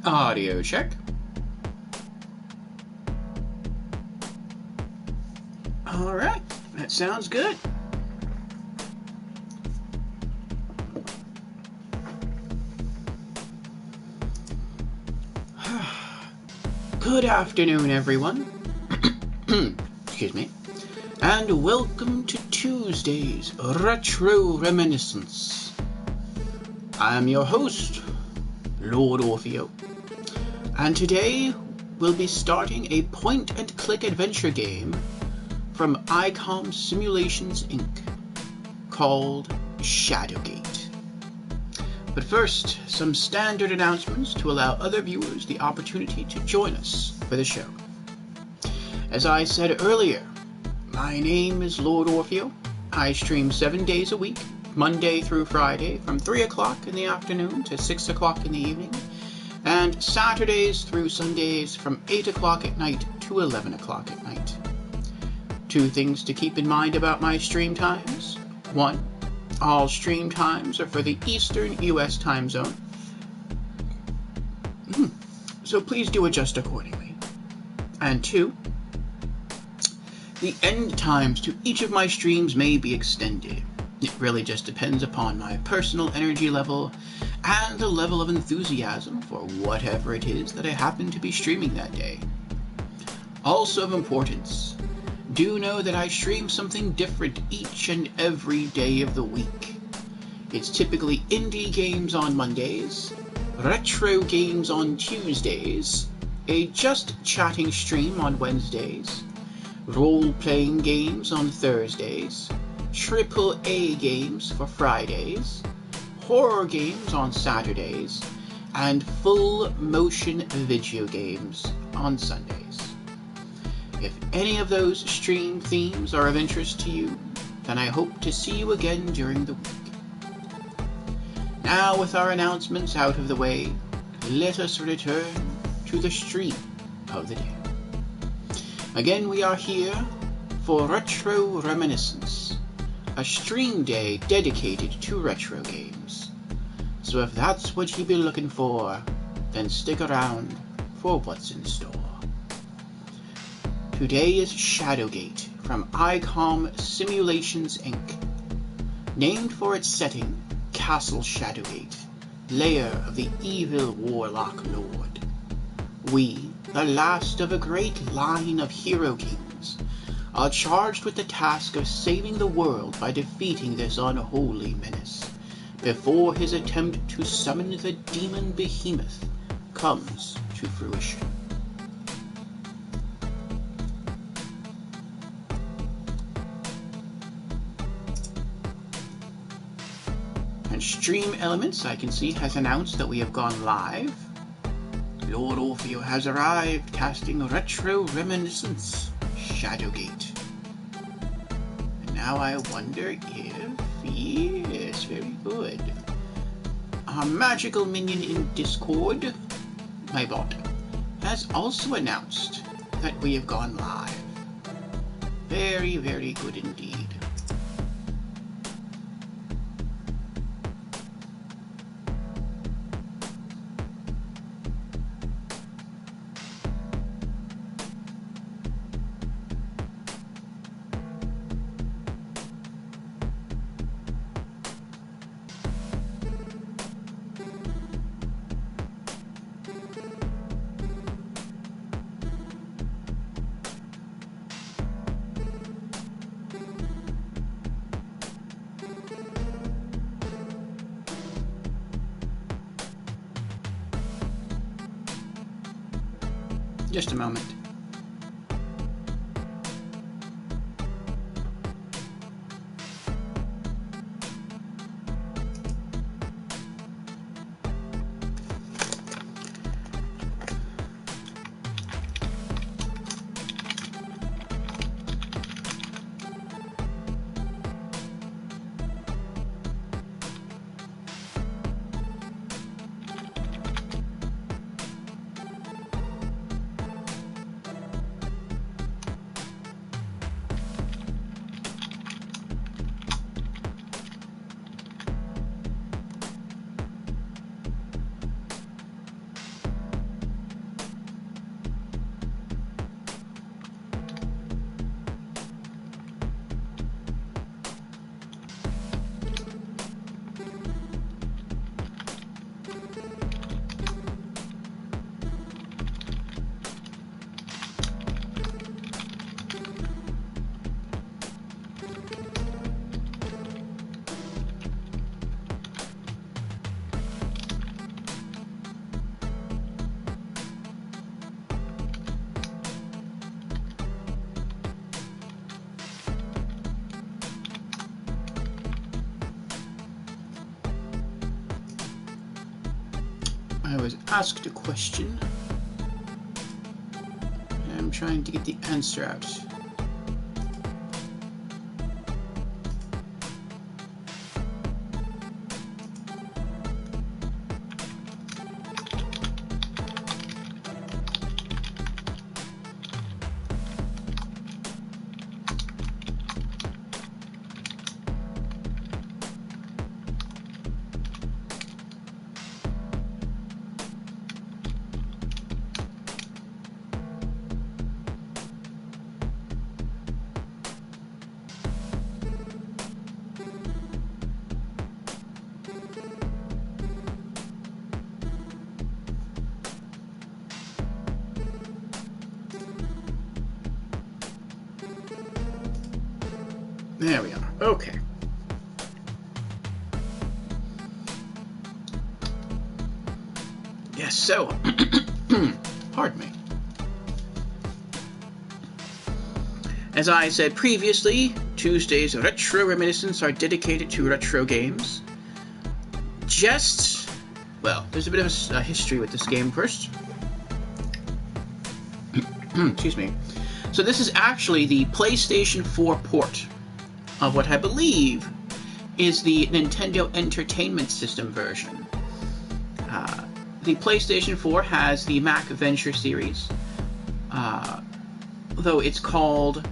Audio check. Alright, that sounds good. Good afternoon, everyone. Excuse me. And welcome to Tuesday's Retro Reminiscence. I am your host, Lord Orfeo, and today we'll be starting a point-and-click adventure game from ICOM Simulations Inc. called Shadowgate. But first, some standard announcements to allow other viewers the opportunity to join us for the show. As I said earlier, my name is Lord Orfeo. I stream 7 days a week, Monday through Friday, from 3 o'clock in the afternoon to 6 o'clock in the evening, and Saturdays through Sundays from 8 o'clock at night to 11 o'clock at night. 2 things to keep in mind about my stream times. 1, all stream times are for the Eastern US time zone, so please do adjust accordingly. And 2, the end times to each of my streams may be extended. It really just depends upon my personal energy level and the level of enthusiasm for whatever it is that I happen to be streaming that day. Also of importance, do know that I stream something different each and every day of the week. It's typically indie games on Mondays, retro games on Tuesdays, a just chatting stream on Wednesdays, role-playing games on Thursdays, AAA games for Fridays, horror games on Saturdays, and full-motion video games on Sundays. If any of those stream themes are of interest to you, then I hope to see you again during the week. Now, with our announcements out of the way, let us return to the stream of the day. Again, we are here for Retro Reminiscence, a stream day dedicated to retro games. So if that's what you've been looking for, then stick around for what's in store. Today is Shadowgate from ICOM Simulations Inc., named for its setting, Castle Shadowgate, lair of the evil warlock lord. We, the last of a great line of hero kings, are charged with the task of saving the world by defeating this unholy menace, before his attempt to summon the demon behemoth comes to fruition. And Stream Elements, I can see, has announced that we have gone live. Lord Orfeo has arrived, casting Retro Reminiscence, Shadowgate. And now I wonder if... yes, very good. Our magical minion in Discord, my bot, has also announced that we have gone live. Very, very good indeed. Just a moment. I was asked a question. And I'm trying to get the answer out. There we are. Okay. Yes, so, pardon me. As I said previously, Tuesday's Retro Reminiscence are dedicated to retro games. Well, there's a bit of a history with this game first. Excuse me. So this is actually the PlayStation 4 port of what I believe is the Nintendo Entertainment System version. The PlayStation 4 has the Mac Adventure series, though it's called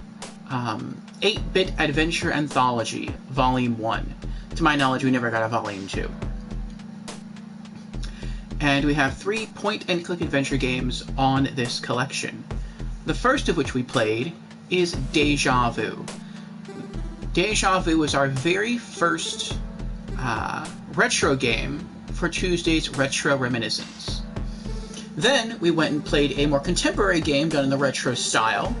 8-Bit Adventure Anthology, Volume 1. To my knowledge, we never got a Volume 2. And we have 3 point-and-click adventure games on this collection. The first of which we played is Deja Vu. Deja Vu was our very first retro game for Tuesday's Retro Reminiscence. Then we went and played a more contemporary game done in the retro style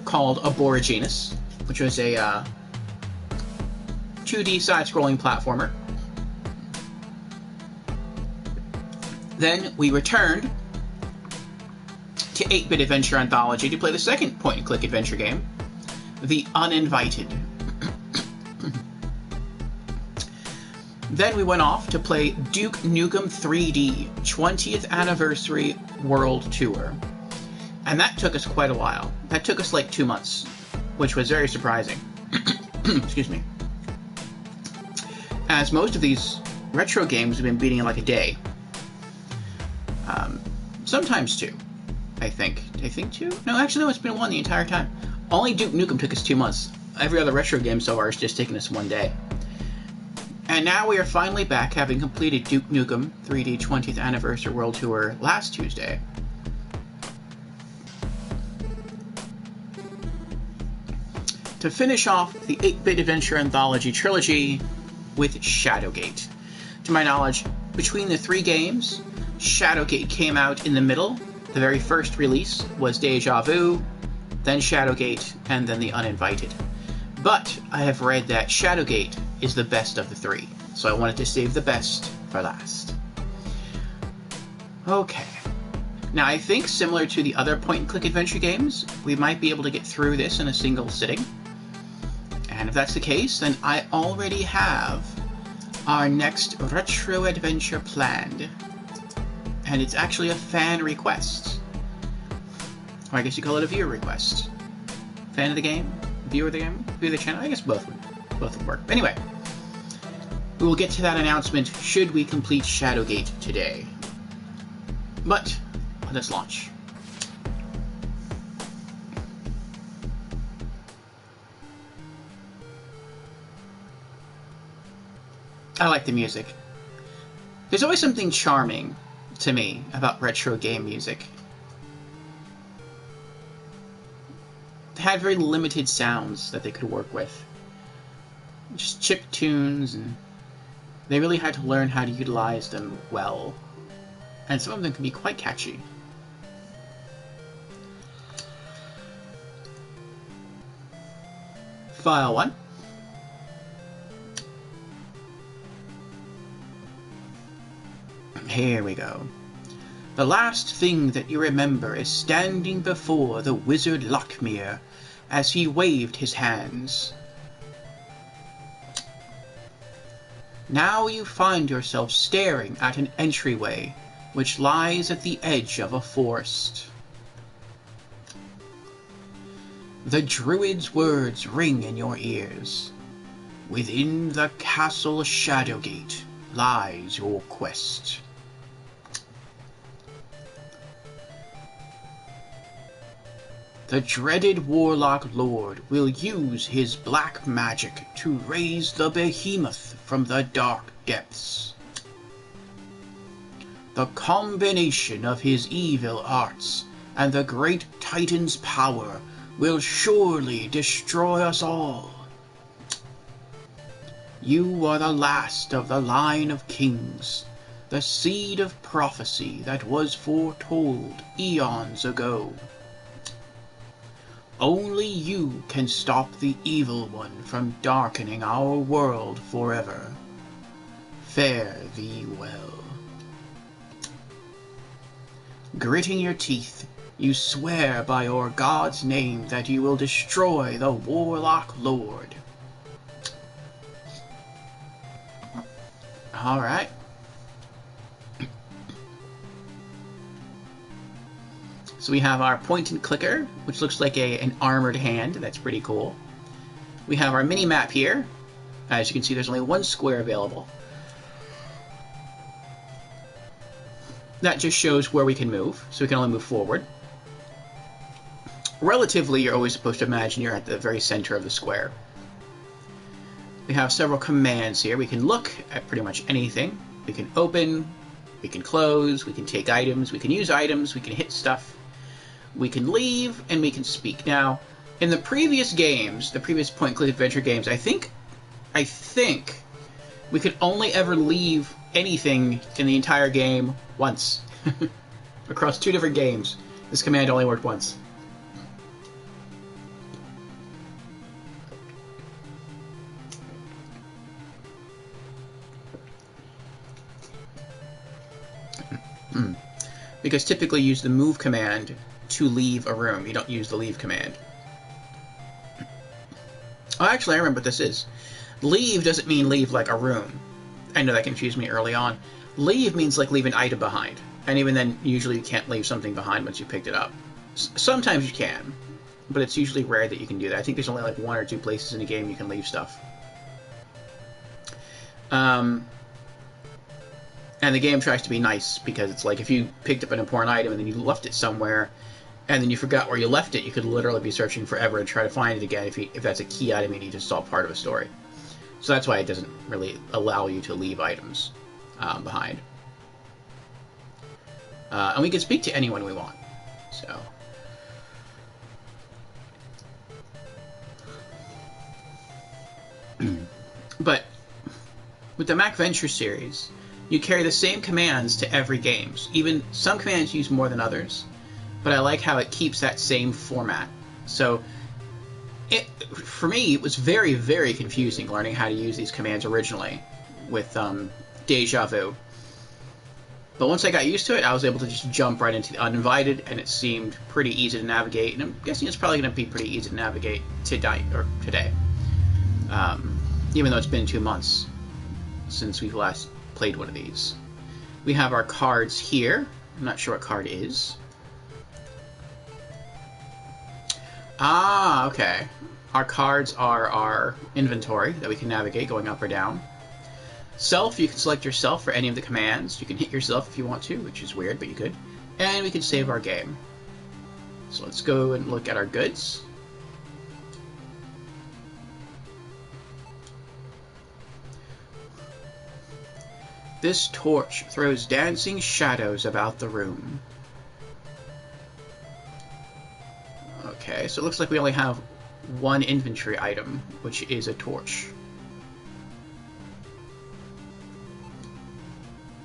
called Aboriginus, which was a 2D side-scrolling platformer. Then we returned to 8-Bit Adventure Anthology to play the second point-and-click adventure game, The Uninvited. Then we went off to play Duke Nukem 3D 20th Anniversary World Tour. And that took us quite a while. That took us like 2 months, which was very surprising. Excuse me. As most of these retro games have been beating in like a day. Sometimes 2, I think. I think 2? No, actually no, it's been 1 the entire time. Only Duke Nukem took us 2 months. Every other retro game so far has just taken us 1 day. And now we are finally back, having completed Duke Nukem 3D 20th Anniversary World Tour last Tuesday. To finish off the 8-Bit Adventure Anthology trilogy with Shadowgate. To my knowledge, between the 3 games, Shadowgate came out in the middle. The very first release was Deja Vu, then Shadowgate, and then The Uninvited. But I have read that Shadowgate is the best of the 3, so I wanted to save the best for last. Okay. Now I think similar to the other point-and-click adventure games, we might be able to get through this in a single sitting. And if that's the case, then I already have our next retro adventure planned. And it's actually a fan request. Or I guess you call it a viewer request. Fan of the game? Viewer of the game? Viewer of the channel? I guess both would work. Anyway, we will get to that announcement should we complete Shadowgate today. But, let us launch. I like the music. There's always something charming to me about retro game music. They had very limited sounds that they could work with. Just chip tunes, and they really had to learn how to utilize them well. And some of them can be quite catchy. File 1. Here we go. The last thing that you remember is standing before the wizard Lockmere as he waved his hands. Now you find yourself staring at an entryway which lies at the edge of a forest. The druid's words ring in your ears. Within the castle Shadowgate lies your quest. The dreaded Warlock Lord will use his black magic to raise the behemoth from the dark depths. The combination of his evil arts and the great Titan's power will surely destroy us all. You are the last of the line of kings, the seed of prophecy that was foretold eons ago. Only you can stop the evil one from darkening our world forever. Fare thee well. Gritting your teeth, you swear by your god's name that you will destroy the Warlock Lord. Alright. So we have our point and clicker, which looks like an armored hand. That's pretty cool. We have our mini map here. As you can see, there's only one square available. That just shows where we can move, so we can only move forward. Relatively, you're always supposed to imagine you're at the very center of the square. We have several commands here. We can look at pretty much anything. We can open, we can close, we can take items, we can use items, we can hit stuff. We can leave, and we can speak. Now, in the previous games, the previous point-and-click adventure games, I think we could only ever leave anything in the entire game once. Across 2 different games, this command only worked once. Because typically you use the move command to leave a room. You don't use the leave command. Oh, actually, I remember what this is. Leave doesn't mean leave like a room. I know that confused me early on. Leave means like leave an item behind. And even then, usually you can't leave something behind once you picked it up. Sometimes you can, but it's usually rare that you can do that. I think there's only like 1 or 2 places in a game you can leave stuff. And the game tries to be nice, because it's like if you picked up an important item and then you left it somewhere, and then you forgot where you left it, you could literally be searching forever and try to find it again if that's a key item you need to solve part of a story. So that's why it doesn't really allow you to leave items behind. And we can speak to anyone we want. So. But with the Mac Venture series, you carry the same commands to every game. Even some commands use more than others, but I like how it keeps that same format. So for me, it was very, very confusing learning how to use these commands originally with Deja Vu. But once I got used to it, I was able to just jump right into the Uninvited, and it seemed pretty easy to navigate. And I'm guessing it's probably going to be pretty easy to navigate today. Even though it's been 2 months since we've last played one of these. We have our cards here. I'm not sure what card is. Ah, okay. Our cards are our inventory that we can navigate going up or down. Self, you can select yourself for any of the commands. You can hit yourself if you want to, which is weird, but you could. And we can save our game. So let's go and look at our goods. This torch throws dancing shadows about the room. Okay, so it looks like we only have 1 inventory item, which is a torch.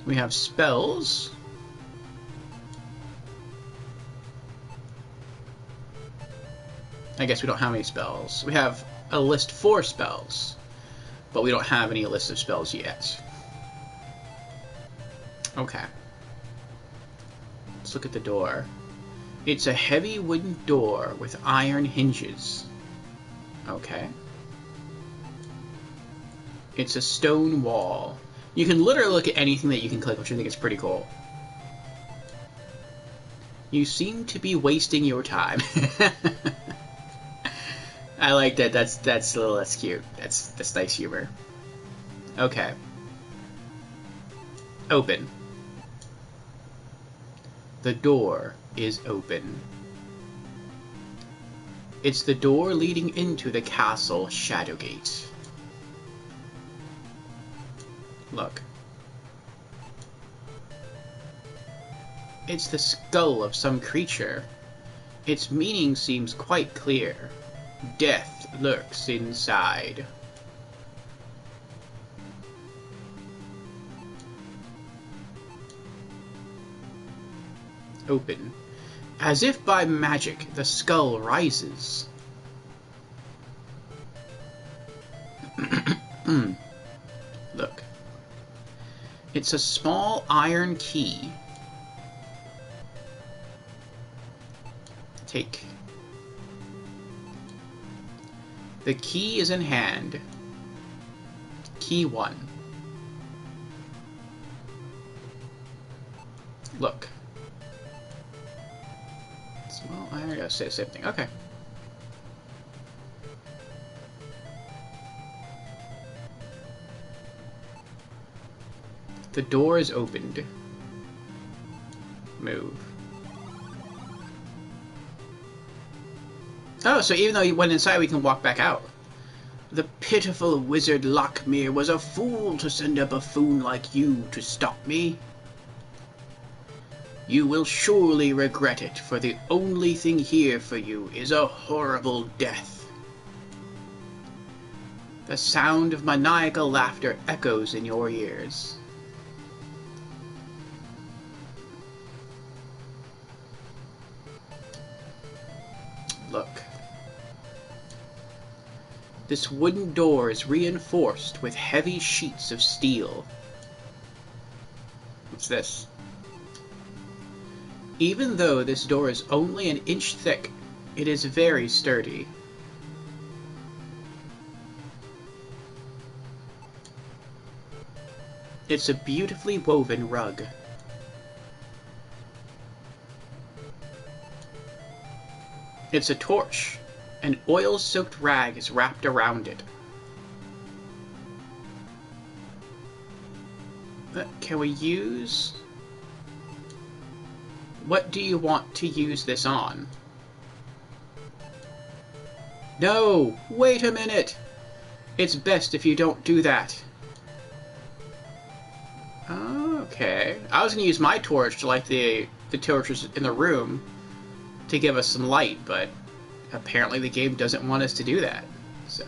We have spells. I guess we don't have any spells. We have a list for spells, but we don't have any list of spells yet. Okay. Let's look at the door. It's a heavy wooden door with iron hinges. Okay. It's a stone wall. You can literally look at anything that you can click, which I think is pretty cool. You seem to be wasting your time. I like that. That's cute. That's nice humor. Okay. Open. The door is open. It's the door leading into the castle Shadowgate. Look. It's the skull of some creature. Its meaning seems quite clear. Death lurks inside. Open. As if by magic, the skull rises. Look. It's a small iron key. Take. The key is in hand. Key 1. Look. Small iron. I gotta say the same thing. Okay. The door is opened. Move. Oh, so even though he went inside, we can walk back out. The pitiful wizard Lockmere was a fool to send a buffoon like you to stop me. You will surely regret it, for the only thing here for you is a horrible death. The sound of maniacal laughter echoes in your ears. Look. This wooden door is reinforced with heavy sheets of steel. What's this? Even though this door is only an inch thick, it is very sturdy. It's a beautifully woven rug. It's a torch. An oil-soaked rag is wrapped around it. Can we use... What do you want to use this on? No! Wait a minute! It's best if you don't do that. Okay. I was going to use my torch to light the torches in the room to give us some light, but apparently the game doesn't want us to do that. So,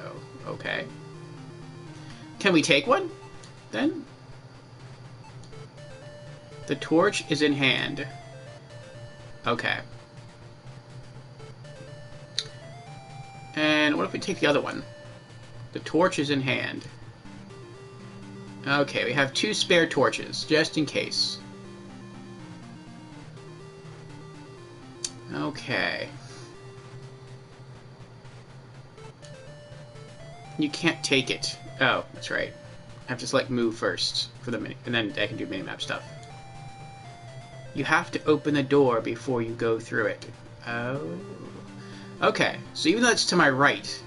okay. Can we take one, then? The torch is in hand. Okay. And what if we take the other one? The torch is in hand. Okay, we have 2 spare torches, just in case. Okay. You can't take it. Oh, that's right. I have to select move first for the mini, and then I can do minimap stuff. You have to open the door before you go through it. Oh. Okay, so even though it's to my right,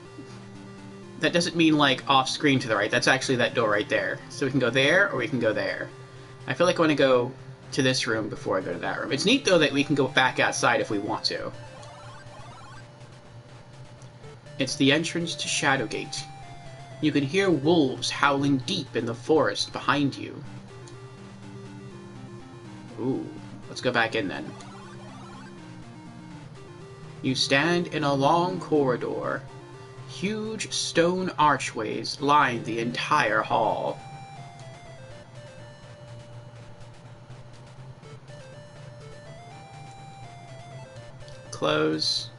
that doesn't mean like off screen to the right. That's actually that door right there. So we can go there or we can go there. I feel like I want to go to this room before I go to that room. It's neat though that we can go back outside if we want to. It's the entrance to Shadowgate. You can hear wolves howling deep in the forest behind you. Ooh, let's go back in then. You stand in a long corridor. Huge stone archways line the entire hall. Close.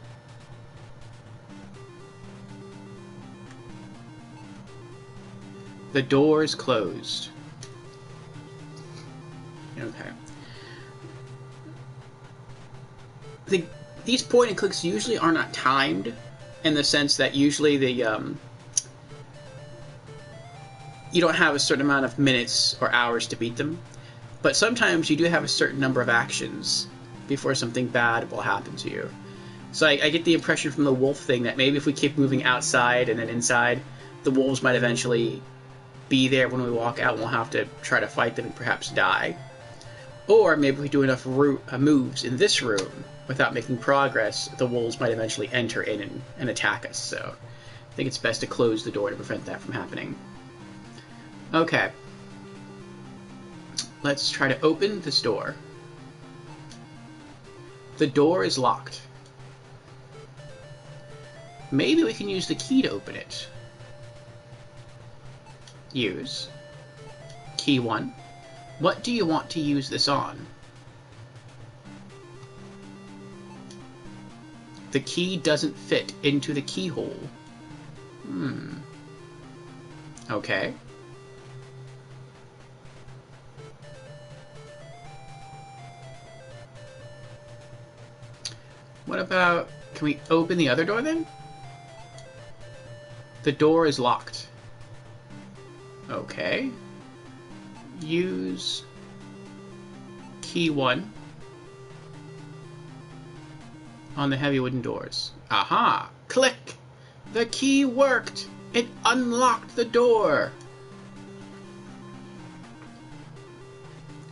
The door is closed. Okay. These point and clicks usually are not timed, in the sense that usually the you don't have a certain amount of minutes or hours to beat them, but sometimes you do have a certain number of actions before something bad will happen to you. So I get the impression from the wolf thing that maybe if we keep moving outside and then inside, the wolves might eventually be there when we walk out and we'll have to try to fight them and perhaps die. Or maybe if we do enough moves in this room without making progress, the wolves might eventually enter in and attack us. So I think it's best to close the door to prevent that from happening. Okay. Let's try to open this door. The door is locked. Maybe we can use the key to open it. Use. Key 1. What do you want to use this on? The key doesn't fit into the keyhole. Okay. What about... Can we open the other door then? The door is locked. Okay. Use key 1 on the heavy wooden doors. Aha! Click! The key worked! It unlocked the door!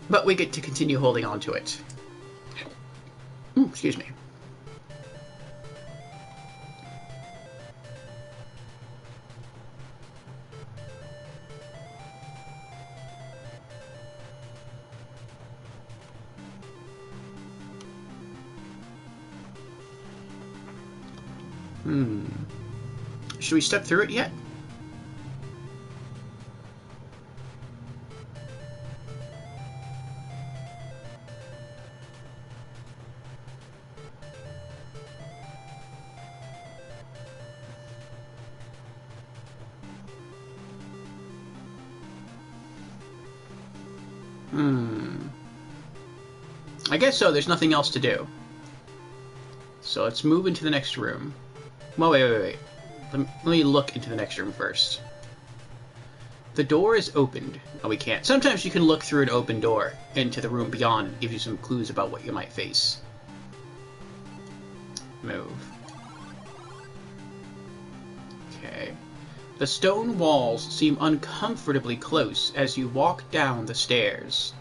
But we get to continue holding on to it. Ooh, excuse me. Should we step through it yet? I guess so. There's nothing else to do. So let's move into the next room. Well, wait. Let me look into the next room first. The door is opened. Oh, we can't. Sometimes you can look through an open door into the room beyond and give you some clues about what you might face. Move. Okay. The stone walls seem uncomfortably close as you walk down the stairs.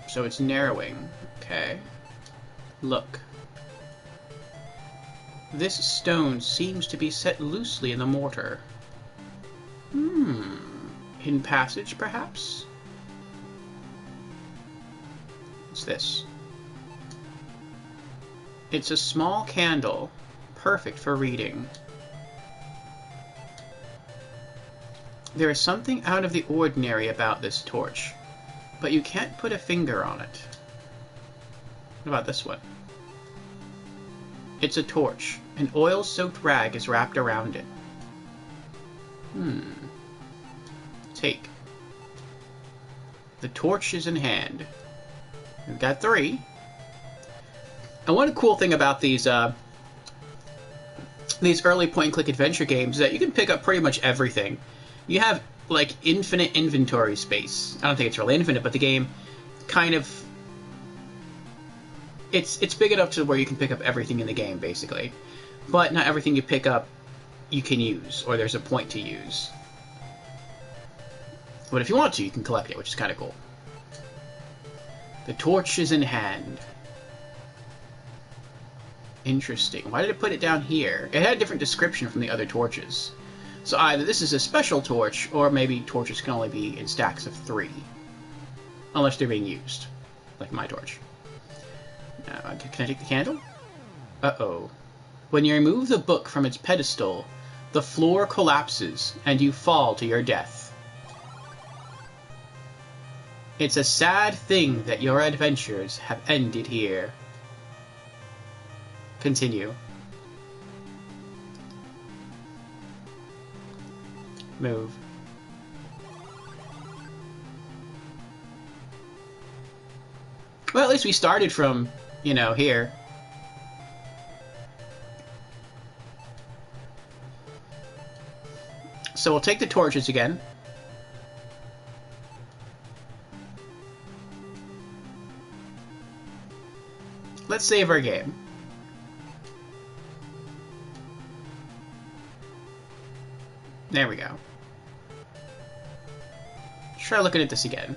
So it's narrowing. Okay. Look. This stone seems to be set loosely in the mortar. Hidden passage, perhaps? What's this? It's a small candle, perfect for reading. There is something out of the ordinary about this torch, but you can't put a finger on it. What about this one? It's a torch. An oil-soaked rag is wrapped around it. Take. The torch is in hand. We've got 3. And one cool thing about these early point-and-click adventure games is that you can pick up pretty much everything. You have, like, infinite inventory space. I don't think it's really infinite, but the game kind of... It's big enough to where you can pick up everything in the game, basically. But not everything you pick up you can use, or there's a point to use. But if you want to, you can collect it, which is kind of cool. The torch is in hand. Interesting. Why did it put it down here? It had a different description from the other torches. So either this is a special torch, or maybe torches can only be in stacks of 3. Unless they're being used. Like my torch. Can I take the candle? Uh-oh. When you remove the book from its pedestal, the floor collapses, and you fall to your death. It's a sad thing that your adventures have ended here. Continue. Move. Well, at least we started from, you know, here. So we'll take the torches again. Let's save our game. There we go. Try looking at this again.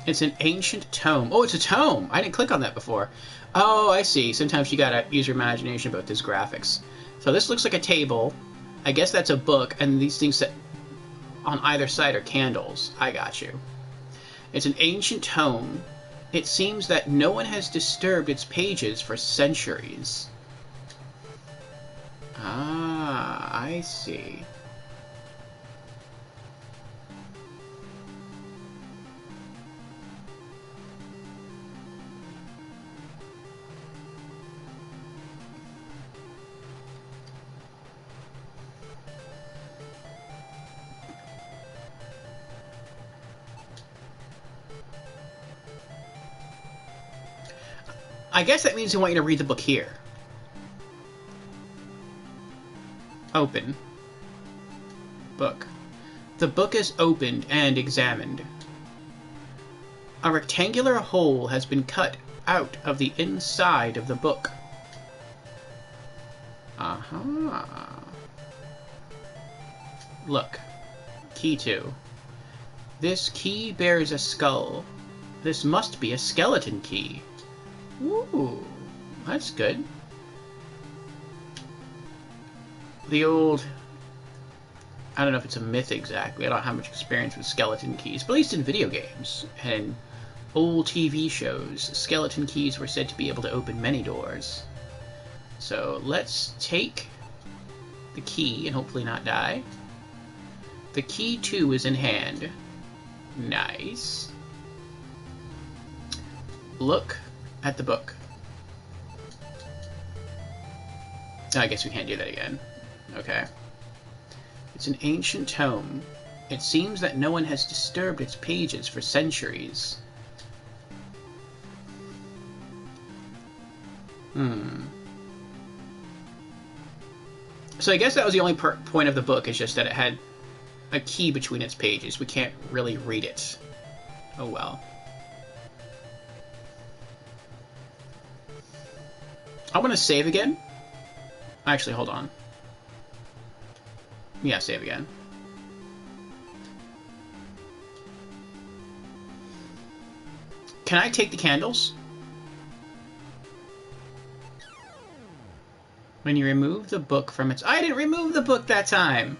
It's an ancient tome. Oh, it's a tome! I didn't click on that before. Oh, I see. Sometimes you gotta use your imagination about this graphics. So this looks like a table. I guess that's a book, and these things that on either side are candles. I got you. It's an ancient tome. It seems that no one has disturbed its pages for centuries. Ah, I see. I guess that means they want you to read the book here. Open. Book. The book is opened and examined. A rectangular hole has been cut out of the inside of the book. Aha. Look. Key 2. This key bears a skull. This must be a skeleton key. Ooh, that's good. The old... I don't know if it's a myth exactly. I don't have much experience with skeleton keys, but at least in video games and old TV shows, skeleton keys were said to be able to open many doors. So let's take the key and hopefully not die. The key 2 is in hand. Nice. Look at the book. Oh, I guess we can't do that again. Okay. It's an ancient tome. It seems that no one has disturbed its pages for centuries. So I guess that was the only point of the book, is just that it had a key between its pages. We can't really read it. Oh well. I want to save again. Actually, hold on. Yeah, save again. Can I take the candles? When you remove the book from its... I didn't remove the book that time!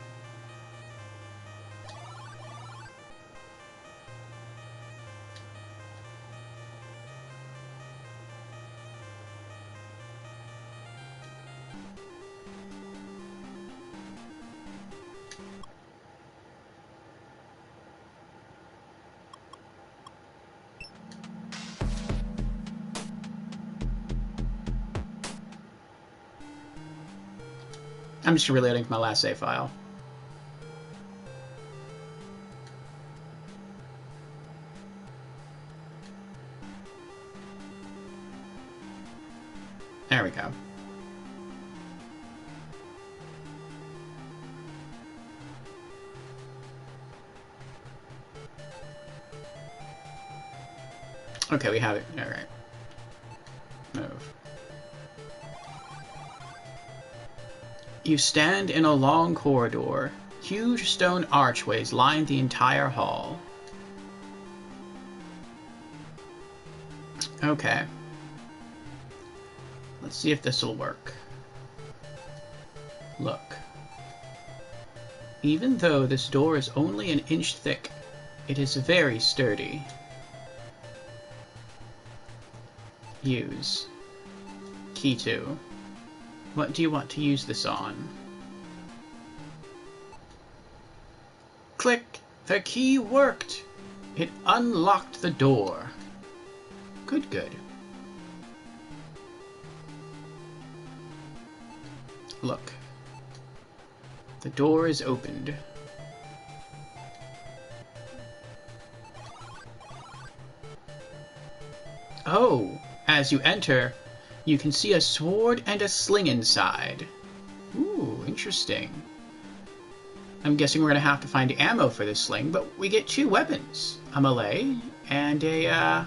I'm just reloading my last save file. There we go. Okay, we have it. All right. Move. You stand in a long corridor. Huge stone archways line the entire hall. Okay. Let's see if this will work. Look. Even though this door is only an inch thick, it is very sturdy. Use. Key 2. What do you want to use this on? Click! The key worked! It unlocked the door. Good, good. Look. The door is opened. Oh! As you enter, You can see a sword and a sling inside. Ooh, interesting. I'm guessing we're going to have to find ammo for this sling, but we get 2 weapons. A melee and a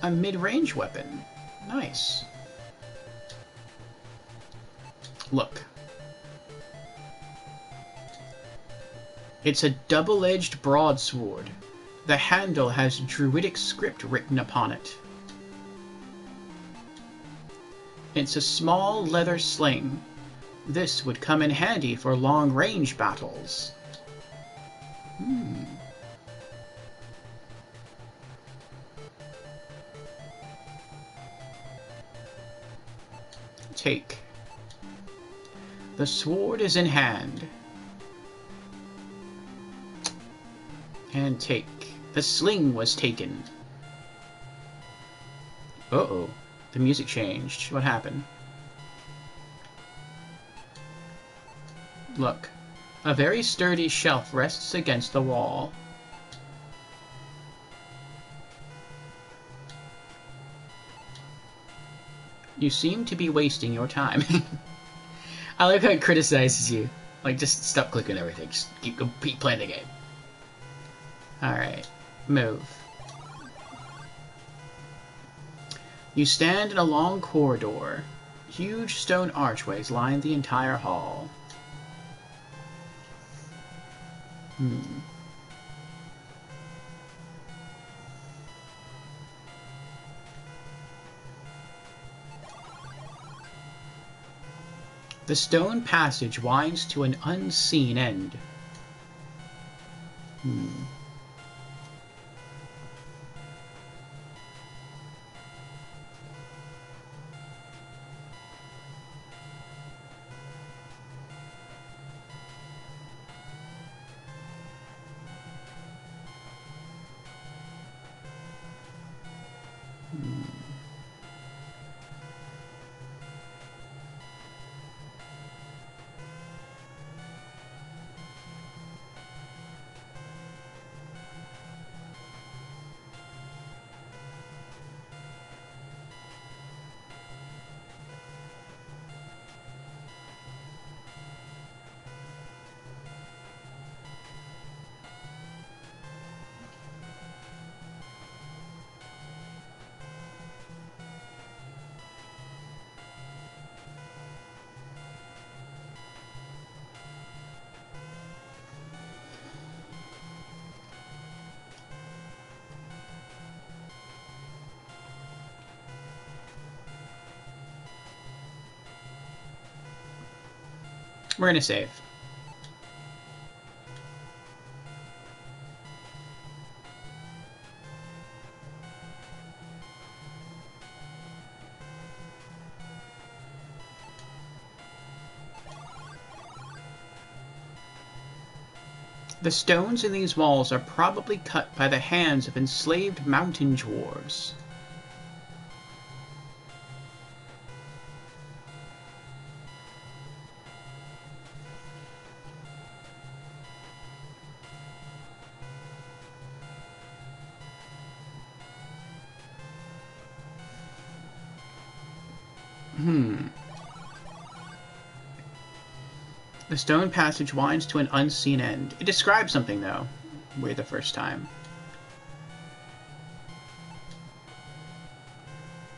mid-range weapon. Nice. Look. It's a double-edged broadsword. The handle has Druidic script written upon it. It's a small leather sling. This would come in handy for long-range battles. Take. The sword is in hand. And take. The sling was taken. Uh-oh. The music changed. What happened? Look. A very sturdy shelf rests against the wall. You seem to be wasting your time. I like how it criticizes you. Like, just stop clicking everything. Just keep playing the game. Alright. Move. You stand in a long corridor. Huge stone archways line the entire hall. The stone passage winds to an unseen end. We're gonna save. The stones in these walls are probably cut by the hands of enslaved mountain dwarves. The stone passage winds to an unseen end. It describes something, though. Weird the first time.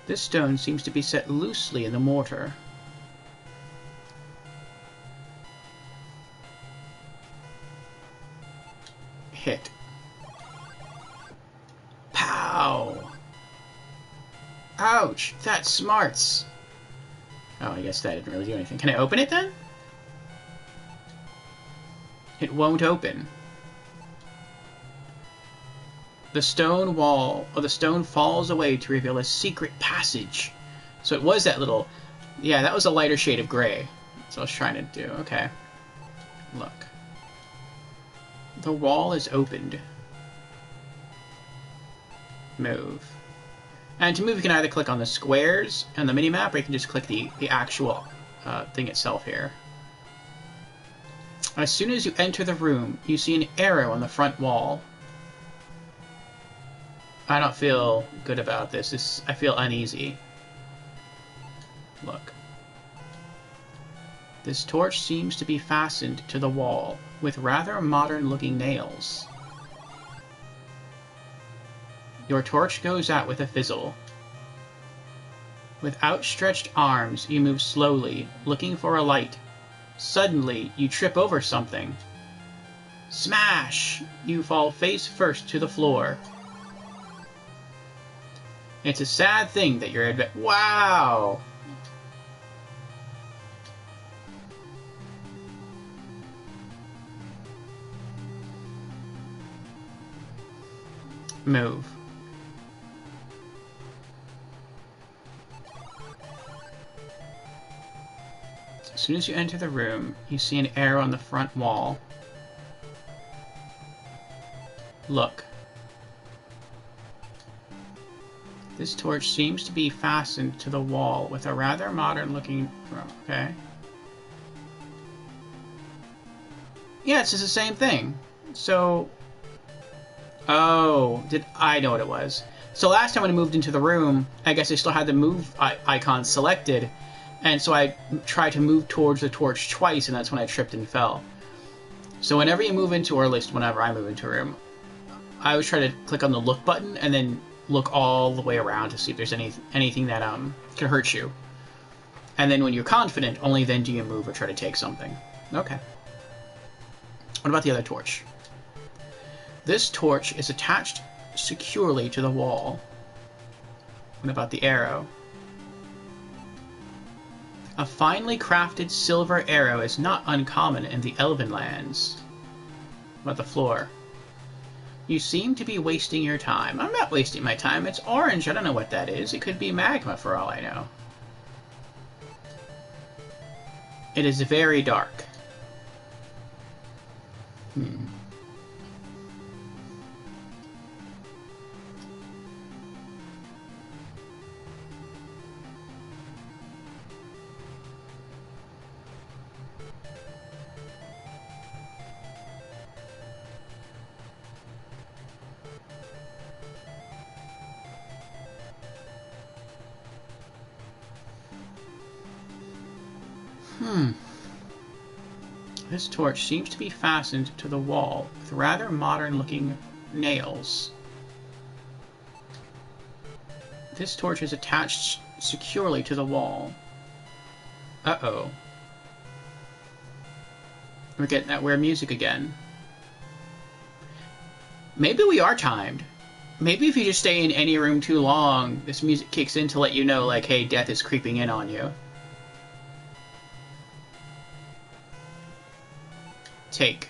This stone seems to be set loosely in the mortar. Hit. Pow! Ouch! That smarts! Oh, I guess that didn't really do anything. Can I open it then? It won't open. The stone wall, or the stone falls away to reveal a secret passage. So it was that little... Yeah, that was a lighter shade of gray. That's what I was trying to do. Okay. Look. The wall is opened. Move. And to move, you can either click on the squares and the minimap, or you can just click the actual thing itself here. As soon as you enter the room, you see an arrow on the front wall. I don't feel good about this. I feel uneasy. Look. This torch seems to be fastened to the wall with rather modern-looking nails. Your torch goes out with a fizzle. With outstretched arms, you move slowly, looking for a light. Suddenly, you trip over something. Smash! You fall face first to the floor. It's a sad thing that you're wow! Move. As soon as you enter the room, you see an arrow on the front wall. Look. This torch seems to be fastened to the wall with a rather modern-looking... Okay. Yeah, it's just the same thing. So... Oh, I know what it was. So last time when I moved into the room, I guess I still had the move icon selected. And so I tried to move towards the torch twice, and that's when I tripped and fell. So whenever you move into, or at least whenever I move into a room, I always try to click on the look button and then look all the way around to see if there's anything that can hurt you. And then when you're confident, only then do you move or try to take something. Okay. What about the other torch? This torch is attached securely to the wall. What about the arrow? A finely crafted silver arrow is not uncommon in the Elven lands. What about the floor? You seem to be wasting your time. I'm not wasting my time. It's orange. I don't know what that is. It could be magma for all I know. It is very dark. This torch seems to be fastened to the wall with rather modern-looking nails. This torch is attached securely to the wall. Uh-oh. We're getting that weird music again. Maybe we are timed. Maybe if you just stay in any room too long, this music kicks in to let you know, like, hey, death is creeping in on you. Take.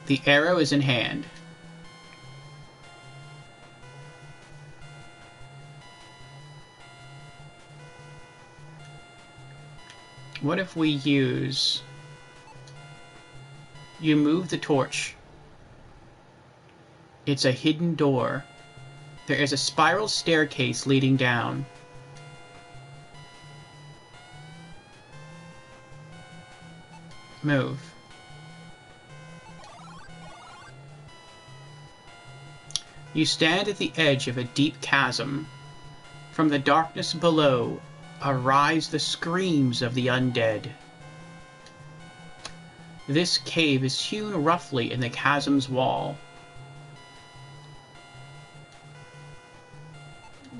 The arrow is in hand. What if we use... You move the torch. It's a hidden door. There is a spiral staircase leading down. Move. You stand at the edge of a deep chasm. From the darkness below arise the screams of the undead. This cave is hewn roughly in the chasm's wall.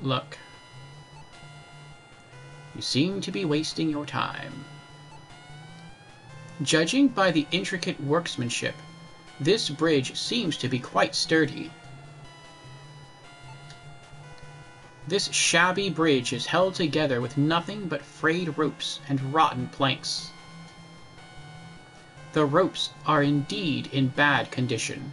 Look. You seem to be wasting your time. Judging by the intricate workmanship, this bridge seems to be quite sturdy. This shabby bridge is held together with nothing but frayed ropes and rotten planks. The ropes are indeed in bad condition.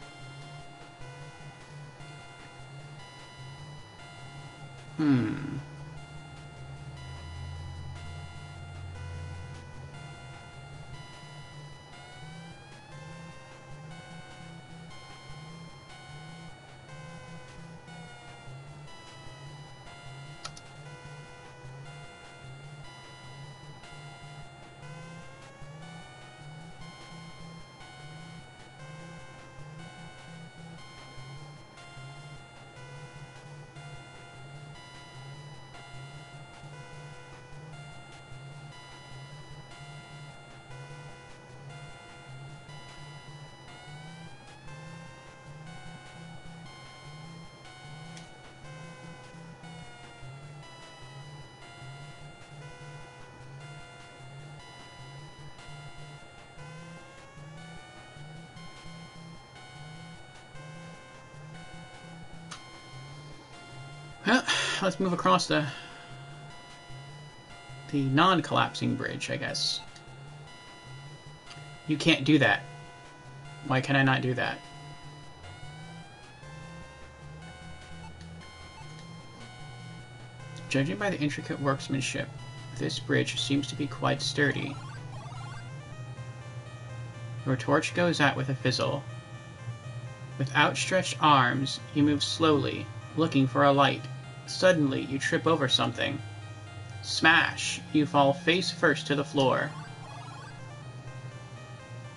Well, let's move across the non-collapsing bridge, I guess. You can't do that. Why can I not do that? Judging by the intricate workmanship, this bridge seems to be quite sturdy. Your torch goes out with a fizzle. With outstretched arms, you move slowly, looking for a light. Suddenly, you trip over something. Smash! You fall face first to the floor.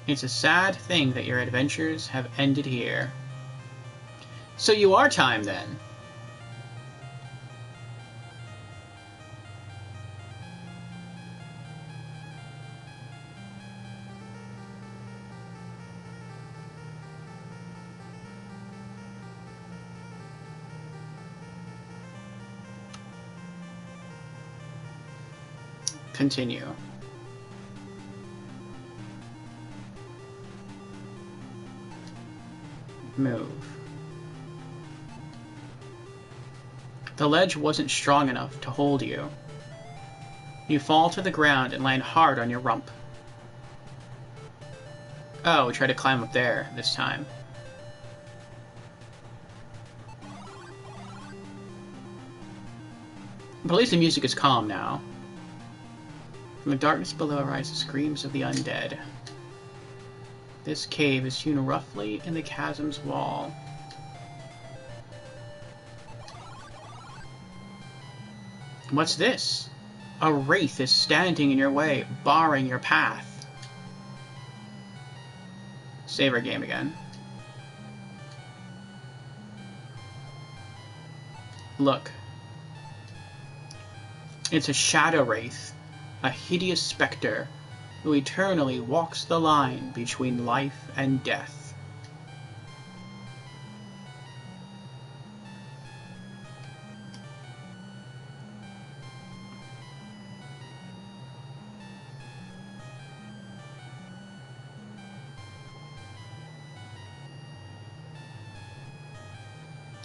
It's a sad thing that your adventures have ended here. So you are time, then? Continue. Move. The ledge wasn't strong enough to hold you. You fall to the ground and land hard on your rump. Oh, we try to climb up there this time. But at least the music is calm now. From the darkness below arise the screams of the undead. This cave is hewn roughly in the chasm's wall. What's this? A wraith is standing in your way, barring your path. Save our game again. Look. It's a shadow wraith. A hideous specter who eternally walks the line between life and death.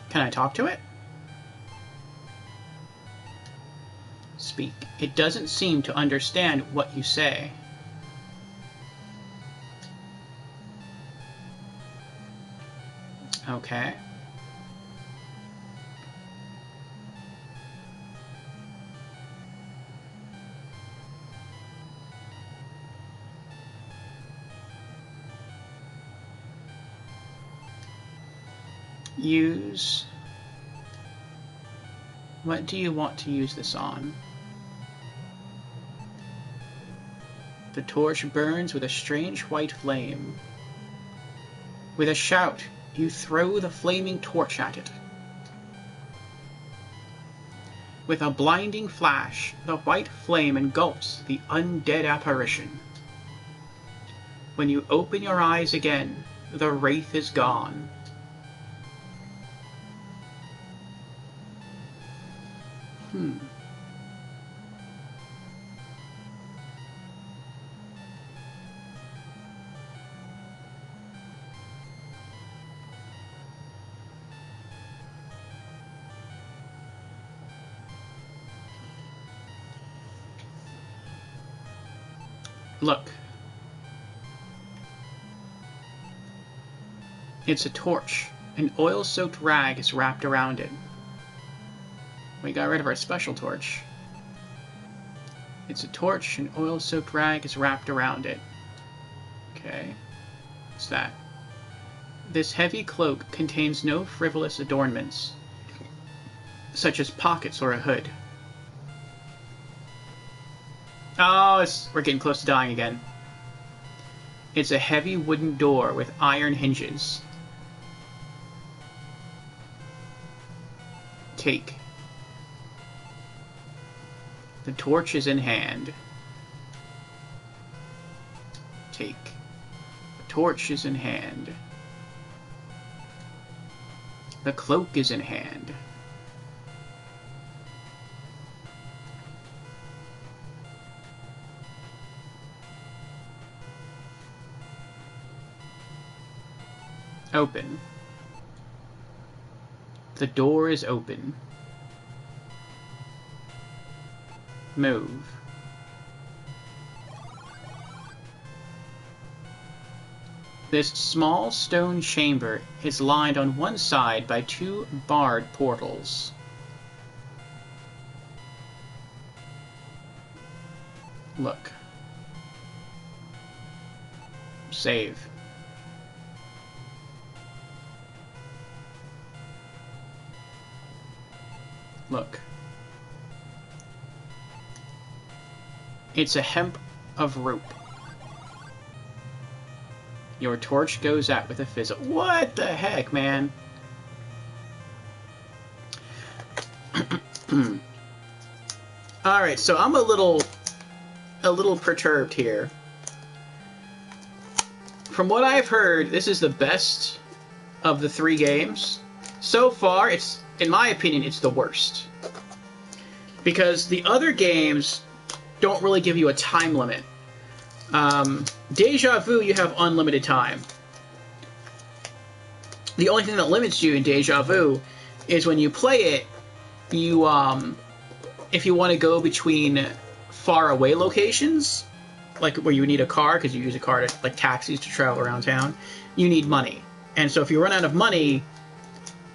Can I talk to it? Speak. It doesn't seem to understand what you say. Okay. Use. What do you want to use this on? The torch burns with a strange white flame. With a shout, you throw the flaming torch at it. With a blinding flash, the white flame engulfs the undead apparition. When you open your eyes again, the wraith is gone. Look. It's a torch. An oil-soaked rag is wrapped around it. We got rid of our special torch. It's a torch. An oil-soaked rag is wrapped around it. Okay. What's that? This heavy cloak contains no frivolous adornments, such as pockets or a hood. Oh, we're getting close to dying again. It's a heavy wooden door with iron hinges. Take. The torch is in hand. Take. The torch is in hand. The cloak is in hand. Open. The door is open. Move. This small stone chamber is lined on one side by 2 barred portals. Look. Save. Look. It's a hemp of rope. Your torch goes out with a fizzle. What the heck, man? Alright, so I'm a little perturbed here. From what I've heard, this is the best of the 3 games. So far, it's, in my opinion, it's the worst. Because the other games don't really give you a time limit. Deja Vu, you have unlimited time. The only thing that limits you in Deja Vu is when you play it, you, if you want to go between far away locations, like where you need a car, because you use a car to, like taxis to travel around town, you need money. And so if you run out of money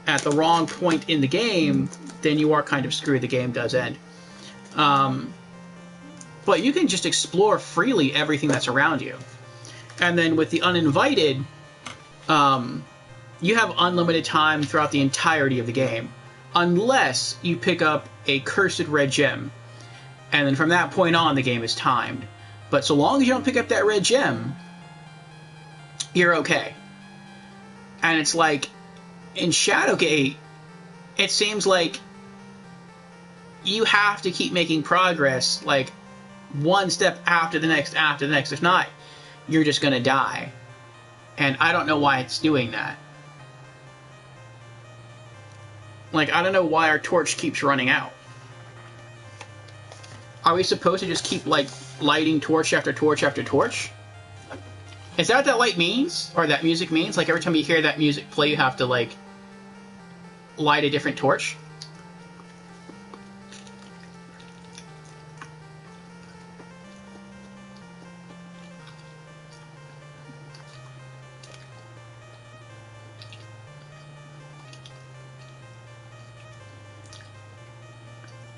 at the wrong point in the game, then you are kind of screwed. The game does end. But you can just explore freely everything that's around you. And then with the Uninvited, you have unlimited time throughout the entirety of the game. Unless you pick up a cursed red gem. And then from that point on, the game is timed. But so long as you don't pick up that red gem, you're okay. And it's like, in Shadowgate, it seems like you have to keep making progress, like, one step after the next, after the next. If not, you're just going to die. And I don't know why it's doing that. Like, I don't know why our torch keeps running out. Are we supposed to just keep, like, lighting torch after torch after torch? Is that what that light means? Or that music means? Like, every time you hear that music play, you have to, like, light a different torch?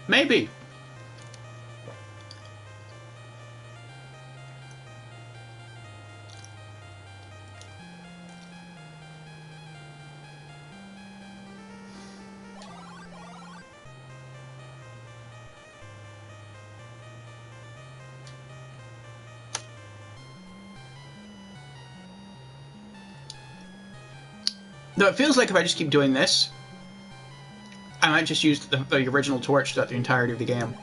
Maybe. Though it feels like if I just keep doing this, I might just use the original torch throughout the entirety of the game.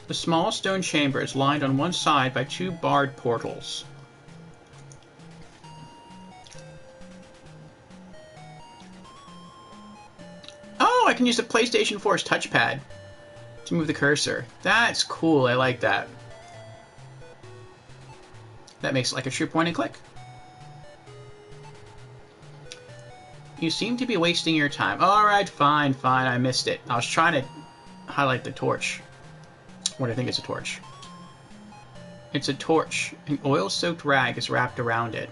The small stone chamber is lined on one side by 2 barred portals. Oh, I can use the PlayStation 4's touchpad to move the cursor. That's cool, I like that. That makes it like a true point and click. You seem to be wasting your time. Alright, fine, I missed it. I was trying to highlight the torch. What do I think is a torch? It's a torch. An oil-soaked rag is wrapped around it.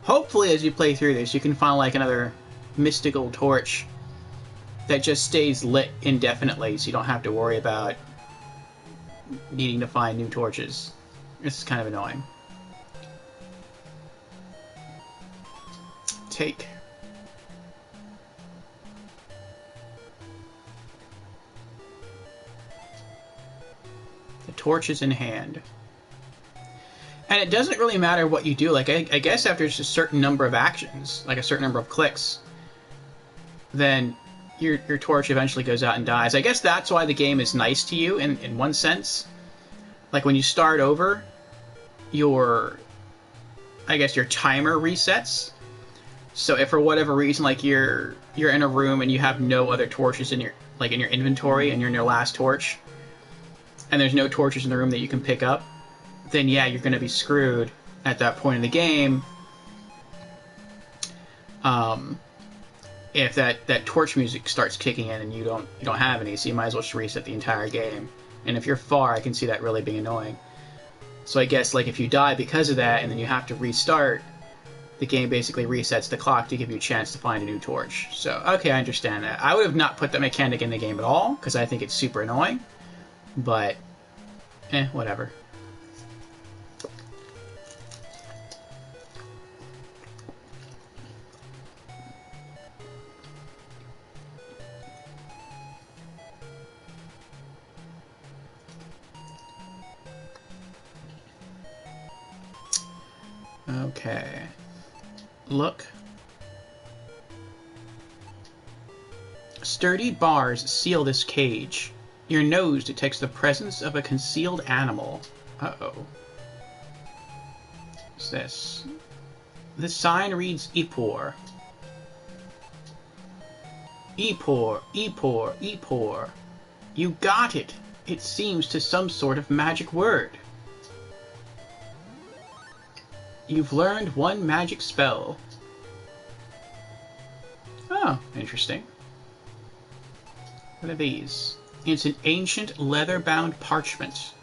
Hopefully, as you play through this, you can find like another mystical torch that just stays lit indefinitely, so you don't have to worry about needing to find new torches. This is kind of annoying. Take. The torch is in hand. And it doesn't really matter what you do. Like, I guess after just a certain number of actions, like a certain number of clicks, then your torch eventually goes out and dies. I guess that's why the game is nice to you in one sense. Like, when you start over, your timer resets. So if for whatever reason, like, you're in a room and you have no other torches in your inventory and you're in your last torch, and there's no torches in the room that you can pick up, then yeah, you're going to be screwed at that point in the game, if that torch music starts kicking in and you don't have any, so you might as well just reset the entire game. And if you're far, I can see that really being annoying. So I guess like if you die because of that and then you have to restart, the game basically resets the clock to give you a chance to find a new torch. So okay, I understand that. I would have not put that mechanic in the game at all because I think it's super annoying. But whatever. Okay. Look. Sturdy bars seal this cage. Your nose detects the presence of a concealed animal. Uh-oh. What's this? The sign reads Epor. Epor, Epor, Epor. You got it! It seems to some sort of magic word. You've learned one magic spell. Oh, interesting. What are these? It's an ancient leather-bound parchment.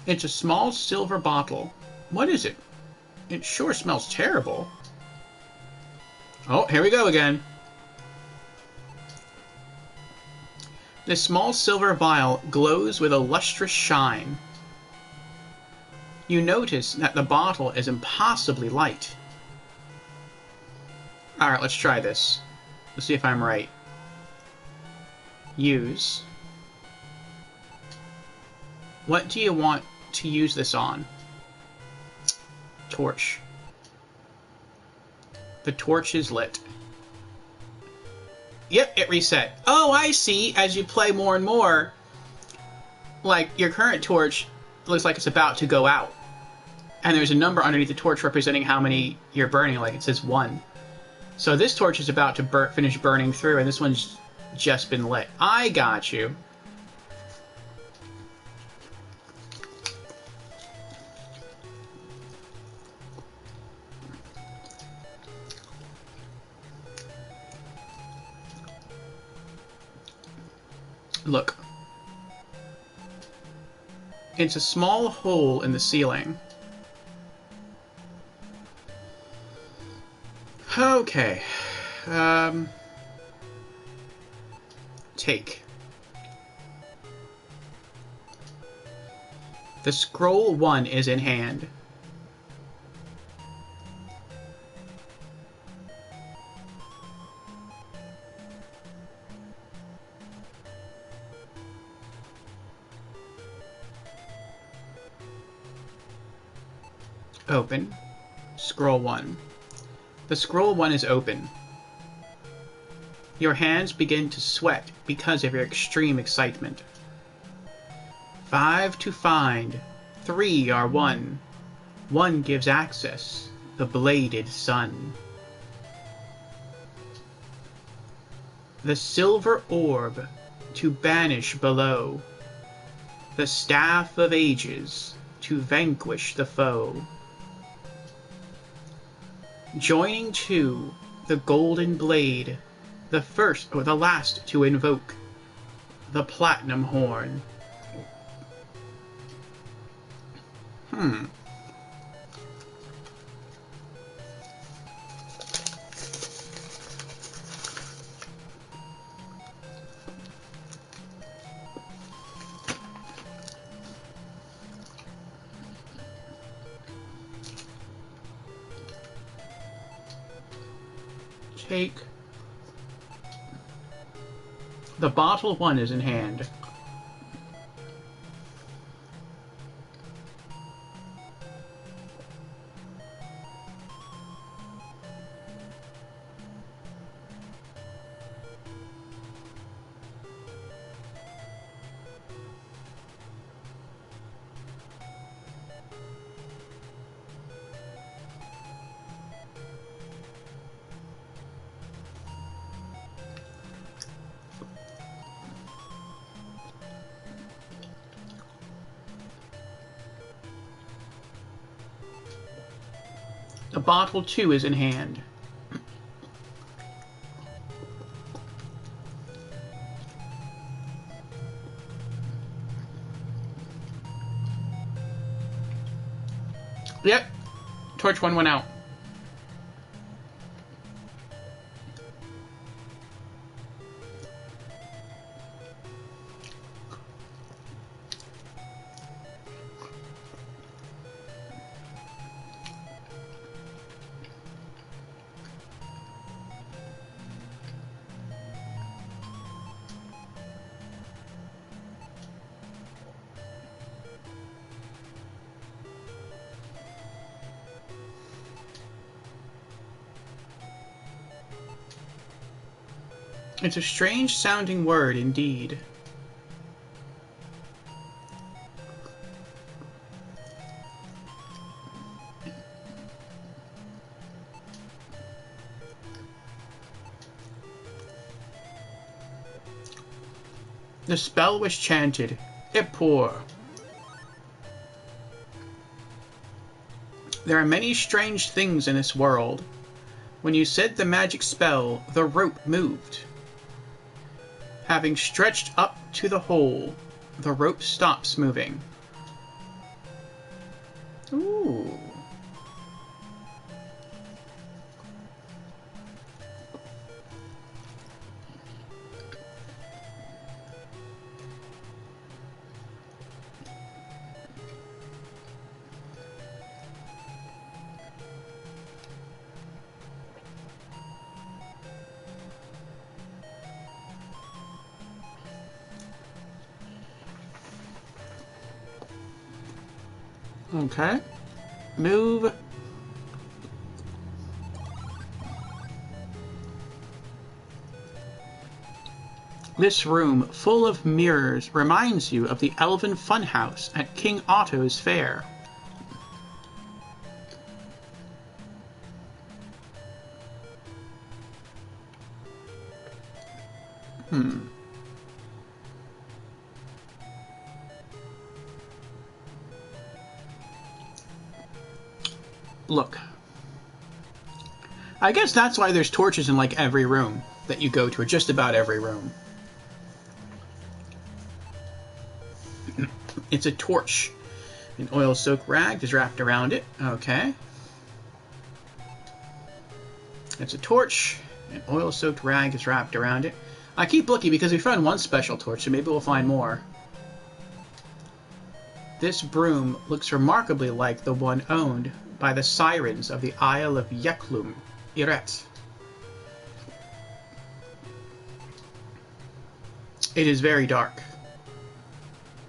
It's a small silver bottle. What is it? It sure smells terrible. Oh, here we go again. This small silver vial glows with a lustrous shine. You notice that the bottle is impossibly light. Alright, let's try this. Let's see if I'm right. Use. What do you want to use this on? Torch. The torch is lit. Yep, it reset. Oh, I see. As you play more and more, like, your current torch looks like it's about to go out. And there's a number underneath the torch representing how many you're burning, like it says 1. So this torch is about to finish burning through, and this one's just been lit. I got you. Look. It's a small hole in the ceiling. Okay. Take. The scroll 1 is in hand. Open. Scroll 1. The scroll 1 is open. Your hands begin to sweat because of your extreme excitement. 5 to find. 3 are 1. 1 gives access. The bladed sun. The silver orb to banish below. The staff of ages to vanquish the foe. Joining 2, the golden blade, the first or the last to invoke, the platinum horn. Take. The bottle 1 is in hand. The bottle, too, is in hand. Yep. Torch 1 went out. It's a strange sounding word indeed. The spell was chanted. Ippor. There are many strange things in this world. When you said the magic spell, the rope moved. Having stretched up to the hole, the rope stops moving. Ooh. Okay. Move. This room, full of mirrors, reminds you of the Elven Funhouse at King Otto's fair. Look. I guess that's why there's torches in, like, every room that you go to, or just about every room. It's a torch. An oil-soaked rag is wrapped around it. Okay. It's a torch. An oil-soaked rag is wrapped around it. I keep looking because we found one special torch, so maybe we'll find more. This broom looks remarkably like the one owned by the sirens of the Isle of Yeklum, Iret. It is very dark.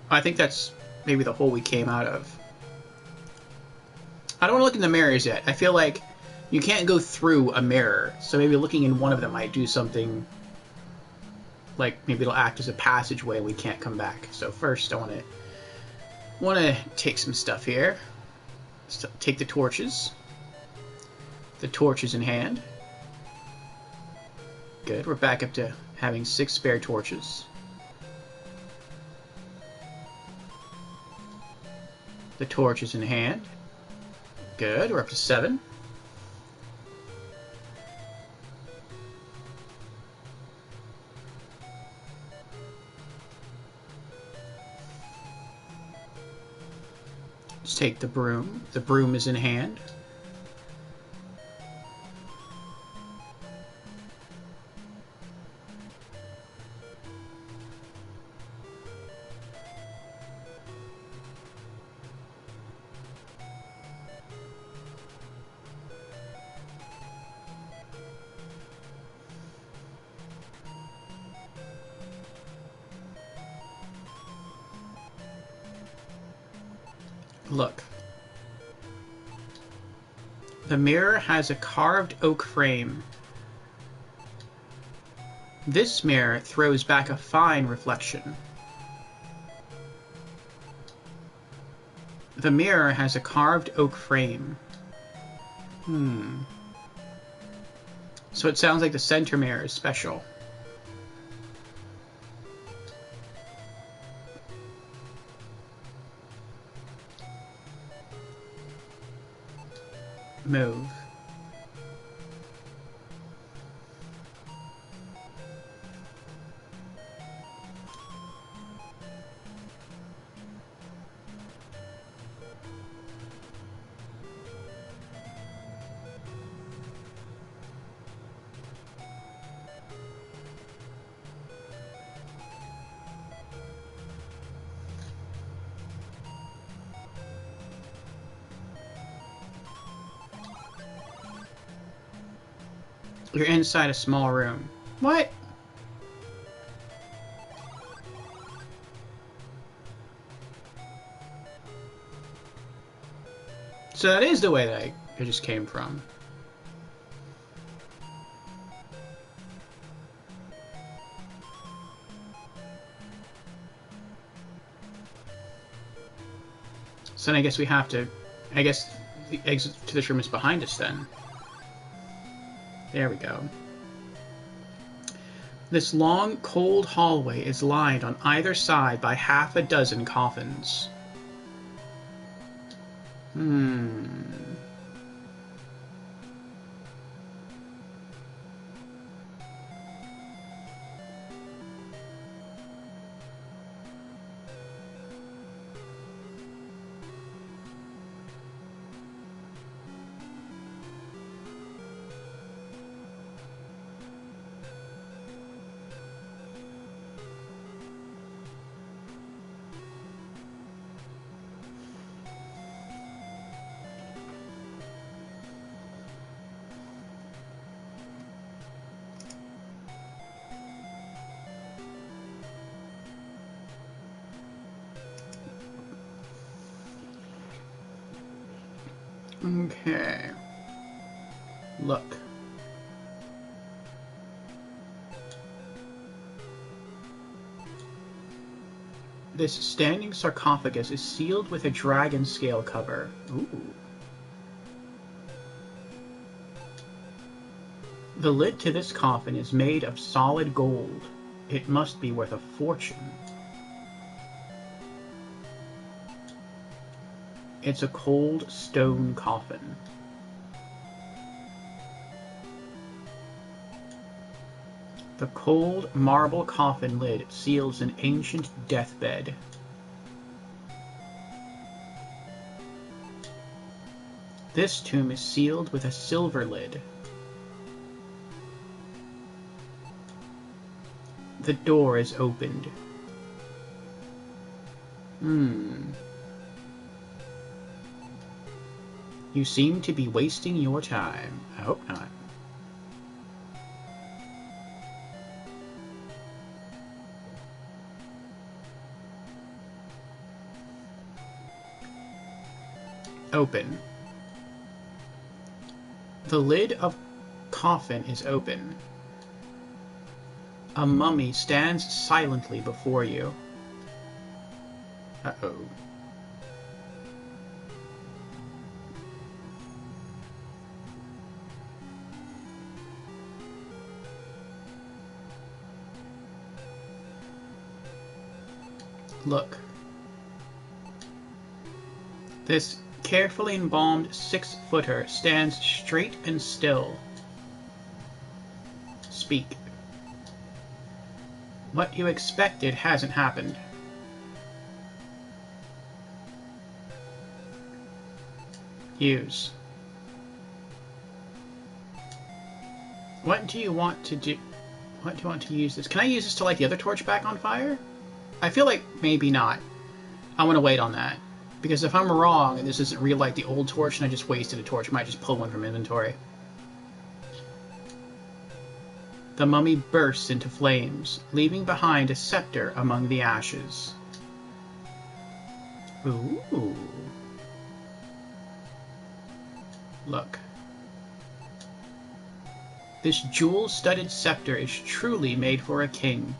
I think that's maybe the hole we came out of. I don't want to look in the mirrors yet. I feel like you can't go through a mirror, so maybe looking in one of them might do something, like maybe it'll act as a passageway and we can't come back. So first I want to take some stuff here. So take the torches. The torch is in hand. Good. We're back up to having 6 spare torches. The torch is in hand. Good. We're up to 7. Let's take the broom. The broom is in hand. Look. The mirror has a carved oak frame. This mirror throws back a fine reflection. The mirror has a carved oak frame. So it sounds like the center mirror is special. Move. You're inside a small room. What? So that is the way that I just came from. So then I guess we have to... I guess the exit to this room is behind us then. There we go. This long, cold hallway is lined on either side by half a dozen coffins. Okay. Look. This standing sarcophagus is sealed with a dragon scale cover. Ooh. The lid to this coffin is made of solid gold. It must be worth a fortune. It's a cold stone coffin. The cold marble coffin lid seals an ancient deathbed. This tomb is sealed with a silver lid. The door is opened. You seem to be wasting your time. I hope not. Open. The lid of coffin is open. A mummy stands silently before you. Uh-oh. Look. This carefully embalmed 6-footer stands straight and still. Speak. What you expected hasn't happened. Use. What do you want to do? What do you want to use this? Can I use this to light the other torch back on fire? I feel like maybe not. I want to wait on that. Because if I'm wrong and this isn't relight the old torch and I just wasted a torch, I might just pull one from inventory. The mummy bursts into flames, leaving behind a scepter among the ashes. Ooh. Look. This jewel-studded scepter is truly made for a king.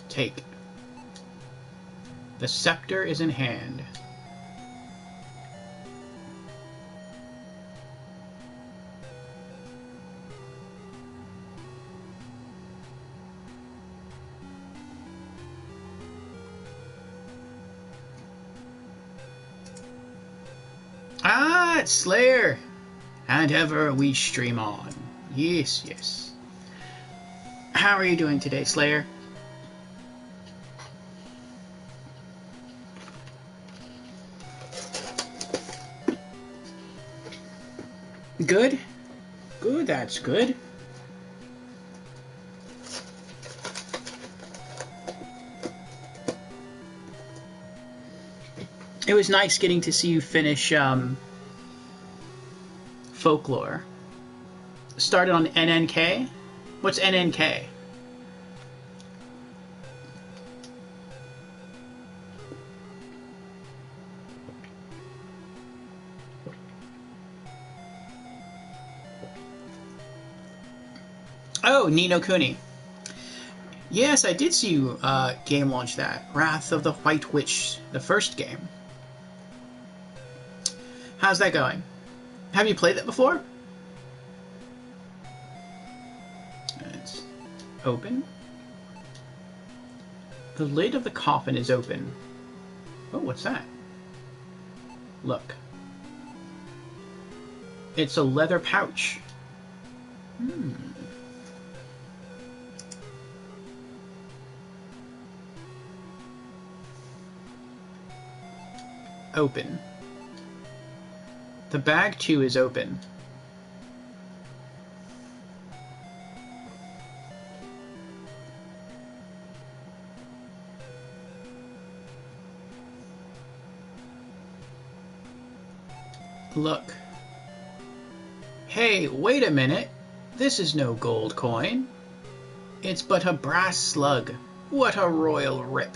Take. The scepter is in hand. Ah, it's Slayer! And ever we stream on. Yes, yes. How are you doing today, Slayer? Good? Good, that's good. It was nice getting to see you finish Folklore. Started on NNK? What's NNK? Oh, Ni no Kuni. Yes, I did see you game launch that. Wrath of the White Witch, the first game. How's that going? Have you played that before? It's open. The lid of the coffin is open. Oh, what's that? Look. It's a leather pouch. Open. The bag, too, is open. Look. Hey, wait a minute. This is no gold coin. It's but a brass slug. What a royal rip.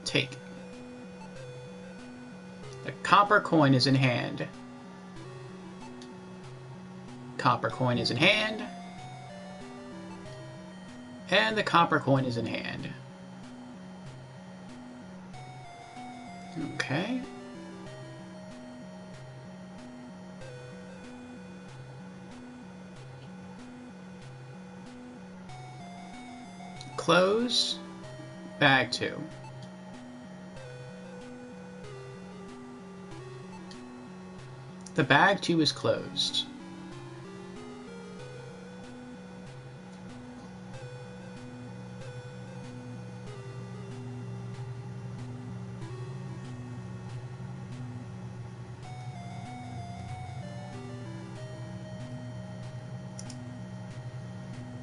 Take. The copper coin is in hand. Copper coin is in hand. And the copper coin is in hand. Okay. Close. Bag 2. The bag, too, is closed.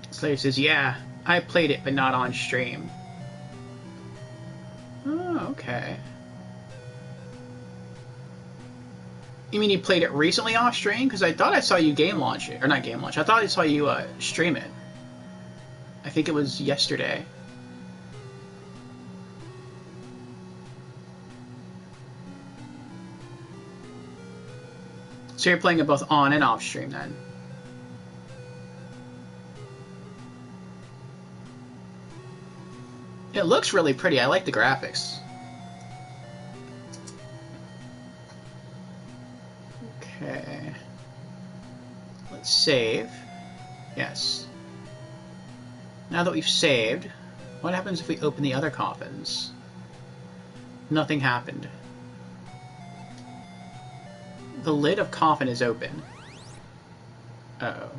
Slayer says, yeah, I played it, but not on stream. Oh, okay. You mean you played it recently off stream? Because I thought I saw you game launch it. Or not game launch. I thought I saw you stream it. I think it was yesterday. So you're playing it both on and off stream then? It looks really pretty. I like the graphics. Okay. Let's save. Yes. Now that we've saved, what happens if we open the other coffins? Nothing happened. The lid of coffin is open. Uh-oh.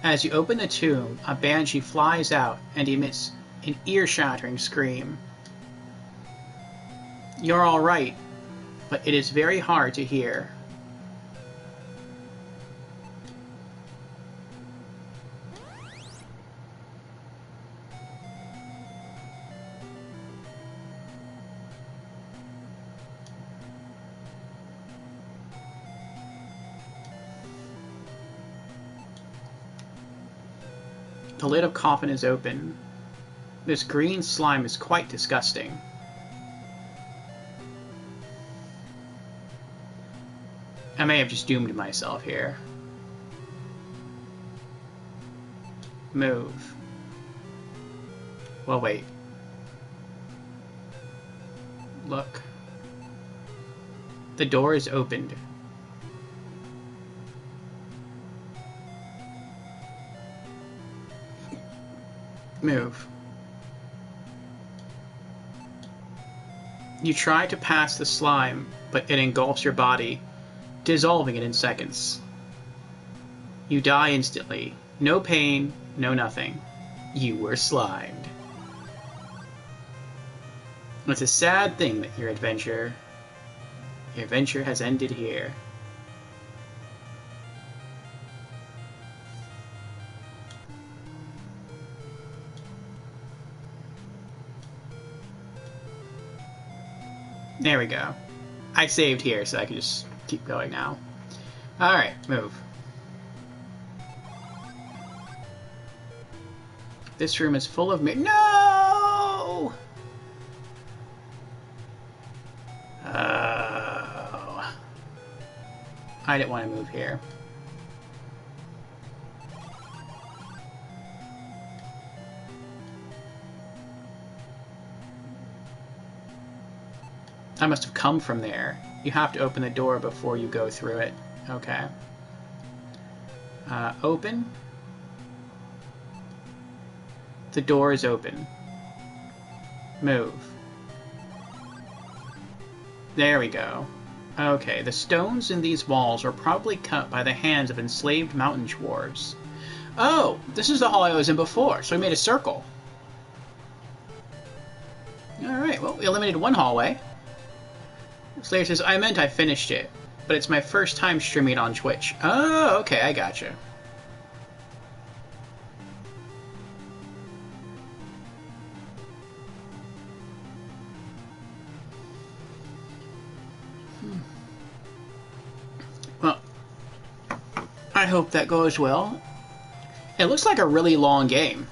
As you open the tomb, a banshee flies out and emits an ear-shattering scream. You're all right, but it is very hard to hear. The lid of coffin is open. This green slime is quite disgusting. I may have just doomed myself here. Move. Well, wait. Look. The door is opened. Move. You try to pass the slime, but it engulfs your body, dissolving it in seconds. You die instantly. No pain, no nothing. You were slimed. It's a sad thing that your adventure has ended here. There we go. I saved here, so I can just keep going now. Alright, move. This room is full of No! Oh. I didn't want to move here. I must have come from there. You have to open the door before you go through it. Okay. Open. The door is open. Move. There we go. Okay, the stones in these walls were probably cut by the hands of enslaved mountain dwarves. Oh, this is the hall I was in before, so we made a circle. Alright, well, we eliminated one hallway. Slayer says, I meant I finished it, but it's my first time streaming on Twitch. Oh, okay, I gotcha. Well, I hope that goes well. It looks like a really long game.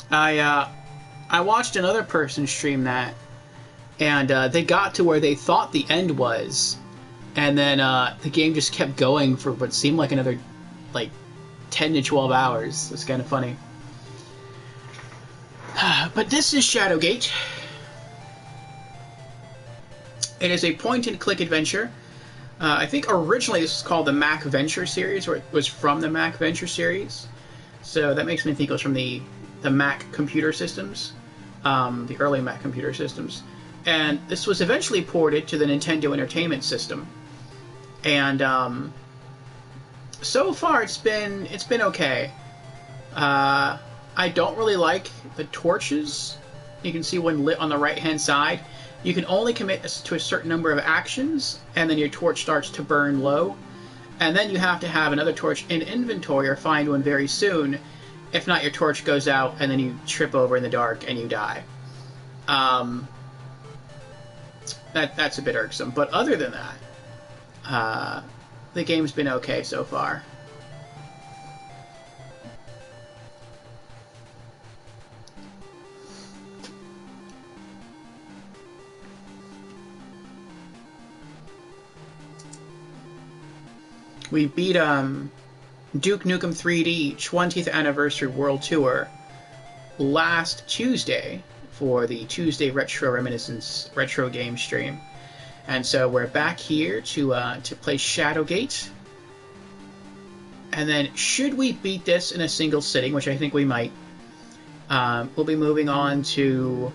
I watched another person stream that, and they got to where they thought the end was, and then the game just kept going for what seemed like another, like, 10 to 12 hours. It's kind of funny. But this is Shadowgate. It is a point-and-click adventure. I think originally this was called the Mac Venture series, or it was from the Mac Venture series. So that makes me think it was from the Mac computer systems, the early Mac computer systems. And this was eventually ported to the Nintendo Entertainment System. And so far it's been okay. I don't really like the torches. You can see one lit on the right-hand side. You can only commit to a certain number of actions, and then your torch starts to burn low. And then you have to have another torch in inventory or find one very soon. If not, your torch goes out, and then you trip over in the dark and you die. That's a bit irksome. But other than that, the game's been okay so far. We beat Duke Nukem 3D 20th Anniversary World Tour last Tuesday for the Tuesday Retro Reminiscence Retro Game Stream. And so we're back here to play Shadowgate. And then, should we beat this in a single sitting, which I think we might, we'll be moving on to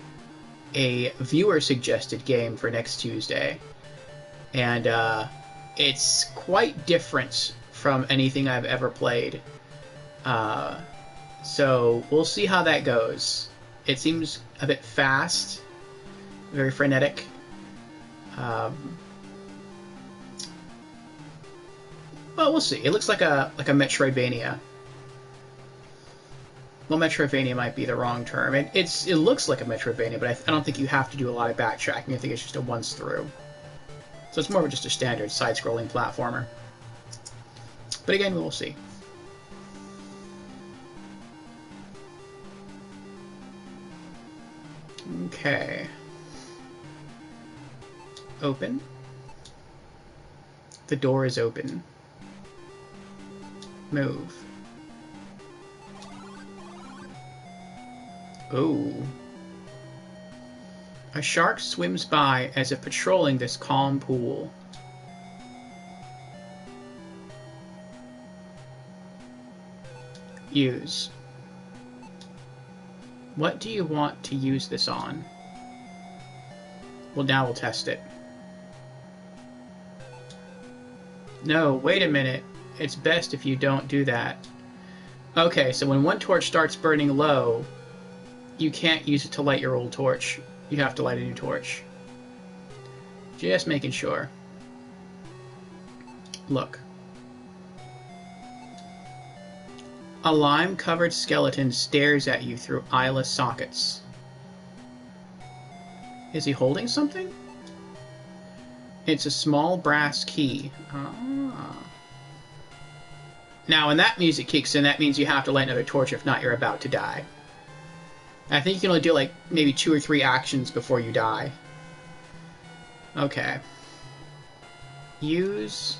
a viewer-suggested game for next Tuesday. And it's quite different from anything I've ever played. So we'll see how that goes. It seems a bit fast, very frenetic. Well, we'll see. It looks like a Metroidvania. Well, Metroidvania might be the wrong term. It looks like a Metroidvania, but I don't think you have to do a lot of backtracking. I think it's just a once through. So it's more of just a standard side-scrolling platformer. But again, we will see. Okay. Open. The door is open. Move. Oh. A shark swims by as if patrolling this calm pool. Use. What do you want to use this on? Well, now we'll test it. No, wait a minute. It's best if you don't do that. Okay, so when one torch starts burning low, you can't use it to light your old torch. You have to light a new torch. Just making sure. Look. A lime-covered skeleton stares at you through eyeless sockets. Is he holding something? It's a small brass key. Ah. Now, when that music kicks in, that means you have to light another torch. If not, you're about to die. I think you can only do, like, maybe 2 or 3 actions before you die. Okay. Use...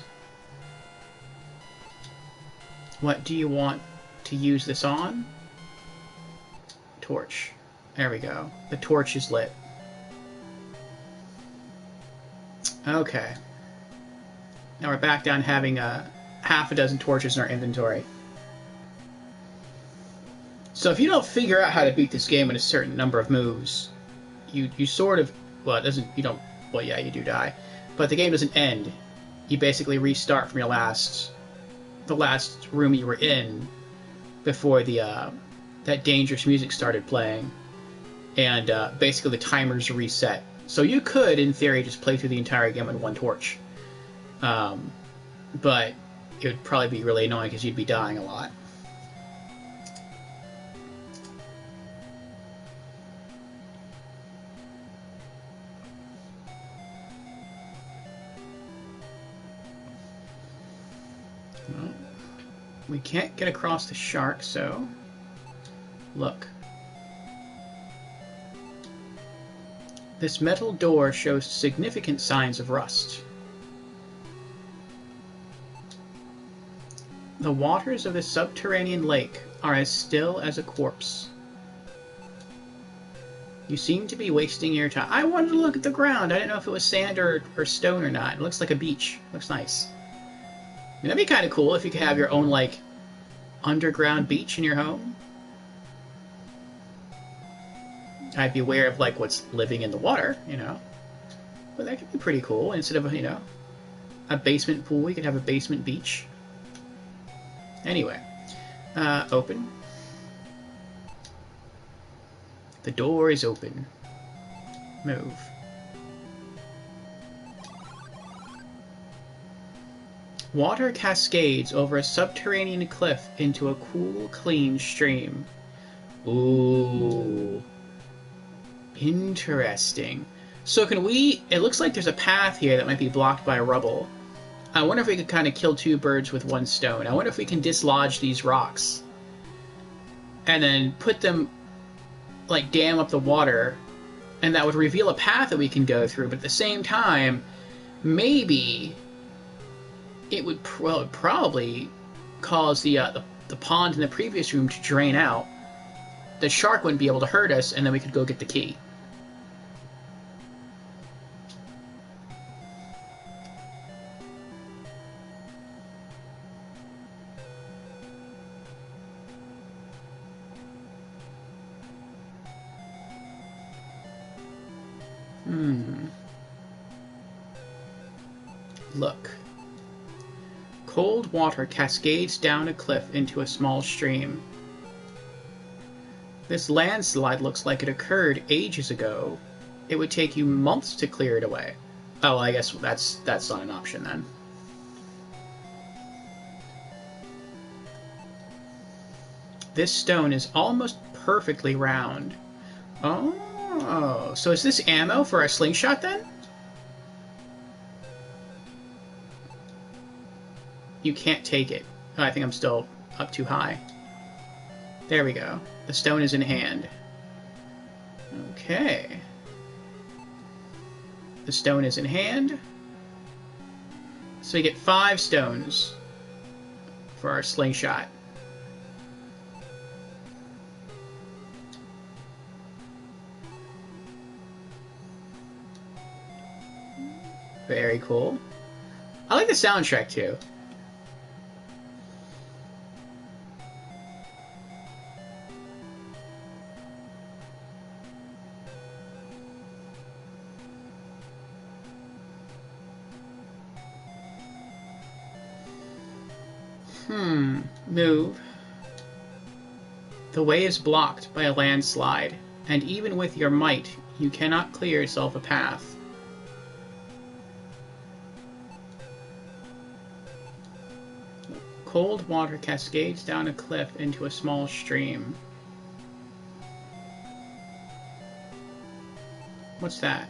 What do you want to use this on? Torch. There we go. The torch is lit. Okay. Now we're back down having half a dozen torches in our inventory. So if you don't figure out how to beat this game in a certain number of moves, you sort of... Well, it doesn't... You don't... Well, yeah, you do die. But the game doesn't end. You basically restart from your last... The last room you were in before the that dangerous music started playing. And basically the timer's reset. So you could, in theory, just play through the entire game with 1 torch. But it would probably be really annoying because you'd be dying a lot. Well, we can't get across the shark, so... Look. This metal door shows significant signs of rust. The waters of this subterranean lake are as still as a corpse. You seem to be wasting your time. I wanted to look at the ground. I didn't know if it was sand or stone or not. It looks like a beach. Looks nice. I mean, that'd be kind of cool if you could have your own, like, underground beach in your home. I'd be aware of, like, what's living in the water, you know. But that could be pretty cool. Instead of, you know, a basement pool, you could have a basement beach. Anyway. Open. The door is open. Move. Water cascades over a subterranean cliff into a cool, clean stream. Ooh. Interesting. So can we... It looks like there's a path here that might be blocked by rubble. I wonder if we could kind of kill 2 birds with 1 stone. I wonder if we can dislodge these rocks. And then put them... Like, dam up the water. And that would reveal a path that we can go through. But at the same time, maybe... It would probably cause the pond in the previous room to drain out. The shark wouldn't be able to hurt us, and then we could go get the key. Look. Cold water cascades down a cliff into a small stream. This landslide looks like it occurred ages ago. It would take you months to clear it away. Oh, I guess that's not an option then. This stone is almost perfectly round. Oh, so is this ammo for our slingshot then? You can't take it. Oh, I think I'm still up too high. There we go. The stone is in hand. Okay. The stone is in hand. So we get 5 stones for our slingshot. Very cool. I like the soundtrack too. Move. The way is blocked by a landslide, and even with your might, you cannot clear yourself a path. Cold water cascades down a cliff into a small stream. What's that?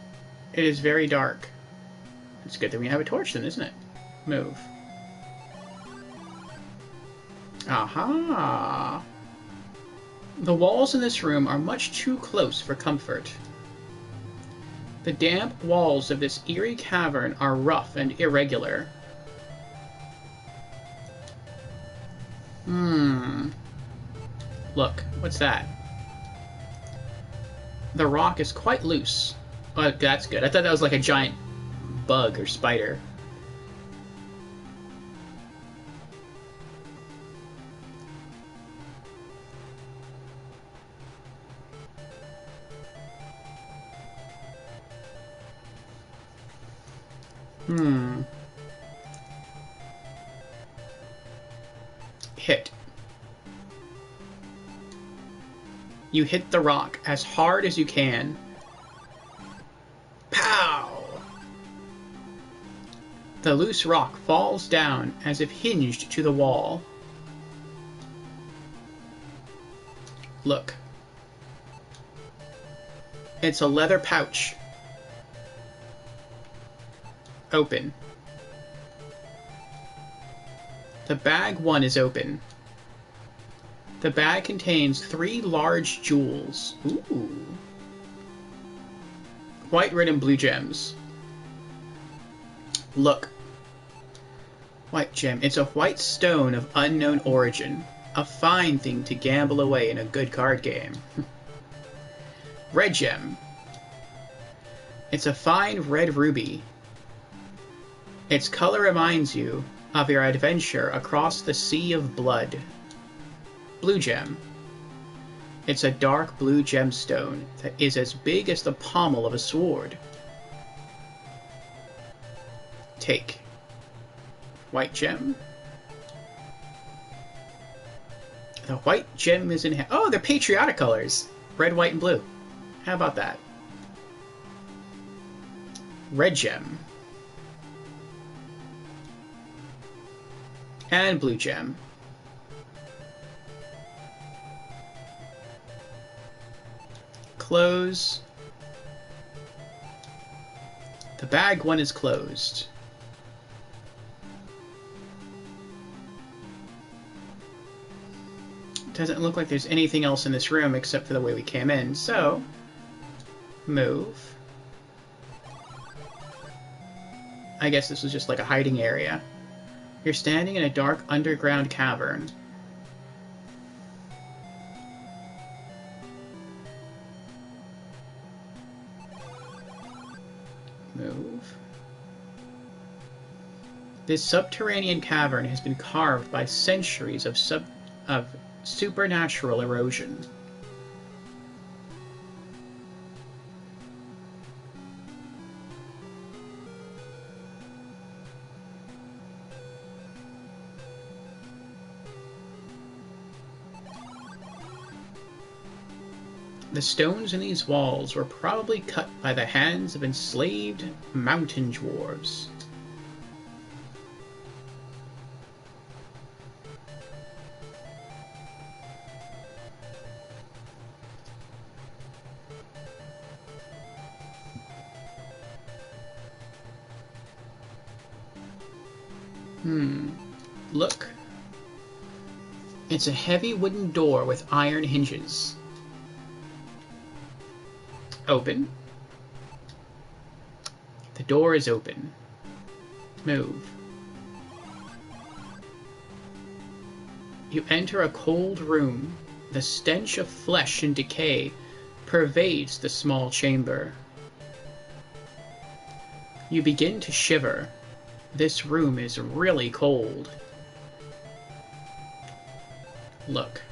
It is very dark. It's good that we have a torch then, isn't it? Move. Aha! The walls in this room are much too close for comfort. The damp walls of this eerie cavern are rough and irregular. Look, what's that? The rock is quite loose. Oh, that's good. I thought that was like a giant bug or spider. Hit. You hit the rock as hard as you can. Pow! The loose rock falls down as if hinged to the wall. Look. It's a leather pouch. Open. The bag 1 is open. The bag contains 3 large jewels. Ooh. White, red, and blue gems. Look. White gem. It's a white stone of unknown origin. A fine thing to gamble away in a good card game. Red gem. It's a fine red ruby. Its color reminds you of your adventure across the sea of blood. Blue gem. It's a dark blue gemstone that is as big as the pommel of a sword. Take. White gem. The white gem is in... Oh, they're patriotic colors. Red, white, and blue. How about that? Red gem. And blue gem. Close. The bag 1 is closed. Doesn't look like there's anything else in this room except for the way we came in, so move. I guess this was just like a hiding area. You're standing in a dark underground cavern. Move. This subterranean cavern has been carved by centuries of supernatural erosion. The stones in these walls were probably cut by the hands of enslaved mountain dwarves. Look. It's a heavy wooden door with iron hinges. Open. The door is open. Move. You enter a cold room. The stench of flesh and decay pervades the small chamber. You begin to shiver. This room is really cold. Look.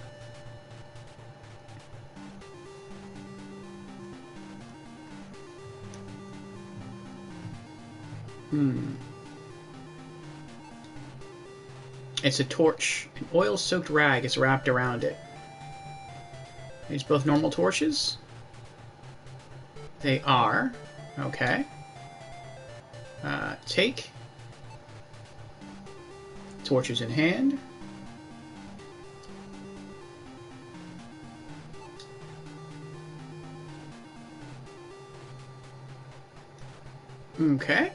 It's a torch. An oil-soaked rag is wrapped around it. These both normal torches? They are. Okay. Take. Torches in hand. Okay.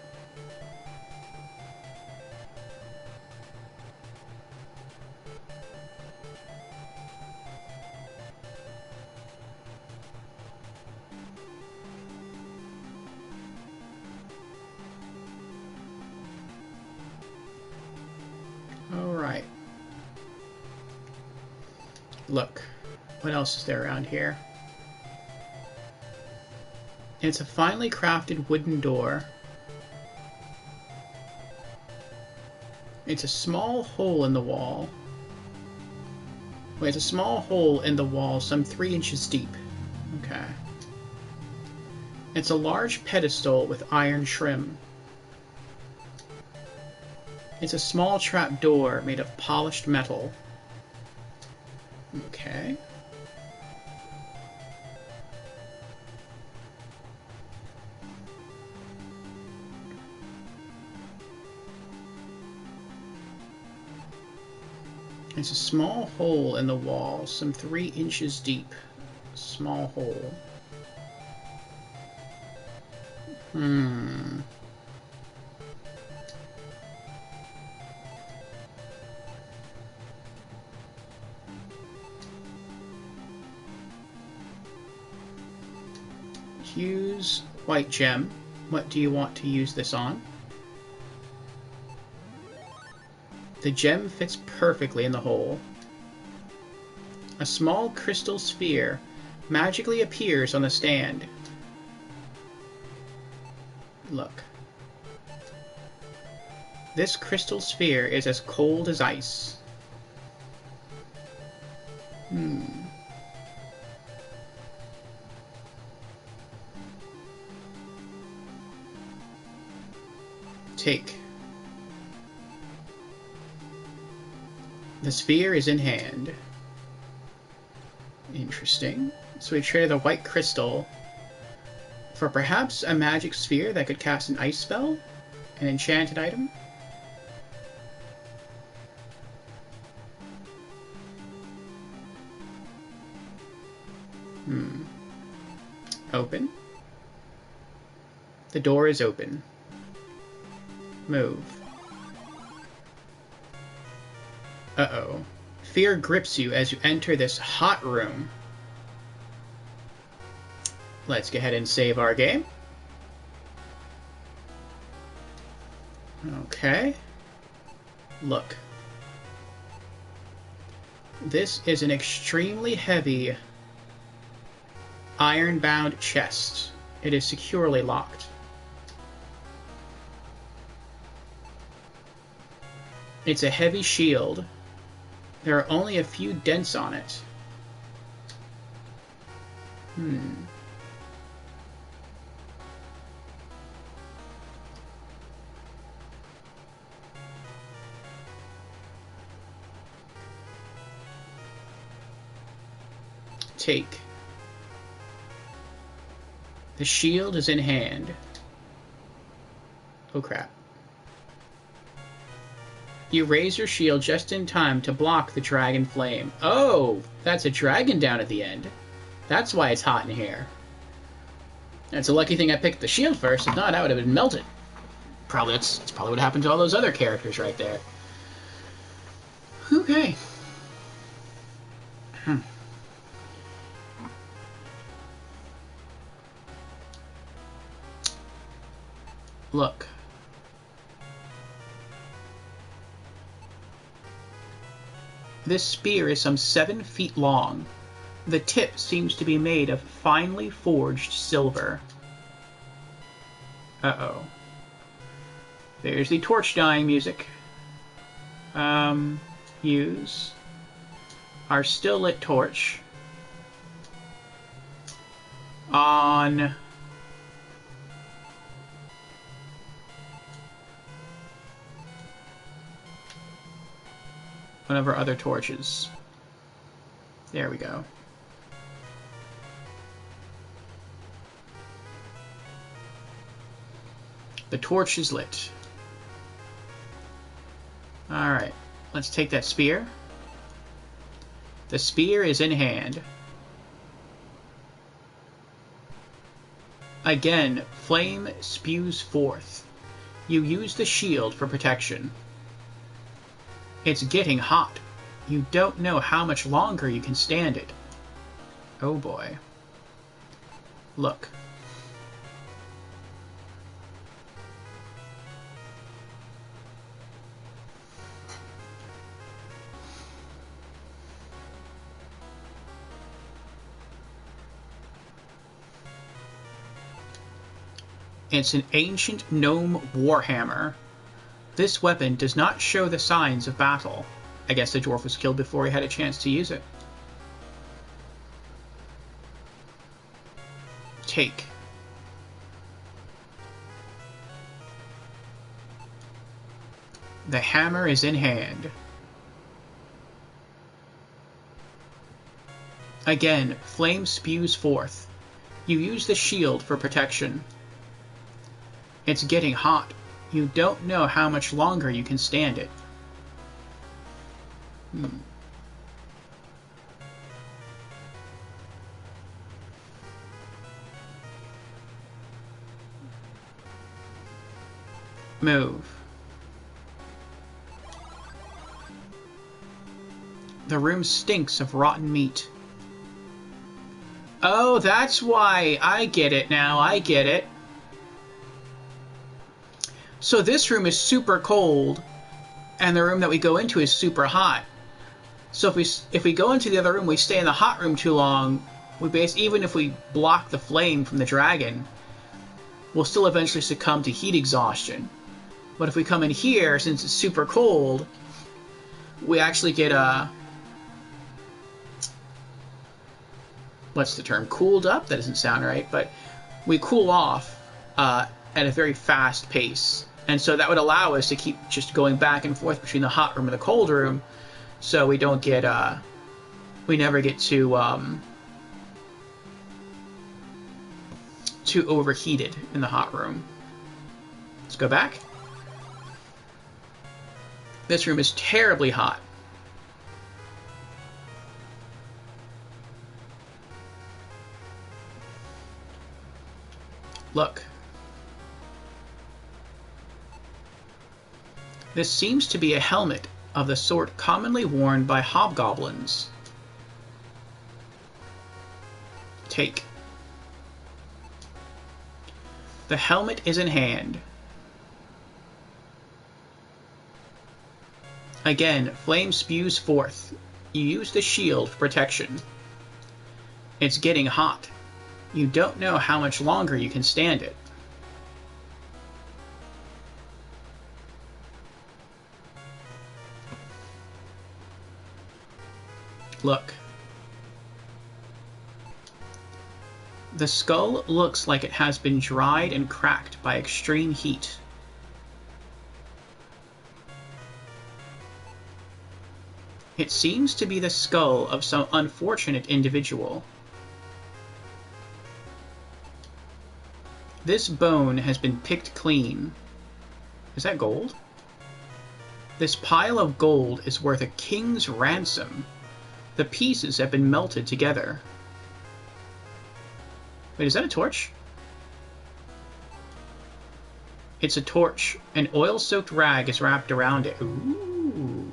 Alright. Look. What else is there around here? It's a finely crafted wooden door. It's a small hole in the wall. Wait, it's a small hole in the wall some 3 inches deep. Okay. It's a large pedestal with iron trim. It's a small trap door made of polished metal. Okay. It's a small hole in the wall, some 3 inches deep. Small hole. Use white gem. What do you want to use this on? The gem fits perfectly in the hole. A small crystal sphere magically appears on the stand. Look. This crystal sphere is as cold as ice. Take. The sphere is in hand. Interesting. So we traded a white crystal for perhaps a magic sphere that could cast an ice spell? An enchanted item? Open. The door is open. Move. Uh-oh. Fear grips you as you enter this hot room. Let's go ahead and save our game. Okay. Look. This is an extremely heavy iron-bound chest. It is securely locked. It's a heavy shield. There are only a few dents on it. Take. The shield is in hand. Oh crap. You raise your shield just in time to block the dragon flame. Oh, that's a dragon down at the end. That's why it's hot in here. It's a lucky thing I picked the shield first. If not, I would have been melted. That's probably what happened to all those other characters right there. Okay. Look. This spear is some 7 feet long. The tip seems to be made of finely forged silver. Uh-oh. There's the torch dying music. Use our still lit torch on one of our other torches. There we go. The torch is lit. Alright, let's take that spear. The spear is in hand. Again, flame spews forth. You use the shield for protection. It's getting hot. You don't know how much longer you can stand it. Oh boy. Look. It's an ancient gnome warhammer. This weapon does not show the signs of battle. I guess the dwarf was killed before he had a chance to use it. Take. The hammer is in hand. Again, flame spews forth. You use the shield for protection. It's getting hot. You don't know how much longer you can stand it. Move. The room stinks of rotten meat. Oh, that's why. I get it now. I get it. So this room is super cold, and the room that we go into is super hot. So if we go into the other room, we stay in the hot room too long, even if we block the flame from the dragon, we'll still eventually succumb to heat exhaustion. But if we come in here, since it's super cold, we actually get what's the term? Cooled up? That doesn't sound right, but we cool off at a very fast pace. And so that would allow us to keep just going back and forth between the hot room and the cold room, so we don't get, we never get too overheated in the hot room. Let's go back. This room is terribly hot. Look. This seems to be a helmet of the sort commonly worn by hobgoblins. Take. The helmet is in hand. Again, flame spews forth. You use the shield for protection. It's getting hot. You don't know how much longer you can stand it. Look. The skull looks like it has been dried and cracked by extreme heat. It seems to be the skull of some unfortunate individual. This bone has been picked clean. Is that gold? This pile of gold is worth a king's ransom. The pieces have been melted together. Wait, is that a torch? It's a torch. An oil-soaked rag is wrapped around it. Ooh.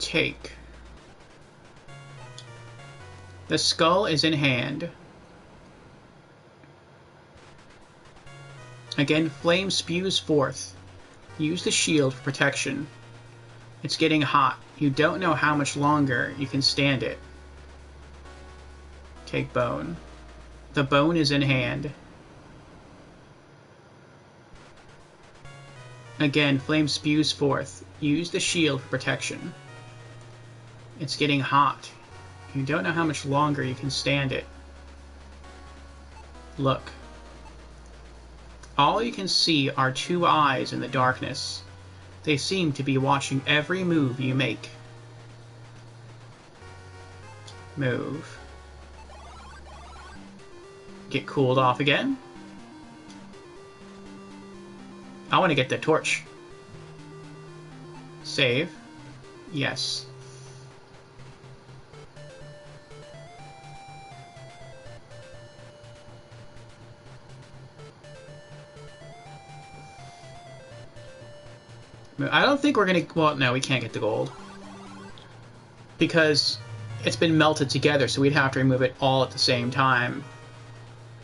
Take. The skull is in hand. Again, flame spews forth. Use the shield for protection. It's getting hot. You don't know how much longer you can stand it. Take bone. The bone is in hand. Again, flame spews forth. Use the shield for protection. It's getting hot. You don't know how much longer you can stand it. Look. All you can see are two eyes in the darkness. They seem to be watching every move you make. Move. Get cooled off again. I want to get the torch. Save. Yes. I don't think we're gonna... Well, no, we can't get the gold. Because it's been melted together, so we'd have to remove it all at the same time.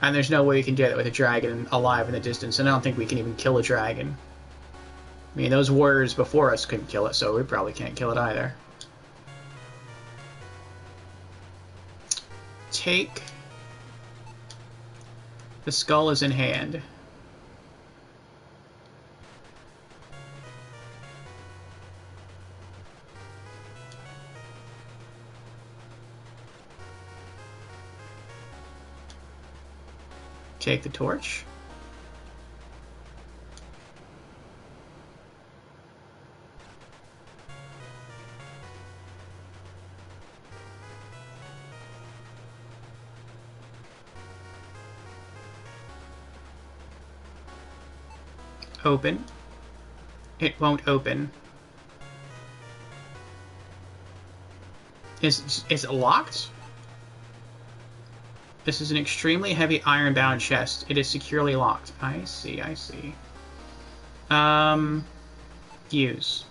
And there's no way we can do that with a dragon alive in the distance, and I don't think we can even kill a dragon. I mean, those warriors before us couldn't kill it, so we probably can't kill it either. Take... The skull is in hand. Take the torch. Open. It won't open. Is it locked? This is an extremely heavy iron-bound chest. It is securely locked. I see, I see. Use.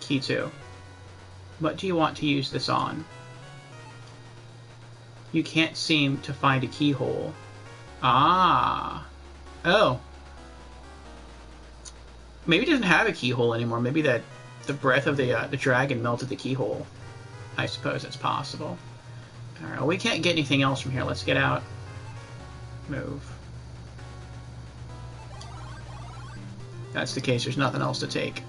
Key 2. What do you want to use this on? You can't seem to find a keyhole. Ah. Oh. Maybe it doesn't have a keyhole anymore. Maybe the breath of the dragon melted the keyhole. I suppose it's possible. Alright, well, we can't get anything else from here. Let's get out. Move. If that's the case, there's nothing else to take.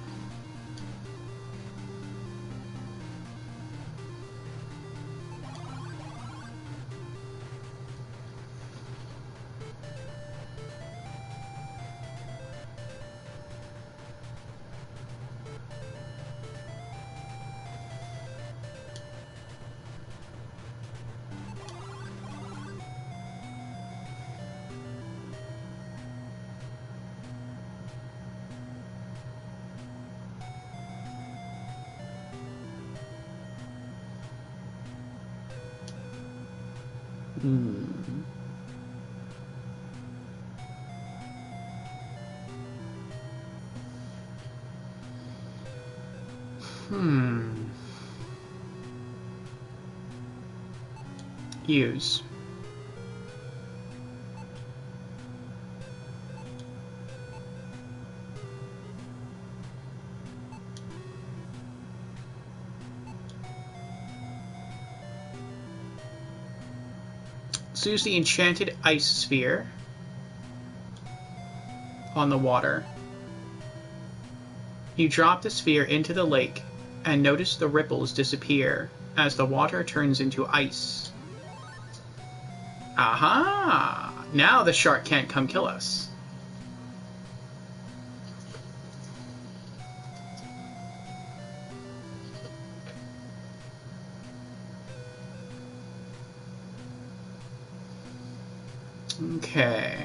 Use. Let's use the enchanted ice sphere on the water. You drop the sphere into the lake and notice the ripples disappear as the water turns into ice. Aha! Now the shark can't come kill us. Okay.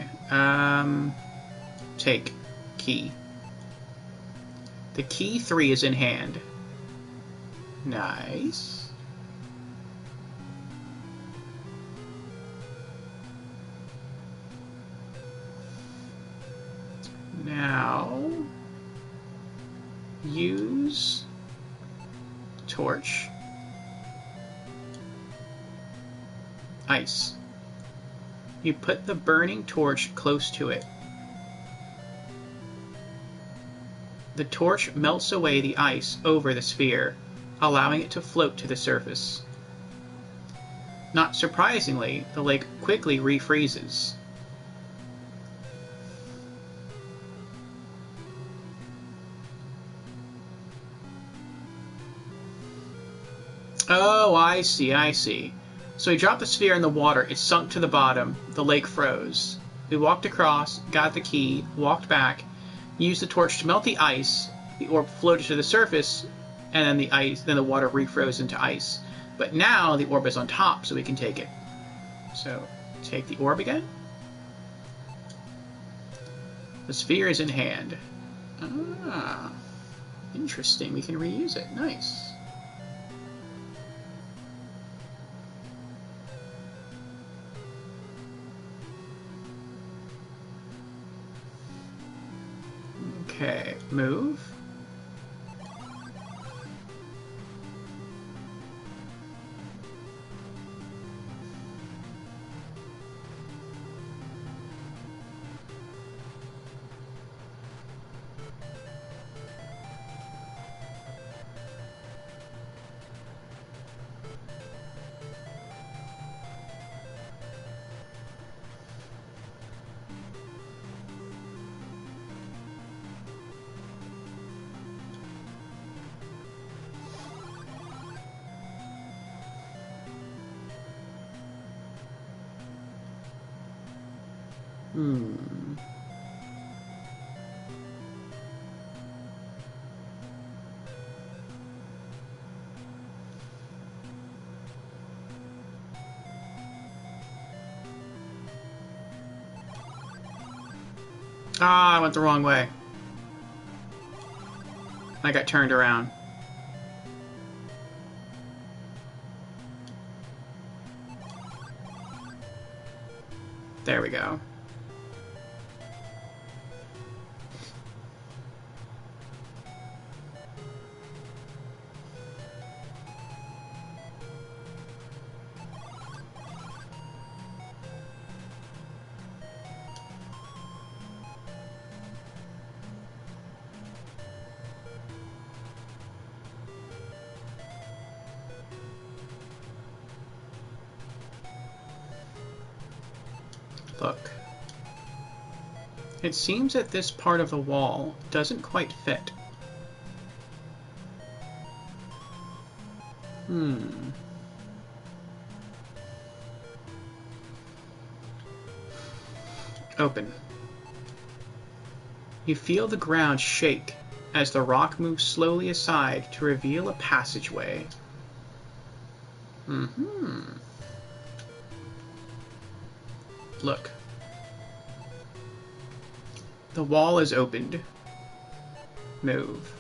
Take. Key. The key 3 is in hand. Nice. Now, use torch. Ice. You put the burning torch close to it. The torch melts away the ice over the sphere, allowing it to float to the surface. Not surprisingly, the lake quickly refreezes. Oh, I see, I see. So we dropped the sphere in the water, it sunk to the bottom, the lake froze. We walked across, got the key, walked back, used the torch to melt the ice, the orb floated to the surface, and then the water refroze into ice. But now the orb is on top, so we can take it. So, take the orb again. The sphere is in hand. Ah, interesting. We can reuse it. Nice. Okay, move. Ah, I went the wrong way. I got turned around. There we go. Look. It seems that this part of the wall doesn't quite fit. Open. You feel the ground shake as the rock moves slowly aside to reveal a passageway. Look. The wall is opened. Move.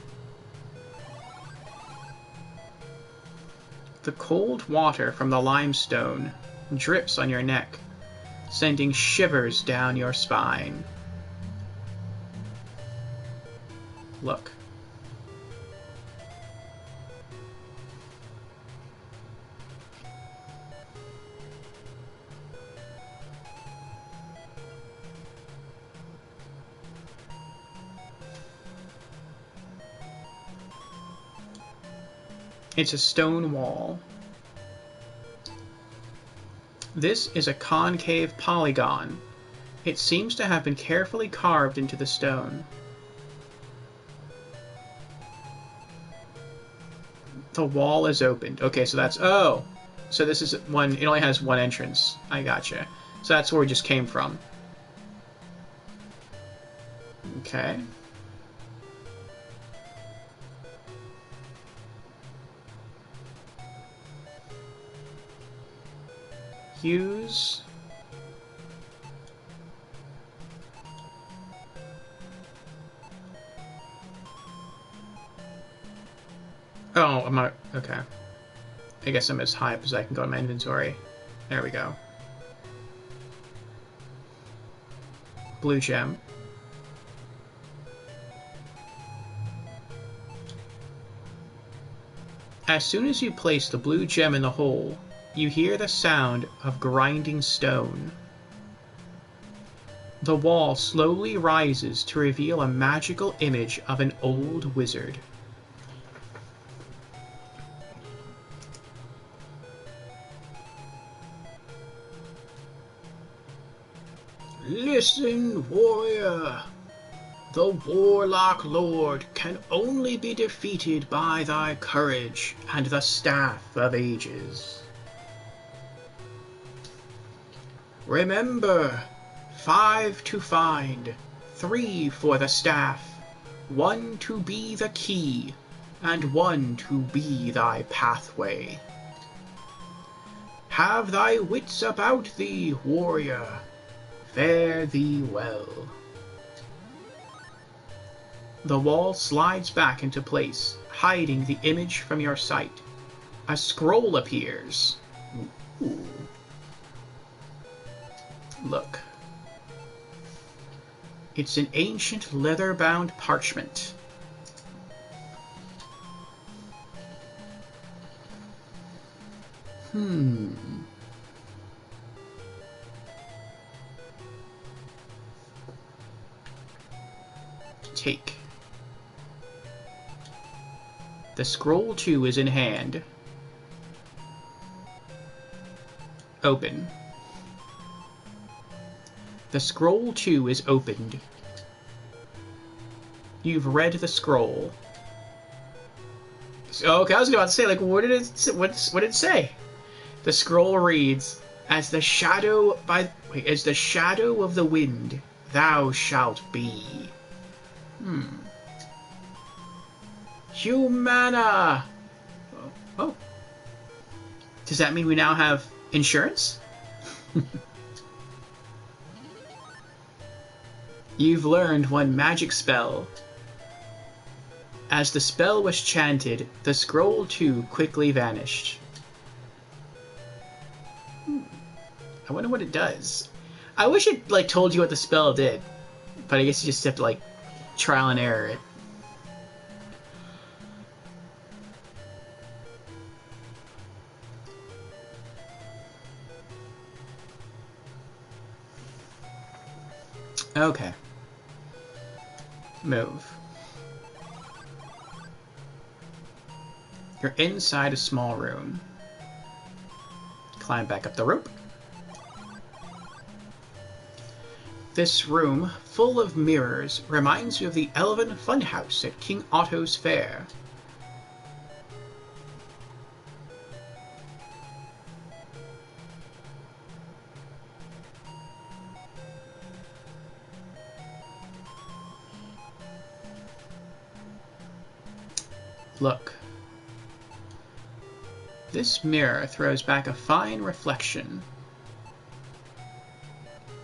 The cold water from the limestone drips on your neck, sending shivers down your spine. Look. It's a stone wall. This is a concave polygon. It seems to have been carefully carved into the stone. The wall is opened. Okay, so that's... Oh! So this is one... It only has one entrance. I gotcha. So that's where we just came from. Okay. Use... Oh, I'm not... Okay. I guess I'm as high up as I can go in my inventory. There we go. Blue gem. As soon as you place the blue gem in the hole, you hear the sound of grinding stone. The wall slowly rises to reveal a magical image of an old wizard. Listen, warrior. The warlock lord can only be defeated by thy courage and the Staff of Ages. Remember, 5 to find, 3 for the staff, 1 to be the key, and 1 to be thy pathway. Have thy wits about thee, warrior. Fare thee well. The wall slides back into place, hiding the image from your sight. A scroll appears. Ooh. Look. It's an ancient leather-bound parchment. Take. The scroll too is in hand. Open. The scroll too is opened. You've read the scroll. Okay, I was about to say, like, what did it say? The scroll reads, as the shadow of the wind, thou shalt be. Humana! Oh. Does that mean we now have insurance? You've learned one magic spell. As the spell was chanted, the scroll too quickly vanished. I wonder what it does. I wish it, like, told you what the spell did. But I guess you just have to, like, trial and error it. Okay. Move. You're inside a small room. Climb back up the rope. This room, full of mirrors, reminds you of the Elven Funhouse at King Otto's Fair. Look. This mirror throws back a fine reflection.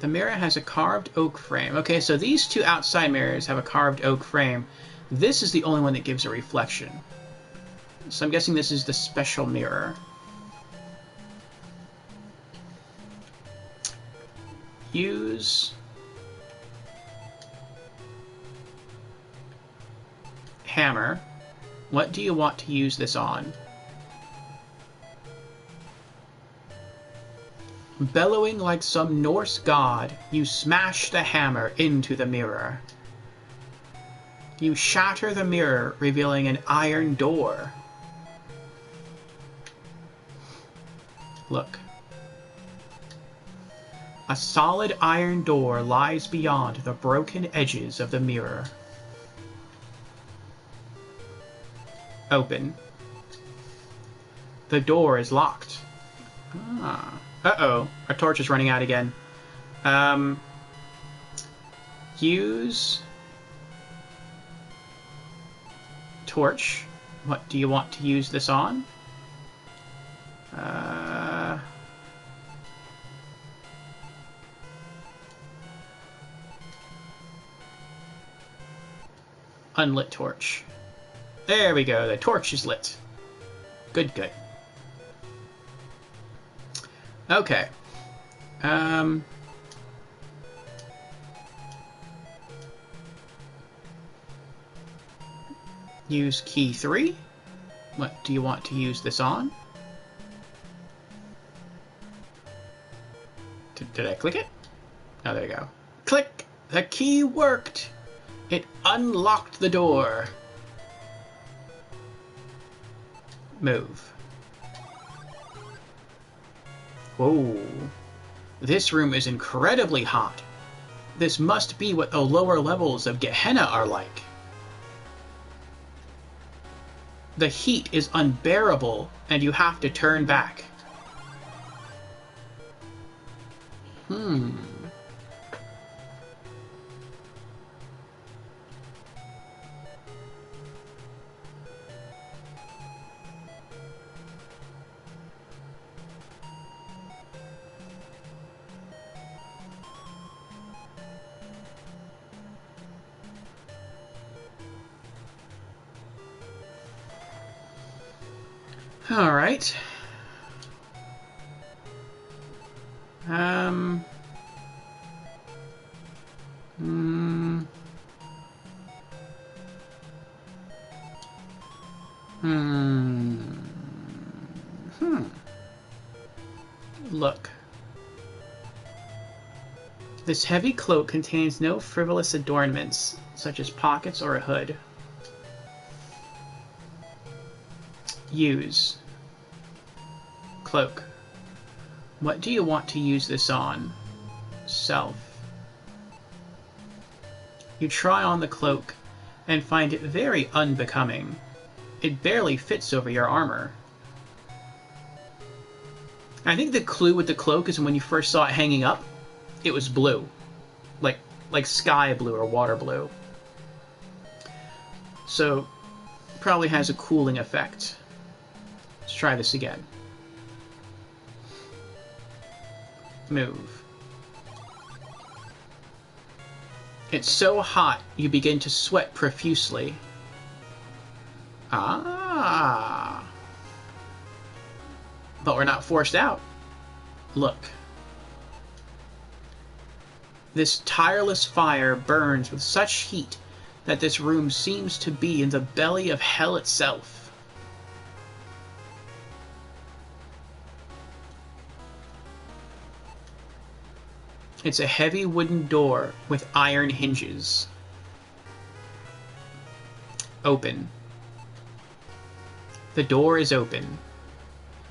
The mirror has a carved oak frame. Okay, so these two outside mirrors have a carved oak frame. This is the only one that gives a reflection. So I'm guessing this is the special mirror. Use hammer. What do you want to use this on? Bellowing like some Norse god, you smash the hammer into the mirror. You shatter the mirror, revealing an iron door. Look. A solid iron door lies beyond the broken edges of the mirror. Open. The door is locked. Ah. Uh-oh. Our torch is running out again. Use torch. What do you want to use this on? Unlit torch. There we go. The torch is lit. Good, good. Okay. Use key 3. What do you want to use this on? Did I click it? Oh, there you go. Click! The key worked! It unlocked the door. Move. Whoa. This room is incredibly hot. This must be what the lower levels of Gehenna are like. The heat is unbearable, and you have to turn back. All right. Look. This heavy cloak contains no frivolous adornments, such as pockets or a hood. Use. Cloak. What do you want to use this on? Self. You try on the cloak and find it very unbecoming. It barely fits over your armor. I think the clue with the cloak is when you first saw it hanging up, it was blue. Like sky blue or water blue. So, probably has a cooling effect. Let's try this again. Move. It's so hot, you begin to sweat profusely. Ah. But we're not forced out. Look. This tireless fire burns with such heat that this room seems to be in the belly of hell itself. It's a heavy wooden door with iron hinges. Open. The door is open.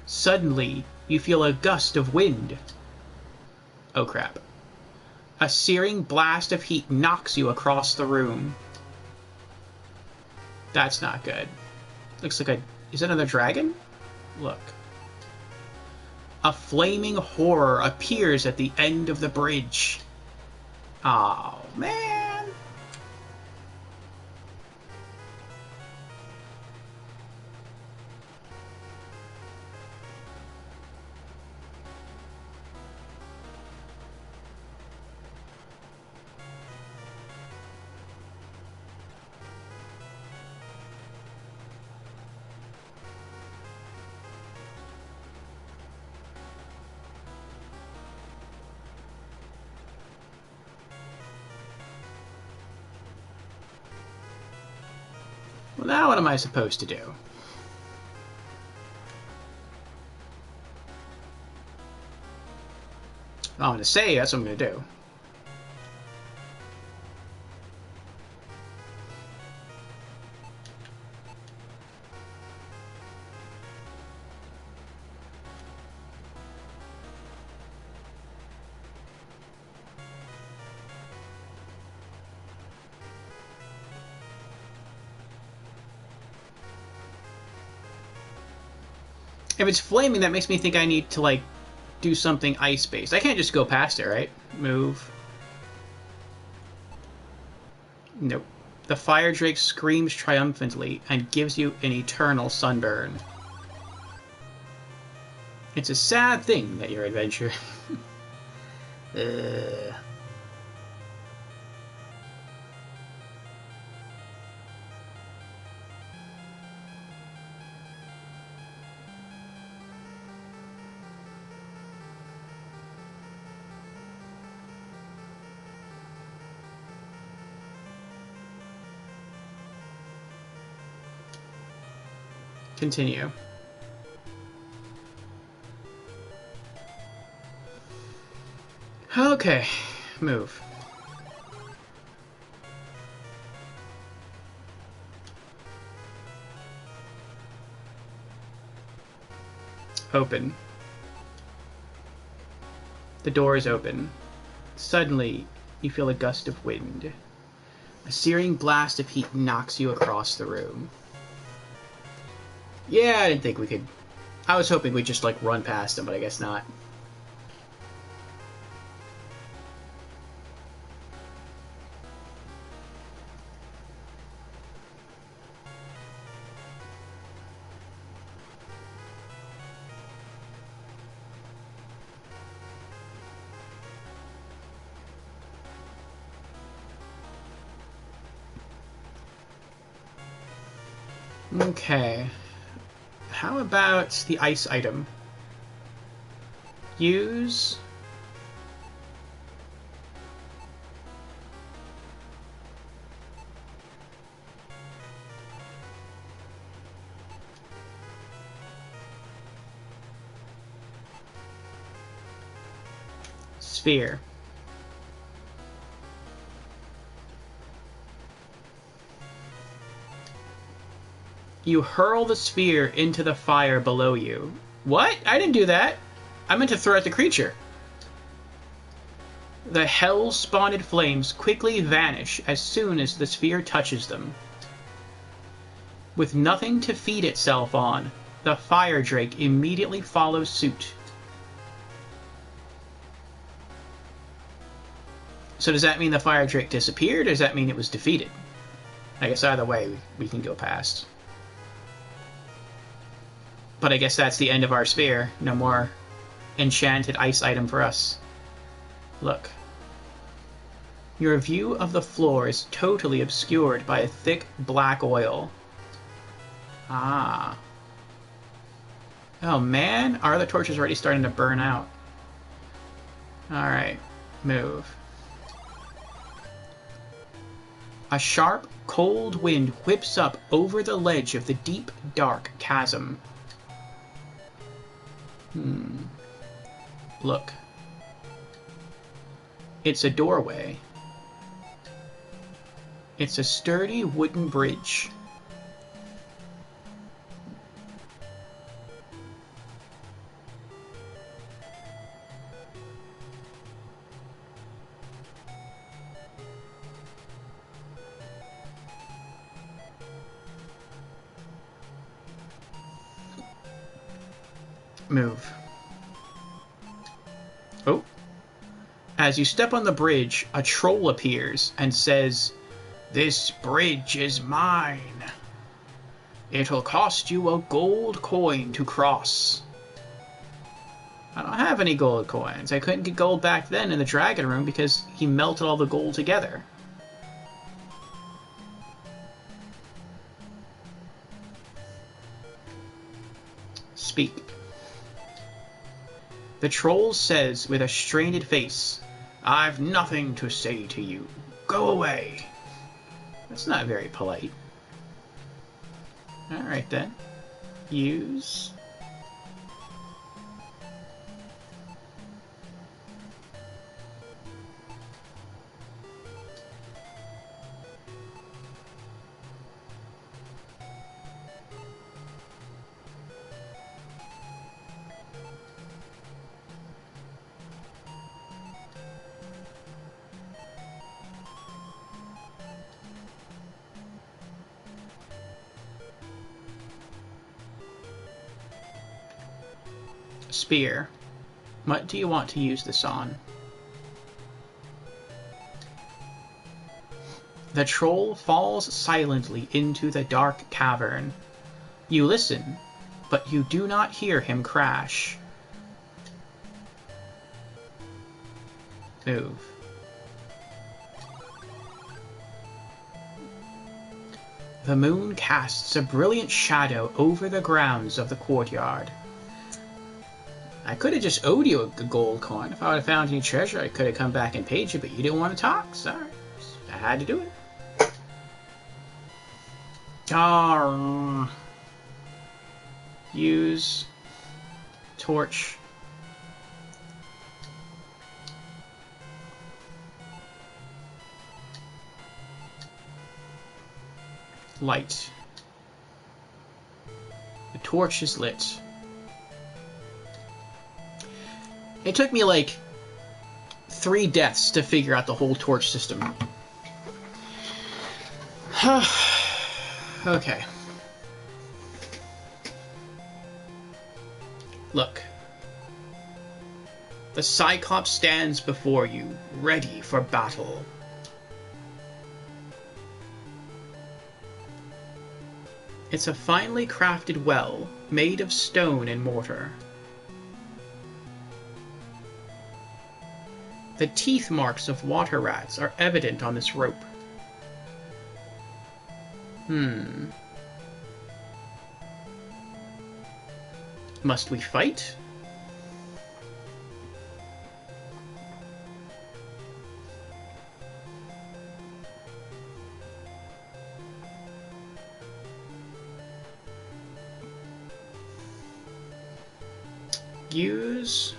Suddenly, you feel a gust of wind. Oh crap. A searing blast of heat knocks you across the room. That's not good. Looks like a... Is that another dragon? Look. A flaming horror appears at the end of the bridge. Oh, man. Well, now what am I supposed to do? I'm going to say that's what I'm going to do. If it's flaming, that makes me think I need to, like, do something ice-based. I can't just go past it, right? Move. Nope. The fire drake screams triumphantly and gives you an eternal sunburn. It's a sad thing that your adventure... Continue. Okay, move. Open. The door is open. Suddenly, you feel a gust of wind. A searing blast of heat knocks you across the room. Yeah, I didn't think we could... I was hoping we'd just, like, run past them, but I guess not. Okay. How about the ice item? Use... Sphere. You hurl the sphere into the fire below you. What? I didn't do that. I meant to throw at the creature. The hell-spawned flames quickly vanish as soon as the sphere touches them. With nothing to feed itself on, the fire drake immediately follows suit. So does that mean the fire drake disappeared, or does that mean it was defeated? I guess either way we can go past. But I guess that's the end of our sphere. No more enchanted ice item for us. Look. Your view of the floor is totally obscured by a thick black oil. Ah. Oh man, our other torch is already starting to burn out. Alright, move. A sharp, cold wind whips up over the ledge of the deep, dark chasm. Look. It's a doorway. It's a sturdy wooden bridge. Move. Oh. As you step on the bridge, a troll appears and says, "This bridge is mine. It'll cost you a gold coin to cross." I don't have any gold coins. I couldn't get gold back then in the dragon room because he melted all the gold together. Speak. The troll says with a strained face, "I've nothing to say to you. Go away." That's not very polite. Alright then. Use... Spear. What do you want to use this on? The troll falls silently into the dark cavern. You listen, but you do not hear him crash. Move. The moon casts a brilliant shadow over the grounds of the courtyard. I could have just owed you a gold coin. If I would have found any treasure, I could have come back and paid you, but you didn't want to talk. Sorry. I had to do it. Use torch. Light. The torch is lit. It took me like 3 deaths to figure out the whole torch system. Okay. Look. The Cyclops stands before you, ready for battle. It's a finely crafted well, made of stone and mortar. The teeth marks of water rats are evident on this rope. Must we fight? Use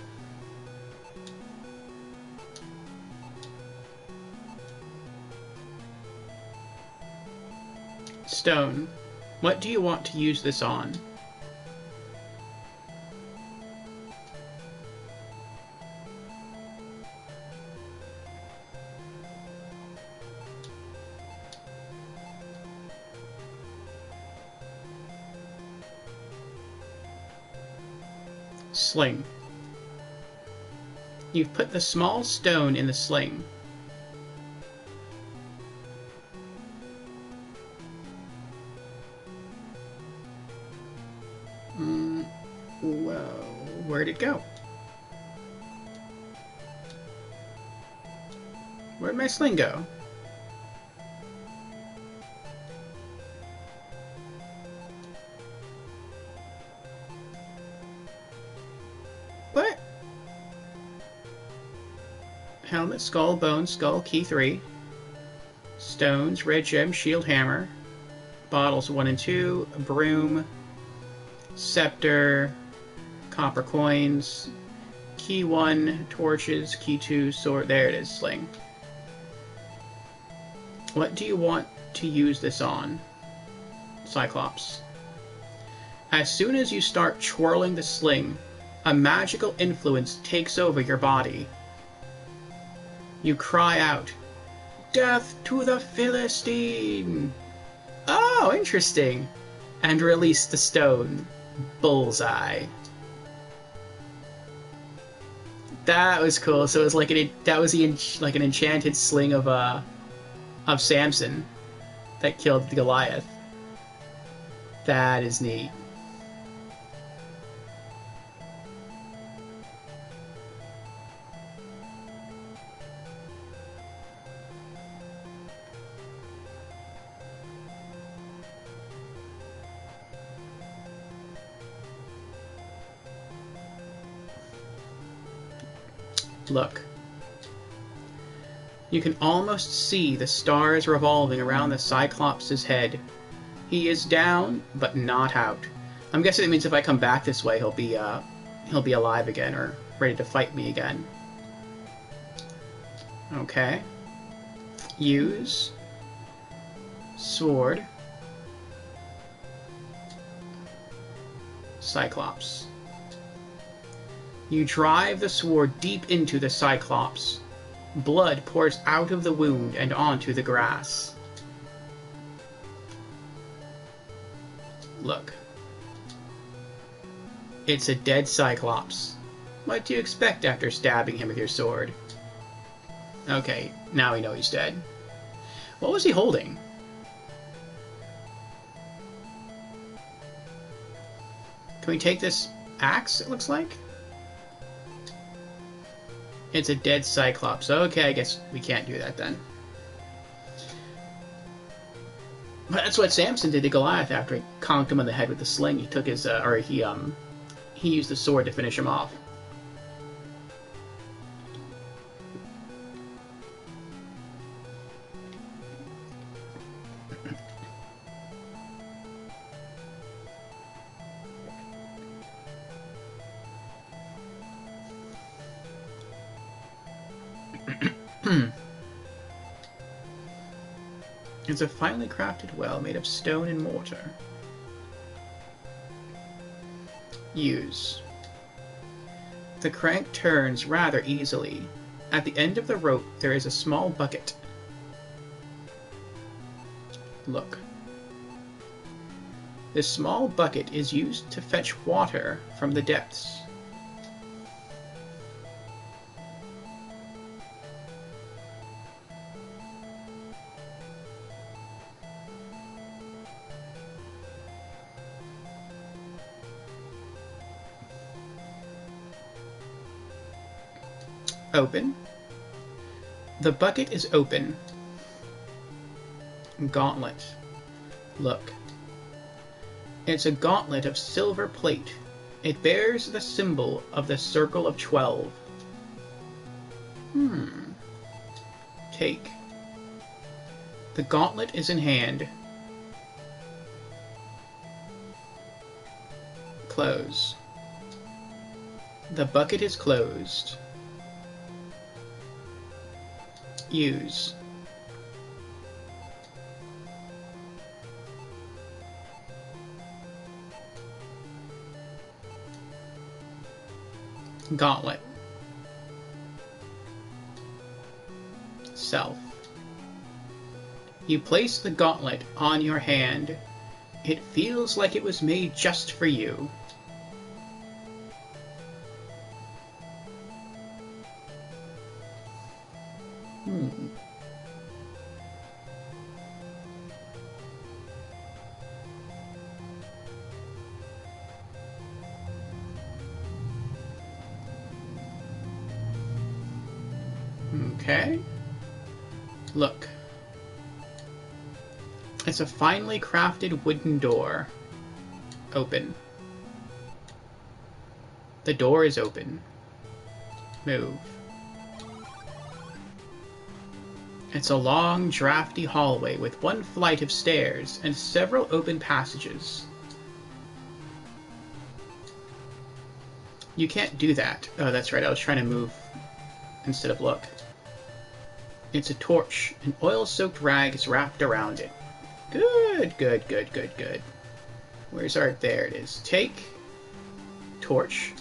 stone. What do you want to use this on? Sling. You've put the small stone in the sling. Well, where'd it go? Where'd my sling go? What? Helmet, skull, bone, skull, key 3. Stones, red gem, shield, hammer. Bottles 1 and 2. Broom. Scepter. Copper coins. Key 1. Torches. Key 2. Sword. There it is. Sling. What do you want to use this on? Cyclops. As soon as you start twirling the sling, a magical influence takes over your body. You cry out, "Death to the Philistine!" Oh, interesting. And release the stone. Bullseye. That was cool. So it was like like an enchanted sling of Samson that killed the Goliath. That is neat. Look. You can almost see the stars revolving around the Cyclops' head. He is down, but not out. I'm guessing it means if I come back this way, he'll be alive again, or ready to fight me again. Okay. Use sword. Cyclops. You drive the sword deep into the Cyclops. Blood pours out of the wound and onto the grass. Look. It's a dead Cyclops. What do you expect after stabbing him with your sword? Okay, now we know he's dead. What was he holding? Can we take this axe, it looks like? It's a dead Cyclops. Okay, I guess we can't do that then. But that's what Samson did to Goliath after he conked him on the head with the sling. He took his, he used the sword to finish him off. It's a finely crafted well made of stone and mortar. Use. The crank turns rather easily. At the end of the rope there is a small bucket. Look. This small bucket is used to fetch water from the depths. Open. The bucket is open. Gauntlet. Look. It's a gauntlet of silver plate. It bears the symbol of the Circle of 12. Take. The gauntlet is in hand. Close. The bucket is closed. Use. Gauntlet. Self. You place the gauntlet on your hand. It feels like it was made just for you. Okay. Look. It's a finely crafted wooden door. Open. The door is open. Move. It's a long, drafty hallway with one flight of stairs and several open passages. You can't do that. Oh, that's right. I was trying to move instead of look. It's a torch. An oil-soaked rag is wrapped around it. Good, good, good, good, good. Where's our... There it is. Take. Torch.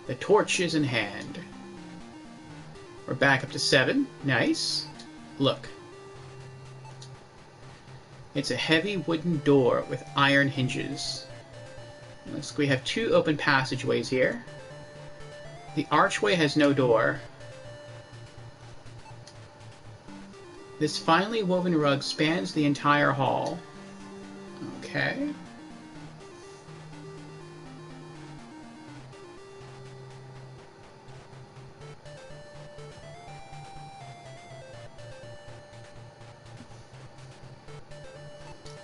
The torch is in hand. We're back up to 7. Nice. Look. It's a heavy wooden door with iron hinges. Looks like we have 2 open passageways here. The archway has no door. This finely woven rug spans the entire hall. Okay.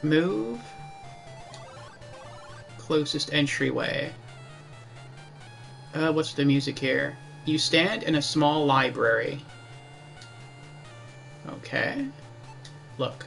Move. Closest entryway. What's the music here? You stand in a small library. Okay. Look.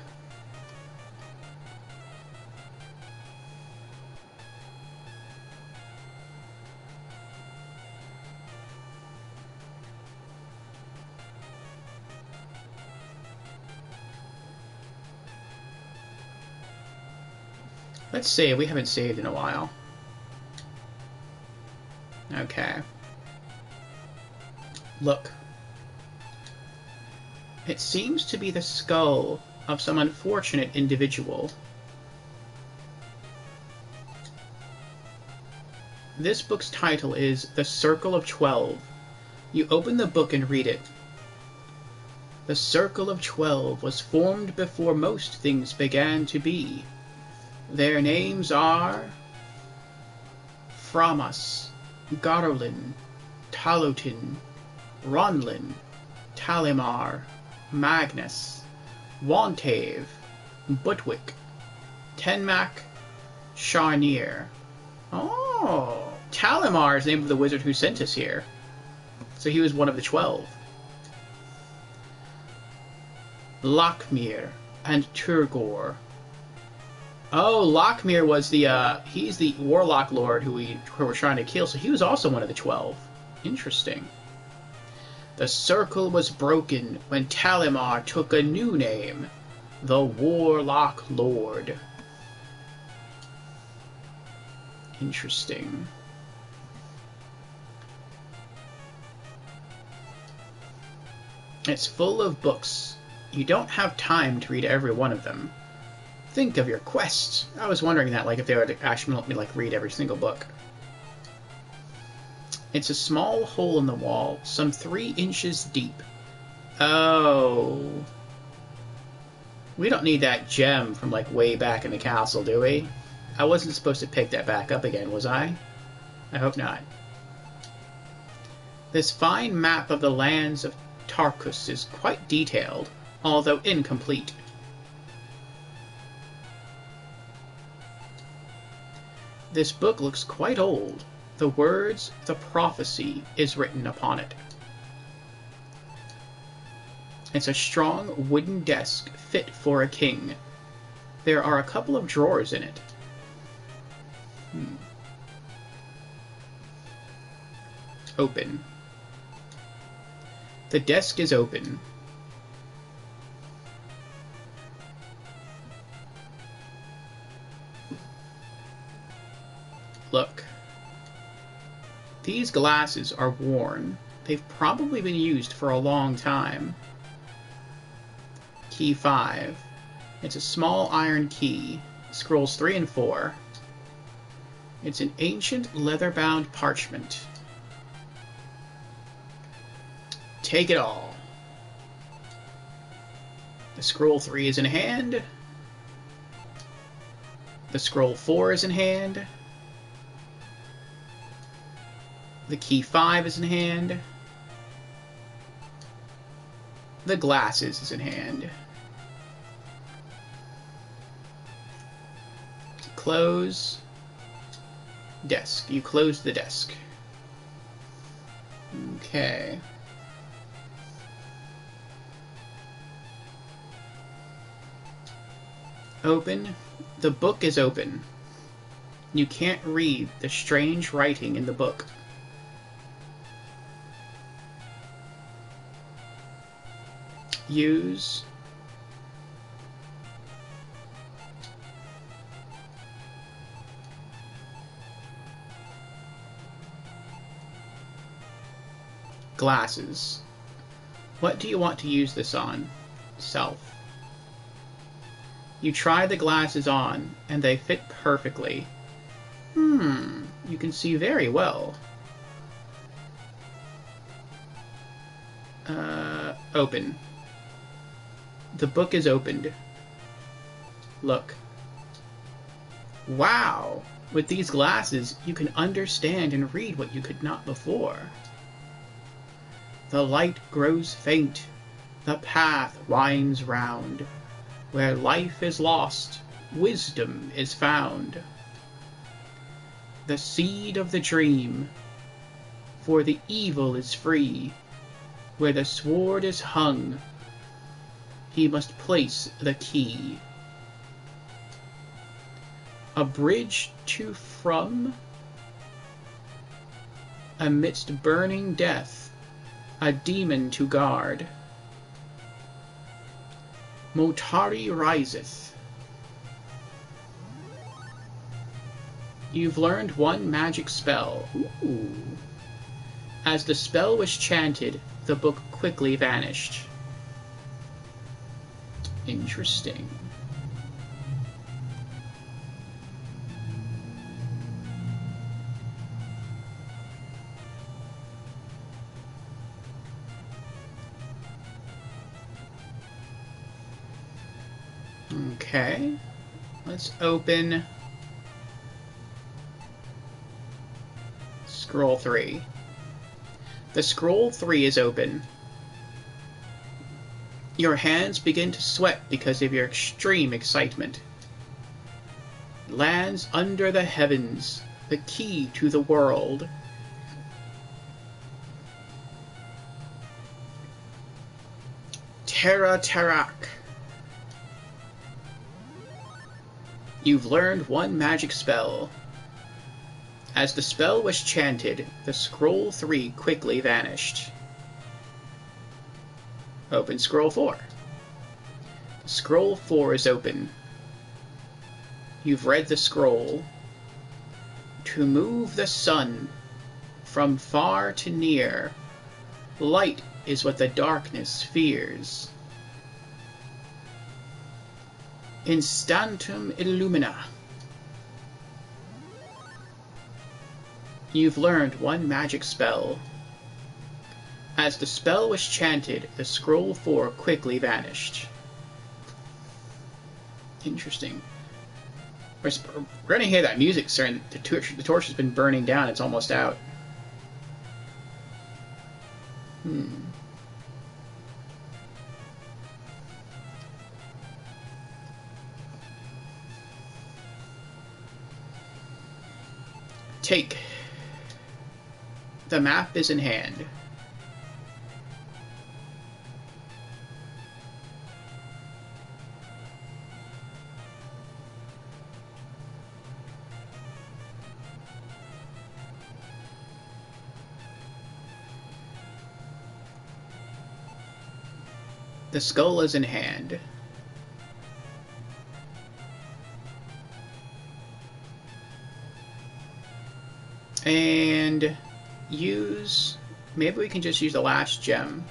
Let's save. We haven't saved in a while. Okay. Look. It seems to be the skull of some unfortunate individual. This book's title is The Circle of 12. You open the book and read it. The Circle of 12 was formed before most things began to be. Their names are Framas, Garolin, Talutin, Ronlin, Talimar, Magnus, Wantave, Butwick, Tenmac, Charnier. Oh, Talimar is the name of the wizard who sent us here. So he was one of the 12. Lochmere and Turgor. Oh, Lochmere was the, he's the warlock lord who we were trying to kill, so he was also one of the 12. Interesting. The circle was broken when Talimar took a new name. The Warlock Lord. Interesting. It's full of books. You don't have time to read every one of them. Think of your quests. I was wondering that, like, if they would actually let me, like, read every single book. It's a small hole in the wall, some 3 inches deep. Oh. We don't need that gem from, like, way back in the castle, do we? I wasn't supposed to pick that back up again, was I? I hope not. This fine map of the lands of Tarkus is quite detailed, although incomplete. This book looks quite old. The words, the prophecy, is written upon it. It's a strong wooden desk fit for a king. There are a couple of drawers in it. Open. The desk is open. Look. These glasses are worn. They've probably been used for a long time. Key 5. It's a small iron key. Scrolls 3 and 4. It's an ancient leather-bound parchment. Take it all. The scroll 3 is in hand. The scroll 4 is in hand. The key 5 is in hand. The glasses is in hand. Close. Desk. You close the desk. Okay. Open. The book is open. You can't read the strange writing in the book. Use. Glasses. What do you want to use this on? Self. You try the glasses on, and they fit perfectly. You can see very well. Open. The book is opened. Look. Wow! With these glasses, you can understand and read what you could not before. The light grows faint. The path winds round. Where life is lost, wisdom is found. The seed of the dream. For the evil is free. Where the sword is hung, he must place the key. A bridge to from, amidst burning death, a demon to guard. Motari riseth. You've learned one magic spell. Ooh. As the spell was chanted, the book quickly vanished. Interesting. Okay. Let's open Scroll 3. The Scroll 3 is open. Your hands begin to sweat because of your extreme excitement. Lands under the heavens, the key to the world. Terra Terrak. You've learned one magic spell. As the spell was chanted, the Scroll 3 quickly vanished. Open Scroll 4. Scroll 4 is open. You've read the scroll. To move the sun from far to near, light is what the darkness fears. Instantum illumina. You've learned one magic spell. As the spell was chanted, the scroll 4 quickly vanished. Interesting. We're going to hear that music starting. The torch has been burning down. It's almost out. Take. The map is in hand. The skull is in hand. And use... Maybe we can just use the last gem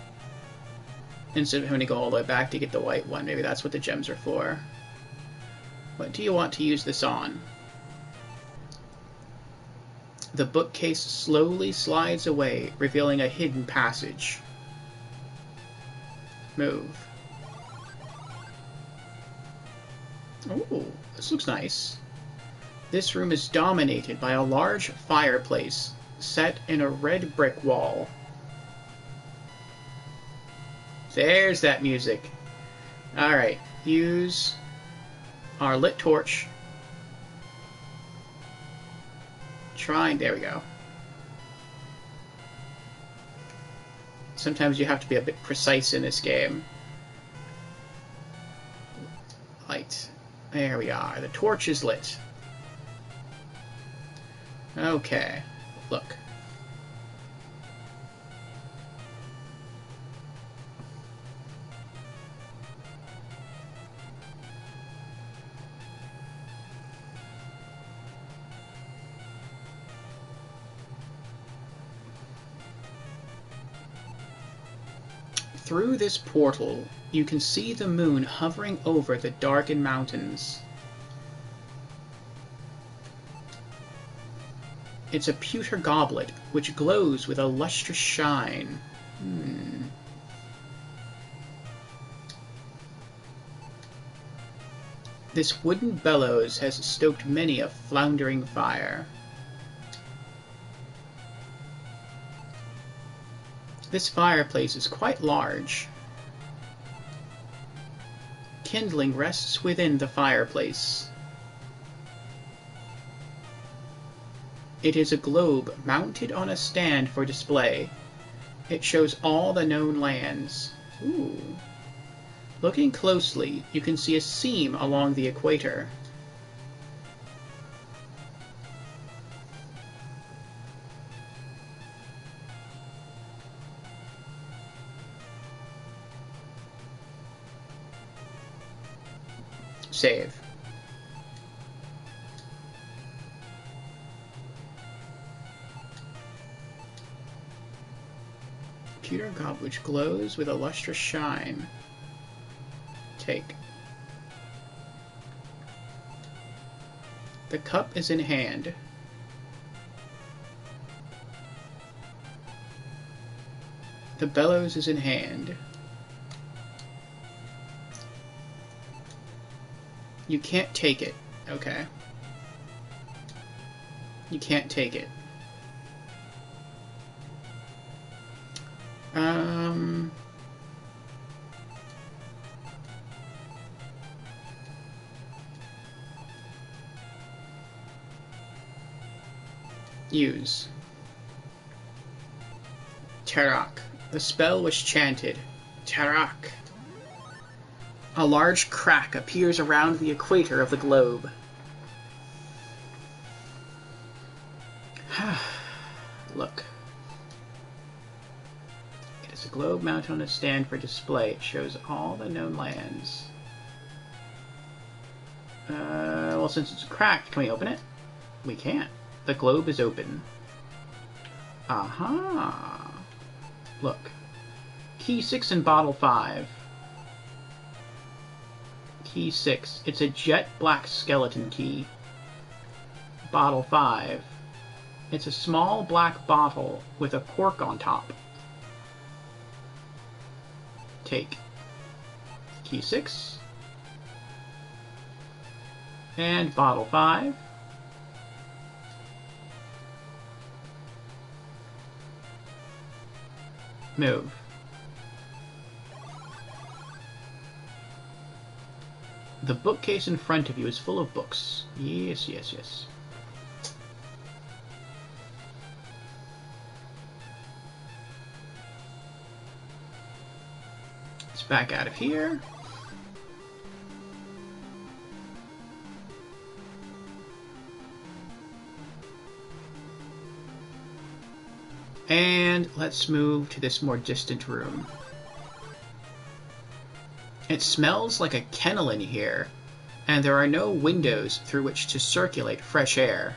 instead of having to go all the way back to get the white one. Maybe that's what the gems are for. What do you want to use this on? The bookcase slowly slides away, revealing a hidden passage. Move. Ooh, this looks nice. This room is dominated by a large fireplace set in a red brick wall. There's that music. Alright, use our lit torch. There we go. Sometimes you have to be a bit precise in this game. Light. There we are. The torch is lit. Okay. Look. Through this portal, you can see the moon hovering over the darkened mountains. It's a pewter goblet, which glows with a lustrous shine. This wooden bellows has stoked many a floundering fire. This fireplace is quite large. Kindling rests within the fireplace. It is a globe mounted on a stand for display. It shows all the known lands. Ooh. Looking closely, you can see a seam along the equator. Save. Pewter goblet which glows with a lustrous shine. Take. The cup is in hand. The bellows is in hand. You can't take it. Okay. You can't take it. Use. Tarak. The spell was chanted. Tarak. A large crack appears around the equator of the globe. Look. It is a globe mounted on a stand for display. It shows all the known lands. Well, since it's cracked, can we open it? We can't. The globe is open. Aha! Look. Key 6 in bottle 5. Key 6. It's a jet black skeleton key. Bottle 5. It's a small black bottle with a cork on top. Take. Key 6. And bottle 5. Move. The bookcase in front of you is full of books. Yes, yes, yes. Let's back out of here. And let's move to this more distant room. It smells like a kennel in here, and there are no windows through which to circulate fresh air.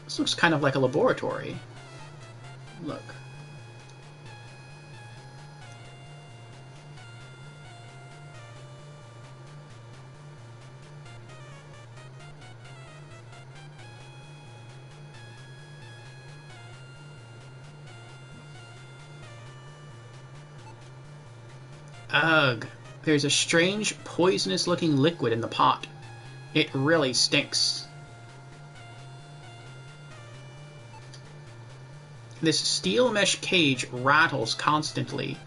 This looks kind of like a laboratory. Look. Ugh. There's a strange, poisonous-looking liquid in the pot. It really stinks. This steel mesh cage rattles constantly.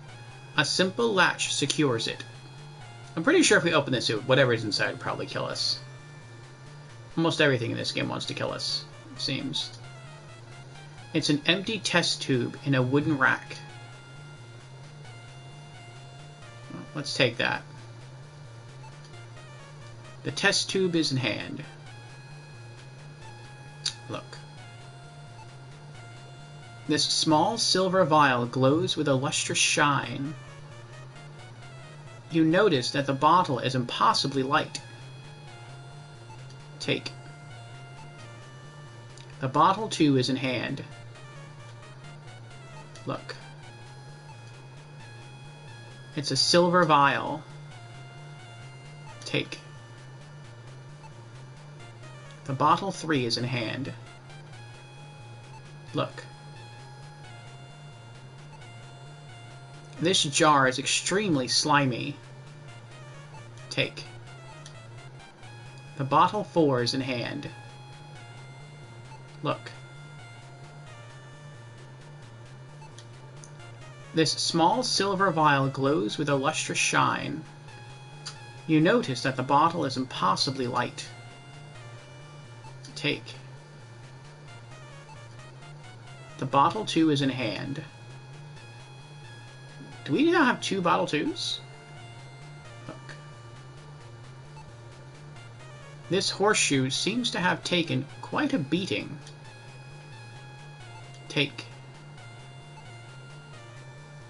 A simple latch secures it. I'm pretty sure if we open this, whatever is inside would probably kill us. Almost everything in this game wants to kill us, it seems. It's an empty test tube in a wooden rack. Let's take that. The test tube is in hand. Look. This small silver vial glows with a lustrous shine. You notice that the bottle is impossibly light. Take. The bottle too is in hand. Look. It's a silver vial. Take. The bottle 3 is in hand. Look. This jar is extremely slimy. Take. The bottle 4 is in hand. Look. This small silver vial glows with a lustrous shine. You notice that the bottle is impossibly light. Take. The bottle 2 is in hand. Do we now have 2 bottle 2s? Look. This horseshoe seems to have taken quite a beating. Take.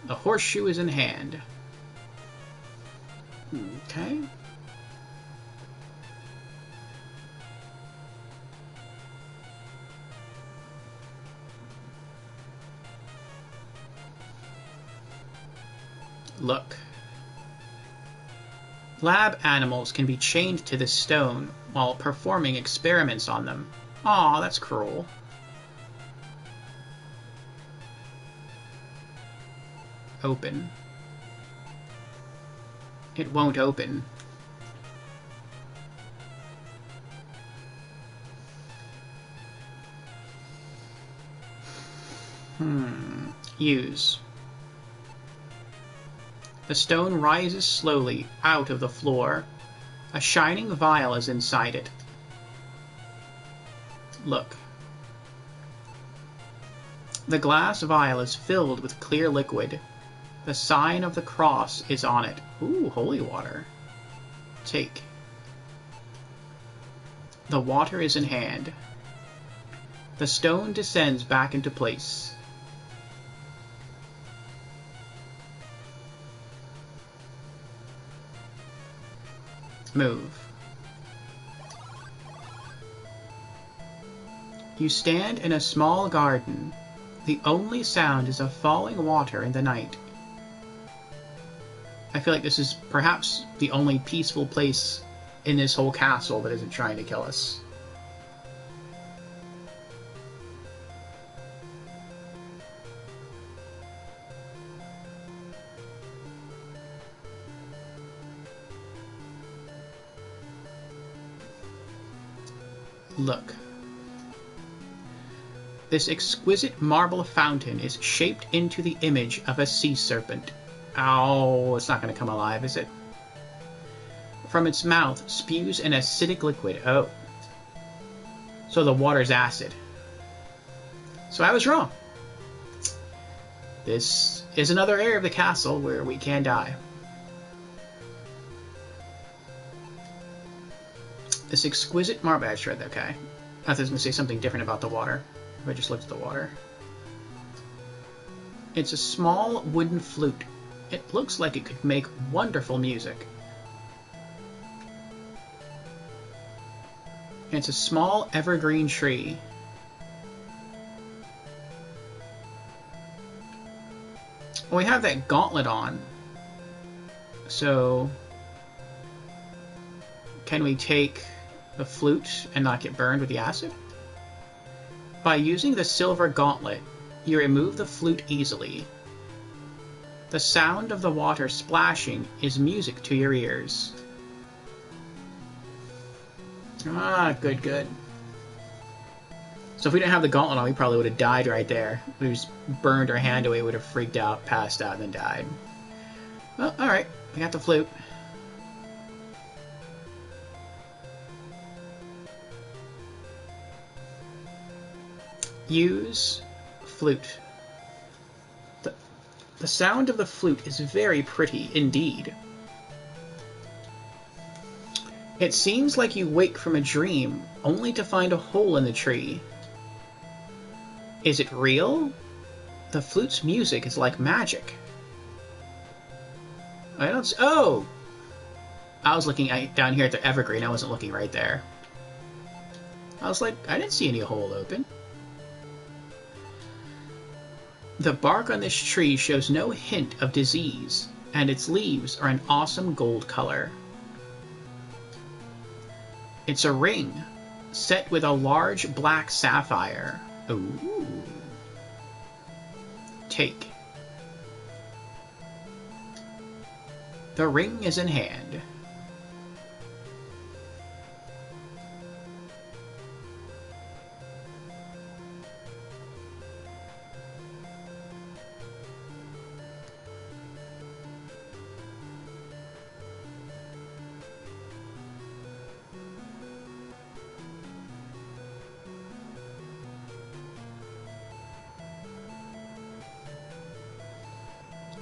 The horseshoe is in hand. Okay. Look. Lab animals can be chained to this stone while performing experiments on them. Aw, that's cruel. Open. It won't open. Use. The stone rises slowly out of the floor. A shining vial is inside it. Look. The glass vial is filled with clear liquid. The sign of the cross is on it. Ooh, holy water. Take. The water is in hand. The stone descends back into place. Move. You stand in a small garden. The only sound is of falling water in the night. I feel like this is perhaps the only peaceful place in this whole castle that isn't trying to kill us. Look. This exquisite marble fountain is shaped into the image of a sea serpent. Oh, it's not going to come alive, is it? From its mouth spews an acidic liquid. Oh. So the water's acid. So I was wrong. This is another area of the castle where we can die. This exquisite marble... I read that, okay. I thought I was going to say something different about the water. If I just looked at the water. It's a small wooden flute. It looks like it could make wonderful music. It's a small evergreen tree. Well, we have that gauntlet on. So... can we take the flute and not get burned with the acid? By using the silver gauntlet, you remove the flute easily. The sound of the water splashing is music to your ears. Ah, good, good. So if we didn't have the gauntlet on, we probably would have died right there. We just burned our hand away, would have freaked out, passed out, and then died. Well, alright. We got the flute. Use flute. The sound of the flute is very pretty indeed. It seems like you wake from a dream, only to find a hole in the tree. Is it real? The flute's music is like magic. I don't... Oh! I was looking down here at the evergreen. I wasn't looking right there. I was like, I didn't see any hole open. The bark on this tree shows no hint of disease, and its leaves are an awesome gold color. It's a ring, set with a large black sapphire. Ooh. Take. The ring is in hand.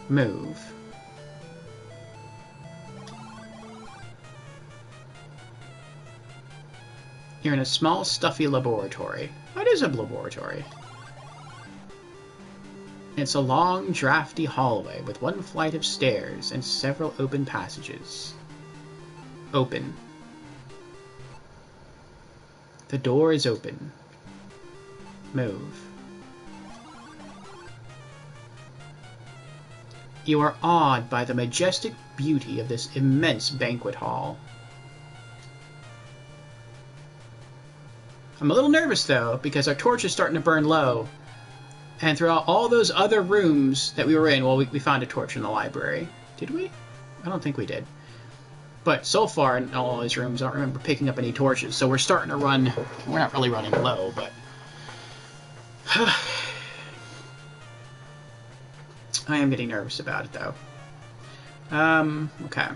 Move. You're in a small, stuffy laboratory. What is a laboratory? It's a long, drafty hallway with one flight of stairs and several open passages. Open. The door is open. Move. You are awed by the majestic beauty of this immense banquet hall. I'm a little nervous, though, because our torch is starting to burn low. And throughout all those other rooms that we were in, well, we found a torch in the library. Did we? I don't think we did. But so far in all these rooms, I don't remember picking up any torches. So we're starting to run... We're not really running low, but... I am getting nervous about it, though. Okay.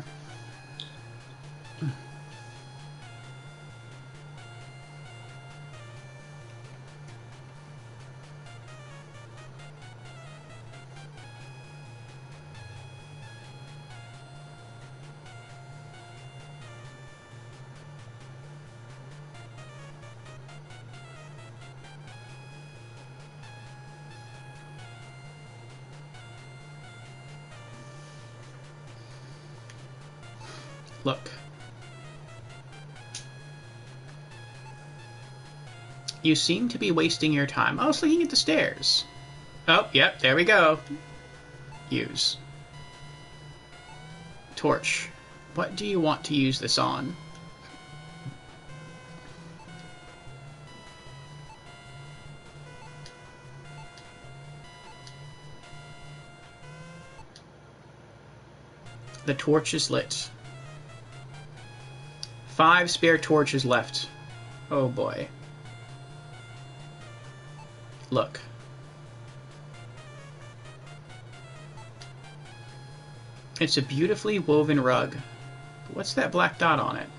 Look. You seem to be wasting your time. I was looking at the stairs. Oh, yep, there we go. Use. Torch. What do you want to use this on? The torch is lit. 5 spare torches left. Oh boy. Look. It's a beautifully woven rug. What's that black dot on it?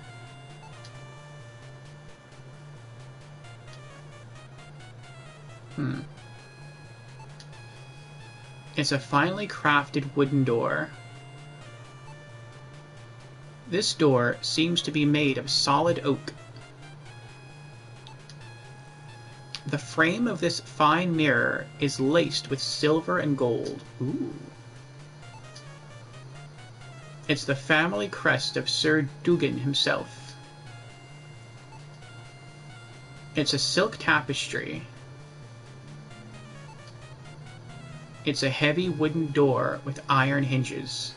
It's a finely crafted wooden door. This door seems to be made of solid oak. The frame of this fine mirror is laced with silver and gold. Ooh. It's the family crest of Sir Dugan himself. It's a silk tapestry. It's a heavy wooden door with iron hinges.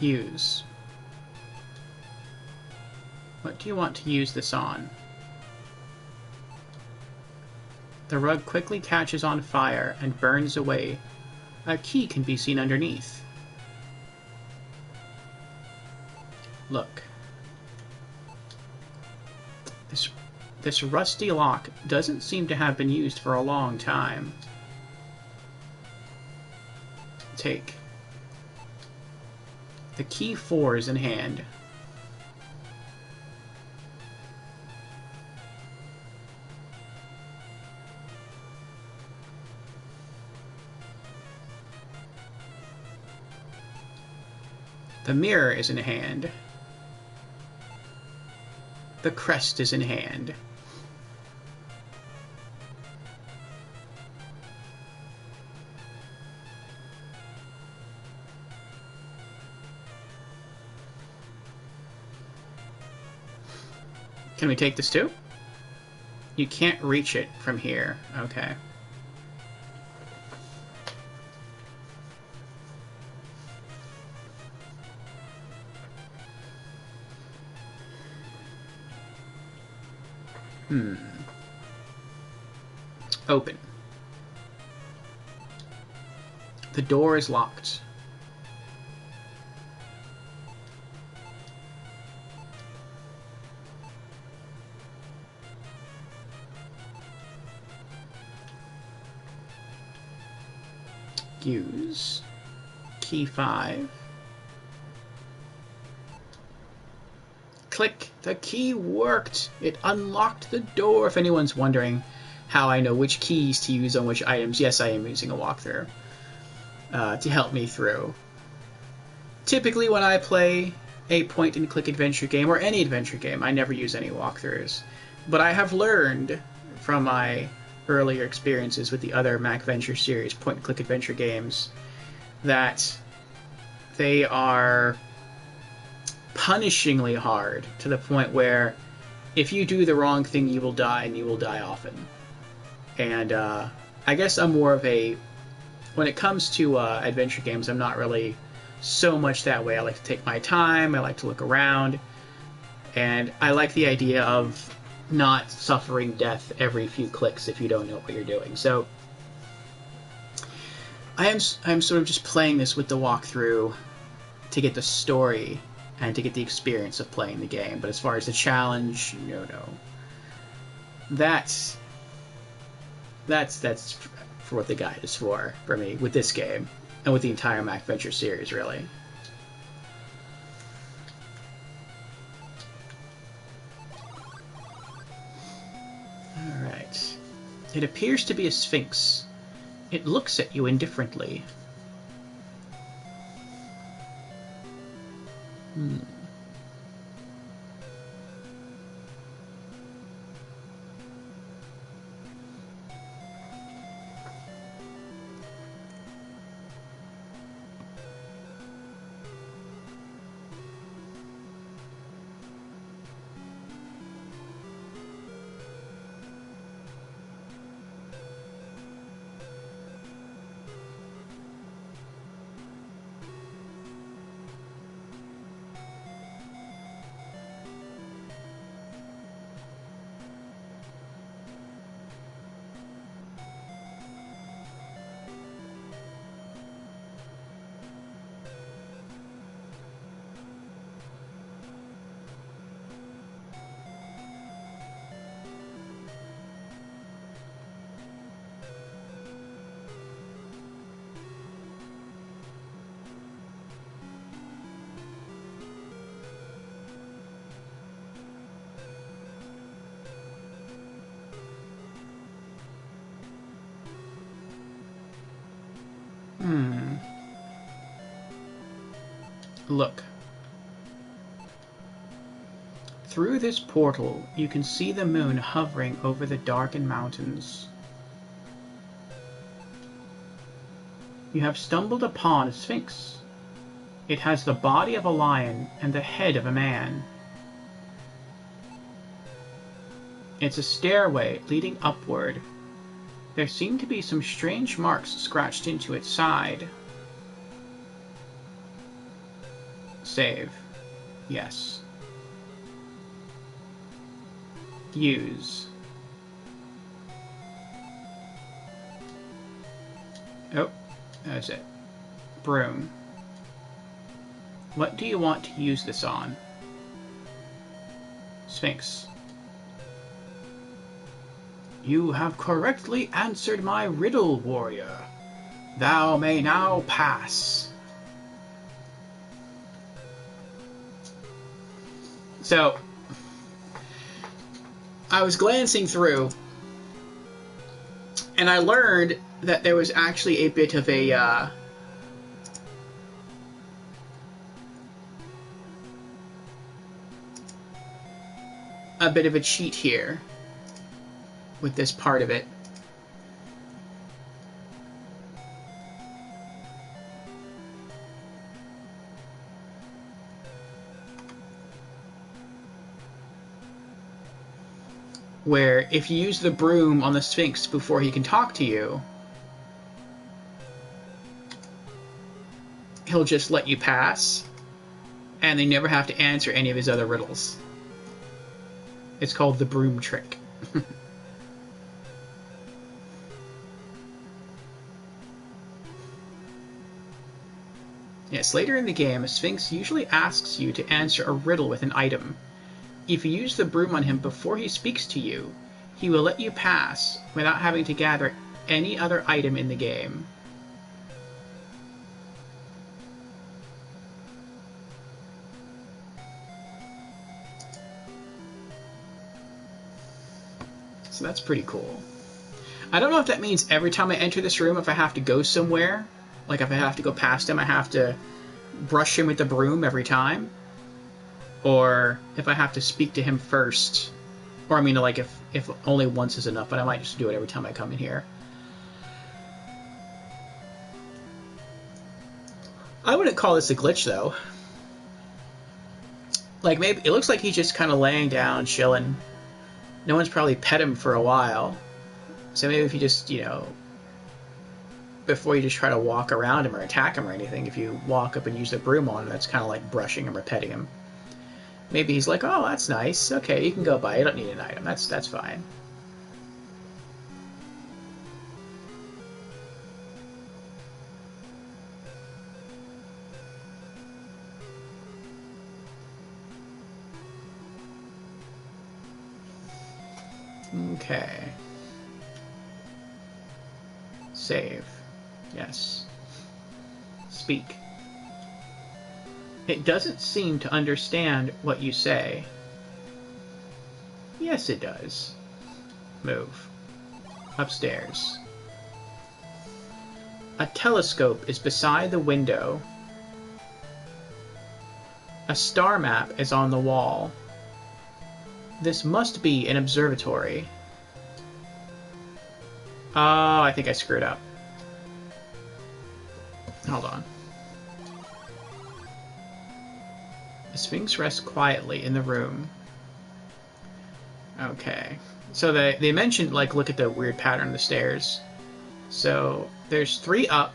Use. What do you want to use this on? The rug quickly catches on fire and burns away. A key can be seen underneath. Look. This rusty lock doesn't seem to have been used for a long time. Take. The key 4 is in hand. The mirror is in hand. The crest is in hand. Can we take this too? You can't reach it from here. Okay. Open. The door is locked. Use. Key 5. Click! The key worked! It unlocked the door! If anyone's wondering how I know which keys to use on which items, yes, I am using a walkthrough to help me through. Typically when I play a point-and-click adventure game, or any adventure game, I never use any walkthroughs. But I have learned from my earlier experiences with the other MacVenture series point-and-click adventure games that they are punishingly hard, to the point where if you do the wrong thing, you will die, and you will die often. And I guess I'm more of a... When it comes to adventure games, I'm not really so much that way. I like to take my time, I like to look around. And I like the idea of not suffering death every few clicks if you don't know what you're doing. So I'm sort of just playing this with the walkthrough to get the story and to get the experience of playing the game. But as far as the challenge, no. That's for what the guide is for me with this game and with the entire Mac Venture series, really. Alright. It appears to be a sphinx. It looks at you indifferently. Look. Through this portal, you can see the moon hovering over the darkened mountains. You have stumbled upon a sphinx. It has the body of a lion and the head of a man. It's a stairway leading upward. There seem to be some strange marks scratched into its side. Save. Yes. Use. Oh, that's it. Broom. What do you want to use this on? Sphinx. You have correctly answered my riddle, warrior. Thou may now pass. So, I was glancing through, and I learned that there was actually a bit of a cheat here with this part of it. Where if you use the broom on the Sphinx before he can talk to you, he'll just let you pass, and they never have to answer any of his other riddles. It's called the broom trick. Yes, later in the game, a Sphinx usually asks you to answer a riddle with an item. If you use the broom on him before he speaks to you, he will let you pass without having to gather any other item in the game. So that's pretty cool. I don't know if that means every time I enter this room, if I have to go somewhere, like if I have to go past him, I have to brush him with the broom every time. Or if I have to speak to him first. Or I mean, like, if only once is enough, but I might just do it every time I come in here. I wouldn't call this a glitch, though. Like, maybe it looks like he's just kind of laying down, chilling. No one's probably pet him for a while. So maybe if you just, you know, before you just try to walk around him or attack him or anything, if you walk up and use the broom on him, that's kind of like brushing him or petting him. Maybe he's like, oh, that's nice. Okay, you can go buy it. You don't need an item. That's fine. Okay. Save. Yes. Speak. It doesn't seem to understand what you say. Yes, it does. Move. Upstairs. A telescope is beside the window. A star map is on the wall. This must be an observatory. Oh, I think I screwed up. Hold on. The Sphinx rests quietly in the room. Okay. So they mentioned, like, look at the weird pattern of the stairs. So there's 3 up,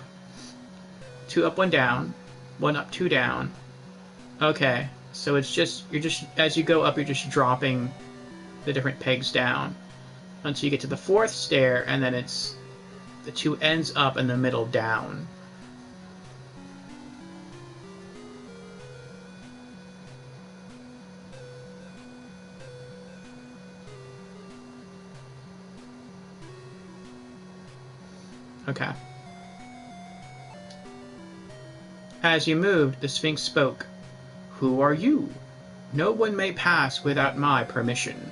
2 up, 1 down, 1 up, 2 down. Okay. So it's just, as you go up, you're just dropping the different pegs down until you get to the 4th stair, and then it's the 2 ends up and the middle down. Okay. As you moved, the Sphinx spoke. Who are you? No one may pass without my permission.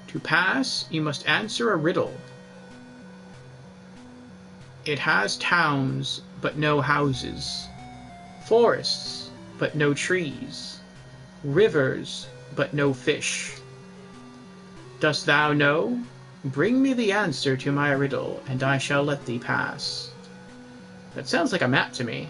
To pass, you must answer a riddle. It has towns, but no houses. Forests, but no trees. Rivers, but no fish. Dost thou know? Bring me the answer to my riddle, and I shall let thee pass. That sounds like a map to me.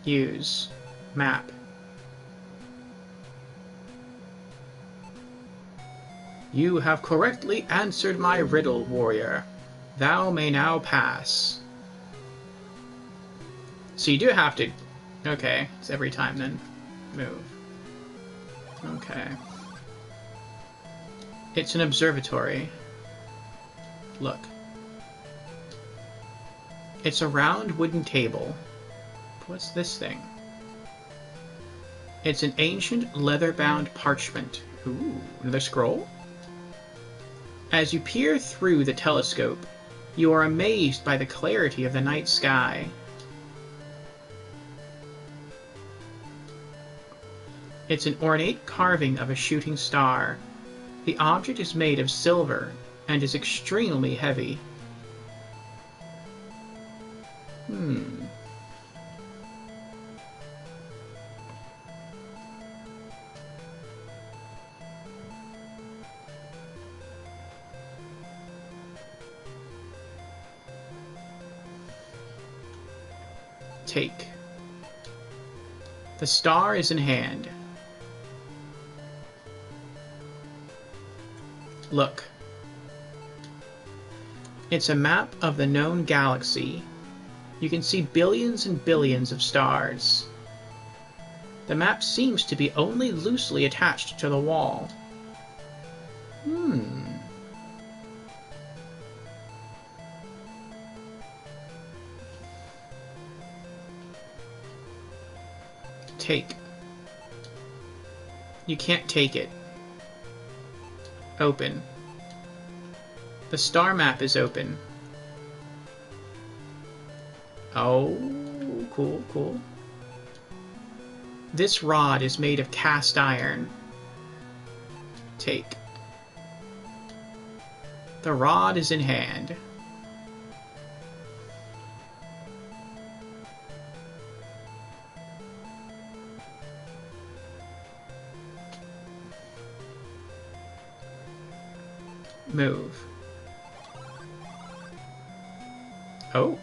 Use map. You have correctly answered my riddle, warrior. Thou may now pass. So you do have to... Okay, it's every time then. Move. Okay. It's an observatory. Look. It's a round wooden table. What's this thing? It's an ancient leather-bound parchment. Ooh, another scroll? As you peer through the telescope, you are amazed by the clarity of the night sky. It's an ornate carving of a shooting star. The object is made of silver and is extremely heavy. Take. The star is in hand. Look. It's a map of the known galaxy. You can see billions and billions of stars. The map seems to be only loosely attached to the wall. Take. You can't take it. Open. The star map is open. Oh, cool, cool. This rod is made of cast iron. Take. The rod is in hand. Move. Oh.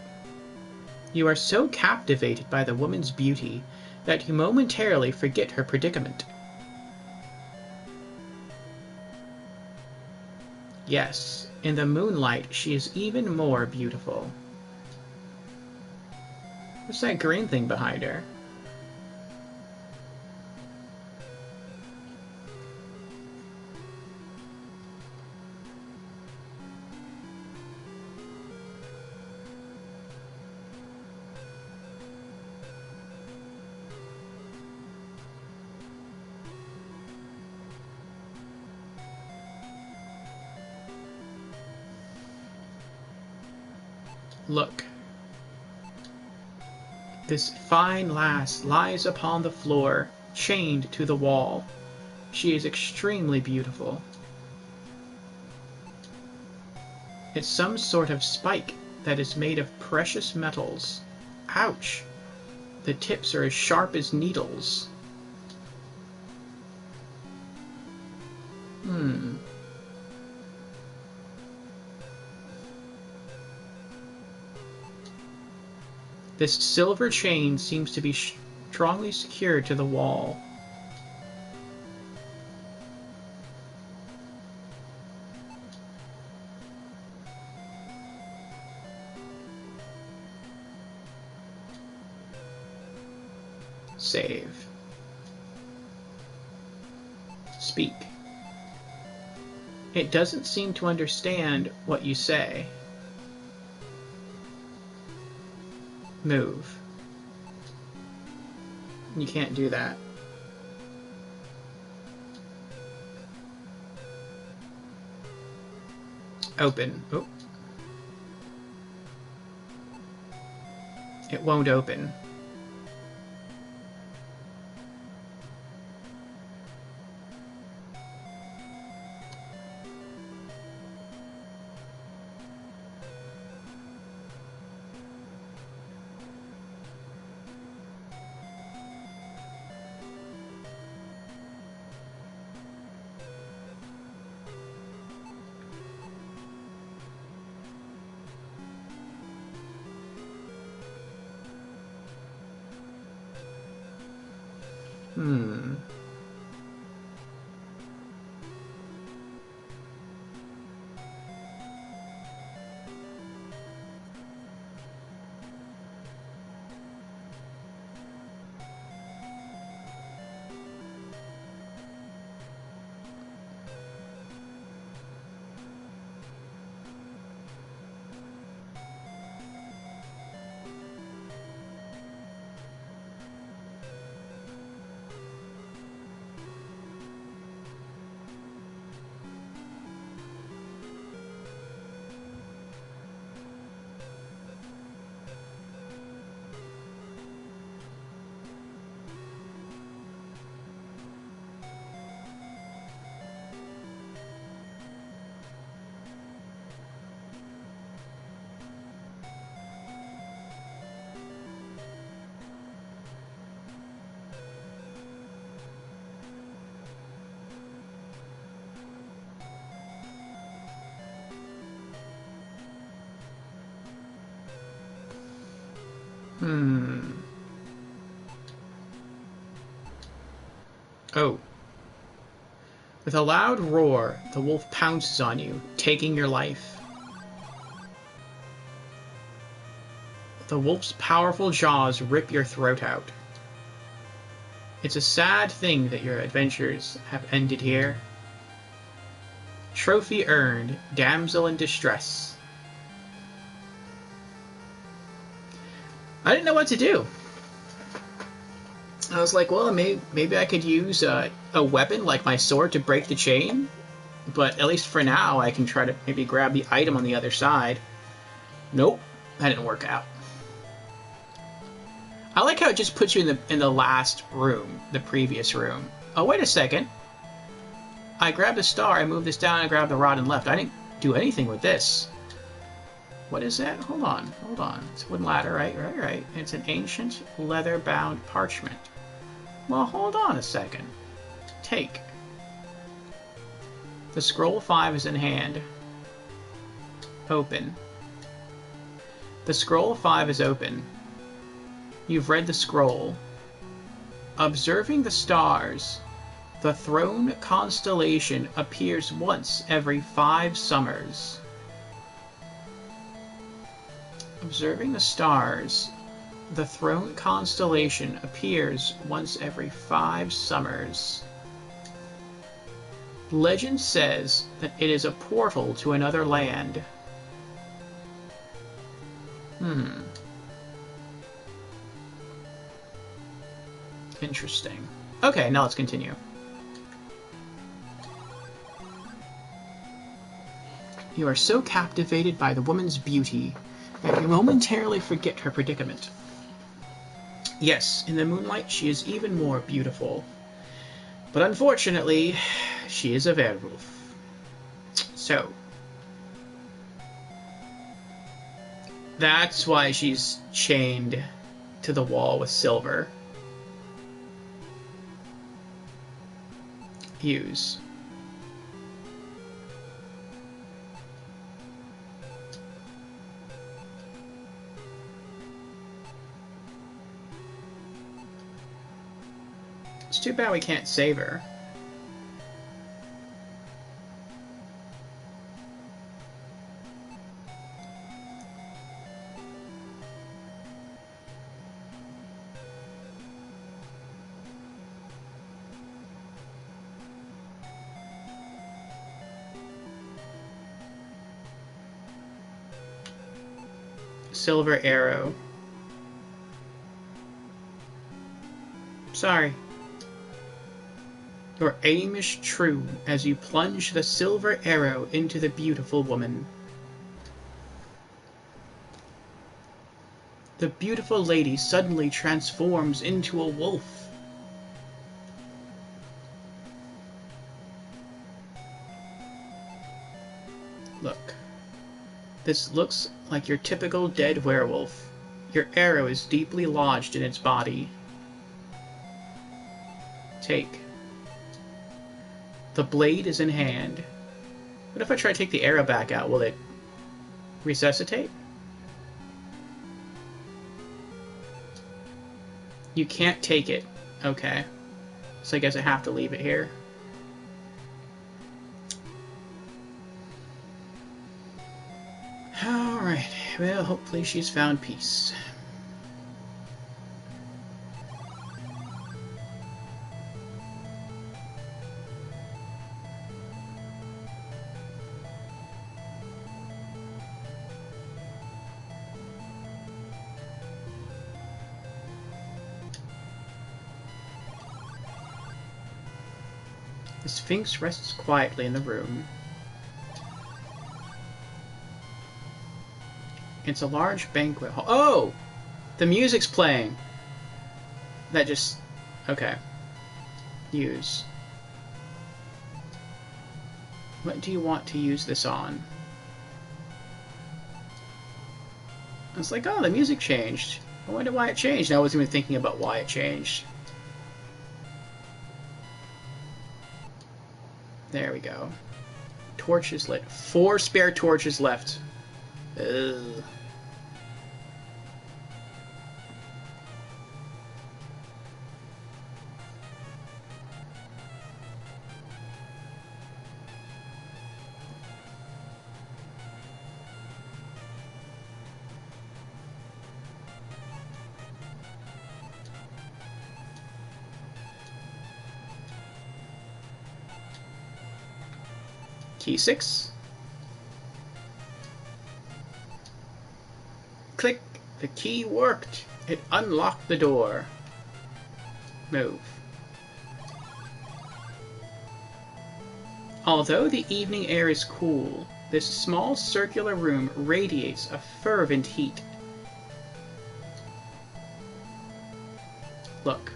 You are so captivated by the woman's beauty that you momentarily forget her predicament. Yes, in the moonlight she is even more beautiful. What's that green thing behind her? Look. This fine lass lies upon the floor, chained to the wall. She is extremely beautiful. It's some sort of spike that is made of precious metals. Ouch! The tips are as sharp as needles. This silver chain seems to be strongly secured to the wall. Save. Speak. It doesn't seem to understand what you say. Move. You can't do that. Open. Oh. It won't open. Oh. With a loud roar, the wolf pounces on you, taking your life. The wolf's powerful jaws rip your throat out. It's a sad thing that your adventures have ended here. Trophy earned, damsel in distress. I didn't know what to do. I was like, well, maybe I could use a weapon like my sword to break the chain. But at least for now, I can try to maybe grab the item on the other side. Nope, that didn't work out. I like how it just puts you in the last room, the previous room. Oh, wait a second. I grabbed the star, I moved this down, and grabbed the rod and left. I didn't do anything with this. What is that? Hold on. It's a wooden ladder, right. It's an ancient leather-bound parchment. Well, hold on a second. Take. The scroll 5 is in hand. Open. The scroll 5 is open. You've read the scroll. Observing the stars, the throne constellation appears once every 5 summers. Observing the stars, the throne constellation appears once every 5 summers. Legend says that it is a portal to another land. Interesting. Okay, now let's continue. You are so captivated by the woman's beauty that you momentarily forget her predicament. Yes, in the moonlight she is even more beautiful. But unfortunately, she is a werewolf. So, that's why she's chained to the wall with silver. Use. It's too bad we can't save her. Silver arrow. Sorry. Your aim is true as you plunge the silver arrow into the beautiful woman. The beautiful lady suddenly transforms into a wolf. Look. This looks like your typical dead werewolf. Your arrow is deeply lodged in its body. Take. The blade is in hand. What if I try to take the arrow back out? Will it resuscitate? You can't take it. Okay. So I guess I have to leave it here. Alright. Well, hopefully she's found peace. The Sphinx rests quietly in the room. It's a large banquet hall. Oh! The music's playing! That just... Okay. Use. What do you want to use this on? I was like, oh, the music changed. I wonder why it changed. I wasn't even thinking about why it changed. There we go. Torches lit. 4 spare torches left. Ugh. Key 6. Click. The key worked. It unlocked the door. Move. Although the evening air is cool, this small circular room radiates a fervent heat. Look.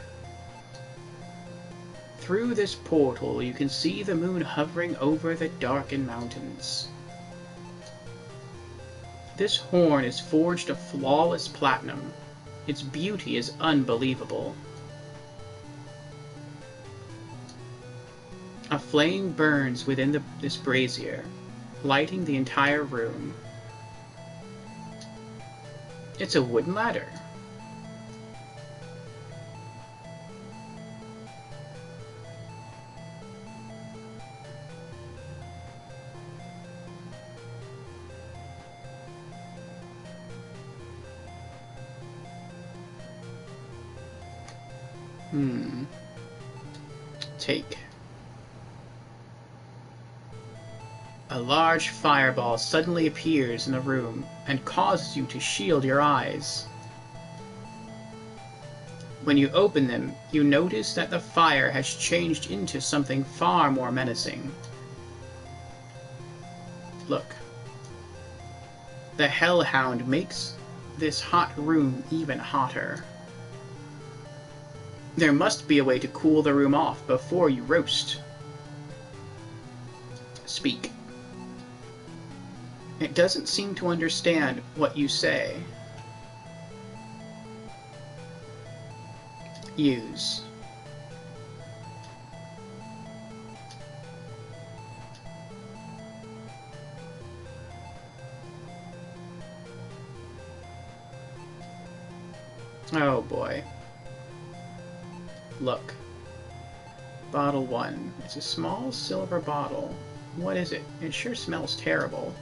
Through this portal, you can see the moon hovering over the darkened mountains. This horn is forged of flawless platinum. Its beauty is unbelievable. A flame burns within this brazier, lighting the entire room. It's a wooden ladder. Take. A large fireball suddenly appears in the room and causes you to shield your eyes. When you open them, you notice that the fire has changed into something far more menacing. Look. The Hellhound makes this hot room even hotter. There must be a way to cool the room off before you roast. Speak. It doesn't seem to understand what you say. Use. Oh boy. Look. Bottle 1. It's a small silver bottle. What is it? It sure smells terrible.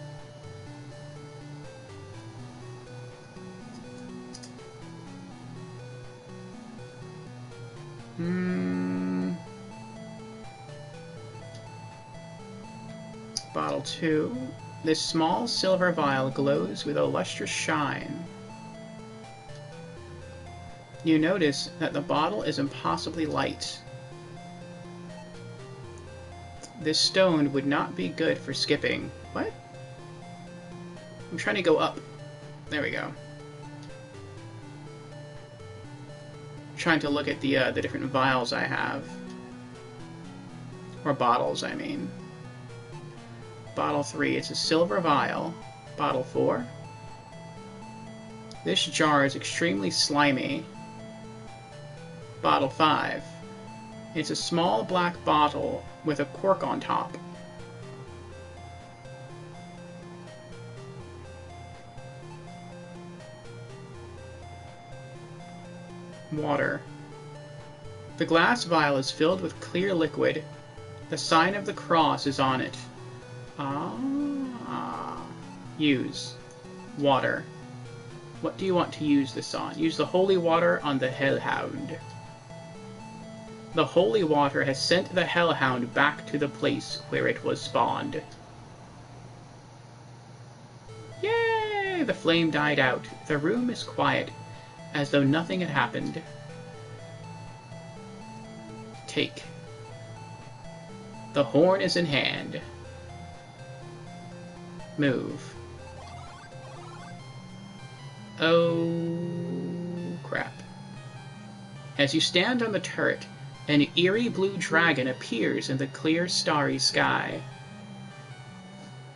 Bottle 2. This small silver vial glows with a lustrous shine. You notice that the bottle is impossibly light. This stone would not be good for skipping. What? I'm trying to go up. There we go. I'm trying to look at the different vials I have. Or bottles, I mean. Bottle 3, it's a silver vial. Bottle 4. This jar is extremely slimy. Bottle 5. It's a small black bottle with a cork on top. Water. The glass vial is filled with clear liquid. The sign of the cross is on it. Use. Water. What do you want to use this on? Use the holy water on the Hellhound. The holy water has sent the Hellhound back to the place where it was spawned. Yay! The flame died out. The room is quiet, as though nothing had happened. Take. The horn is in hand. Move. Oh, crap. As you stand on the turret, an eerie blue dragon appears in the clear, starry sky.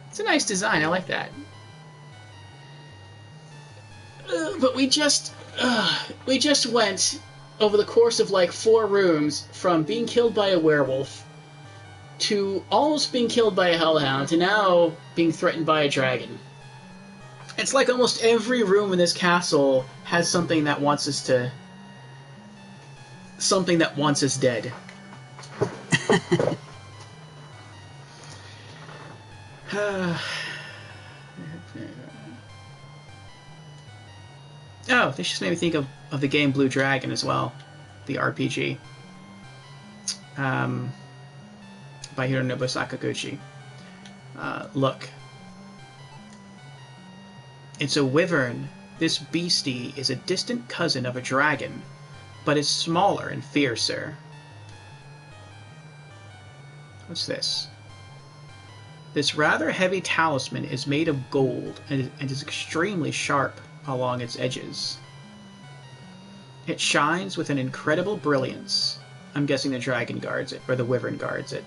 It's a nice design, I like that. But we just went, over the course of like 4 rooms, from being killed by a werewolf, to almost being killed by a hellhound, to now being threatened by a dragon. It's like almost every room in this castle has something that wants us to... something that wants us dead. Oh, this just made me think of the game Blue Dragon as well. The RPG. By Hironobu Sakaguchi. Look. It's a wyvern. This beastie is a distant cousin of a dragon, but is smaller and fiercer. What's this? This rather heavy talisman is made of gold and is extremely sharp along its edges. It shines with an incredible brilliance. I'm guessing the dragon guards it, or the wyvern guards it.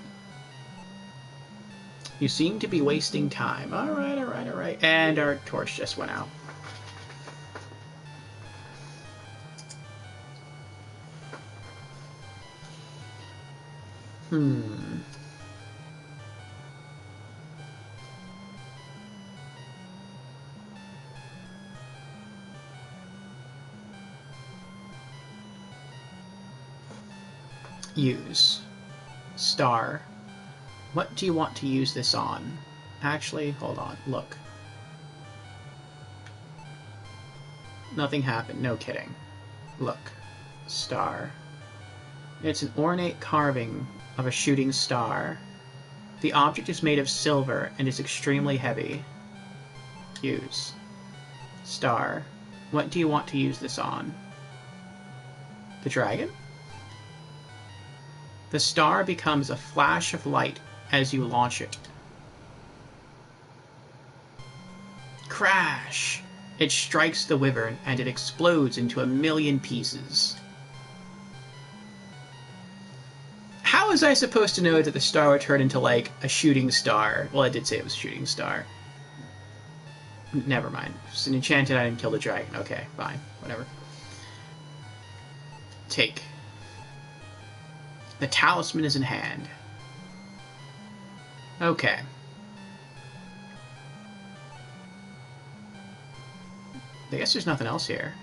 You seem to be wasting time. Alright, alright, alright. And our torch just went out. Use. Star. What do you want to use this on? Actually, hold on. Look. Nothing happened. No kidding. Look. Star. It's an ornate carving of a shooting star. The object is made of silver and is extremely heavy. Use. Star. What do you want to use this on? The dragon? The star becomes a flash of light as you launch it. Crash! It strikes the wyvern and it explodes into 1,000,000 pieces. How was I supposed to know that the star would turn into, like, a shooting star? Well, I did say it was a shooting star. Never mind. It's an enchanted item, kill the dragon. Okay, fine. Whatever. Take. The talisman is in hand. Okay. I guess there's nothing else here.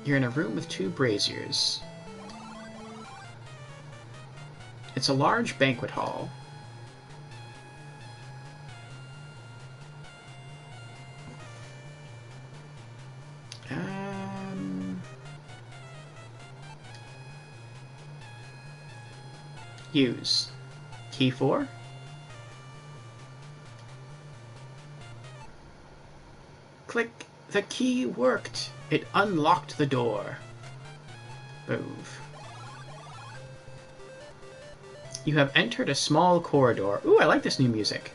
You're in a room with 2 braziers. It's a large banquet hall. Use. Key 4. Click. The key worked. It unlocked the door. Move. You have entered a small corridor. Ooh, I like this new music.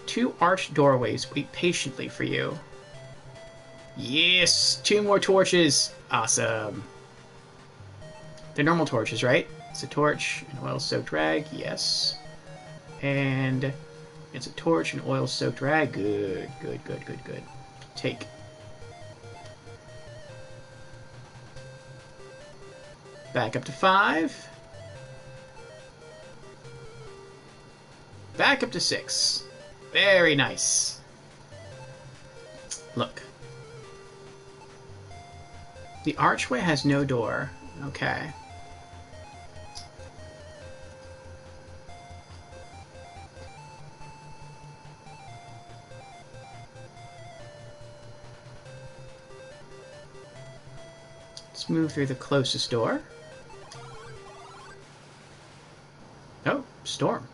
2 arched doorways wait patiently for you. Yes! 2 more torches! Awesome. They're normal torches, right? It's a torch, an oil-soaked rag, yes. And it's a torch, an oil-soaked rag. Good, good, good, good, good. Take. Back up to 5. Back up to 6. Very nice. Look. The archway has no door. Okay. Let's move through the closest door. Oh, storm.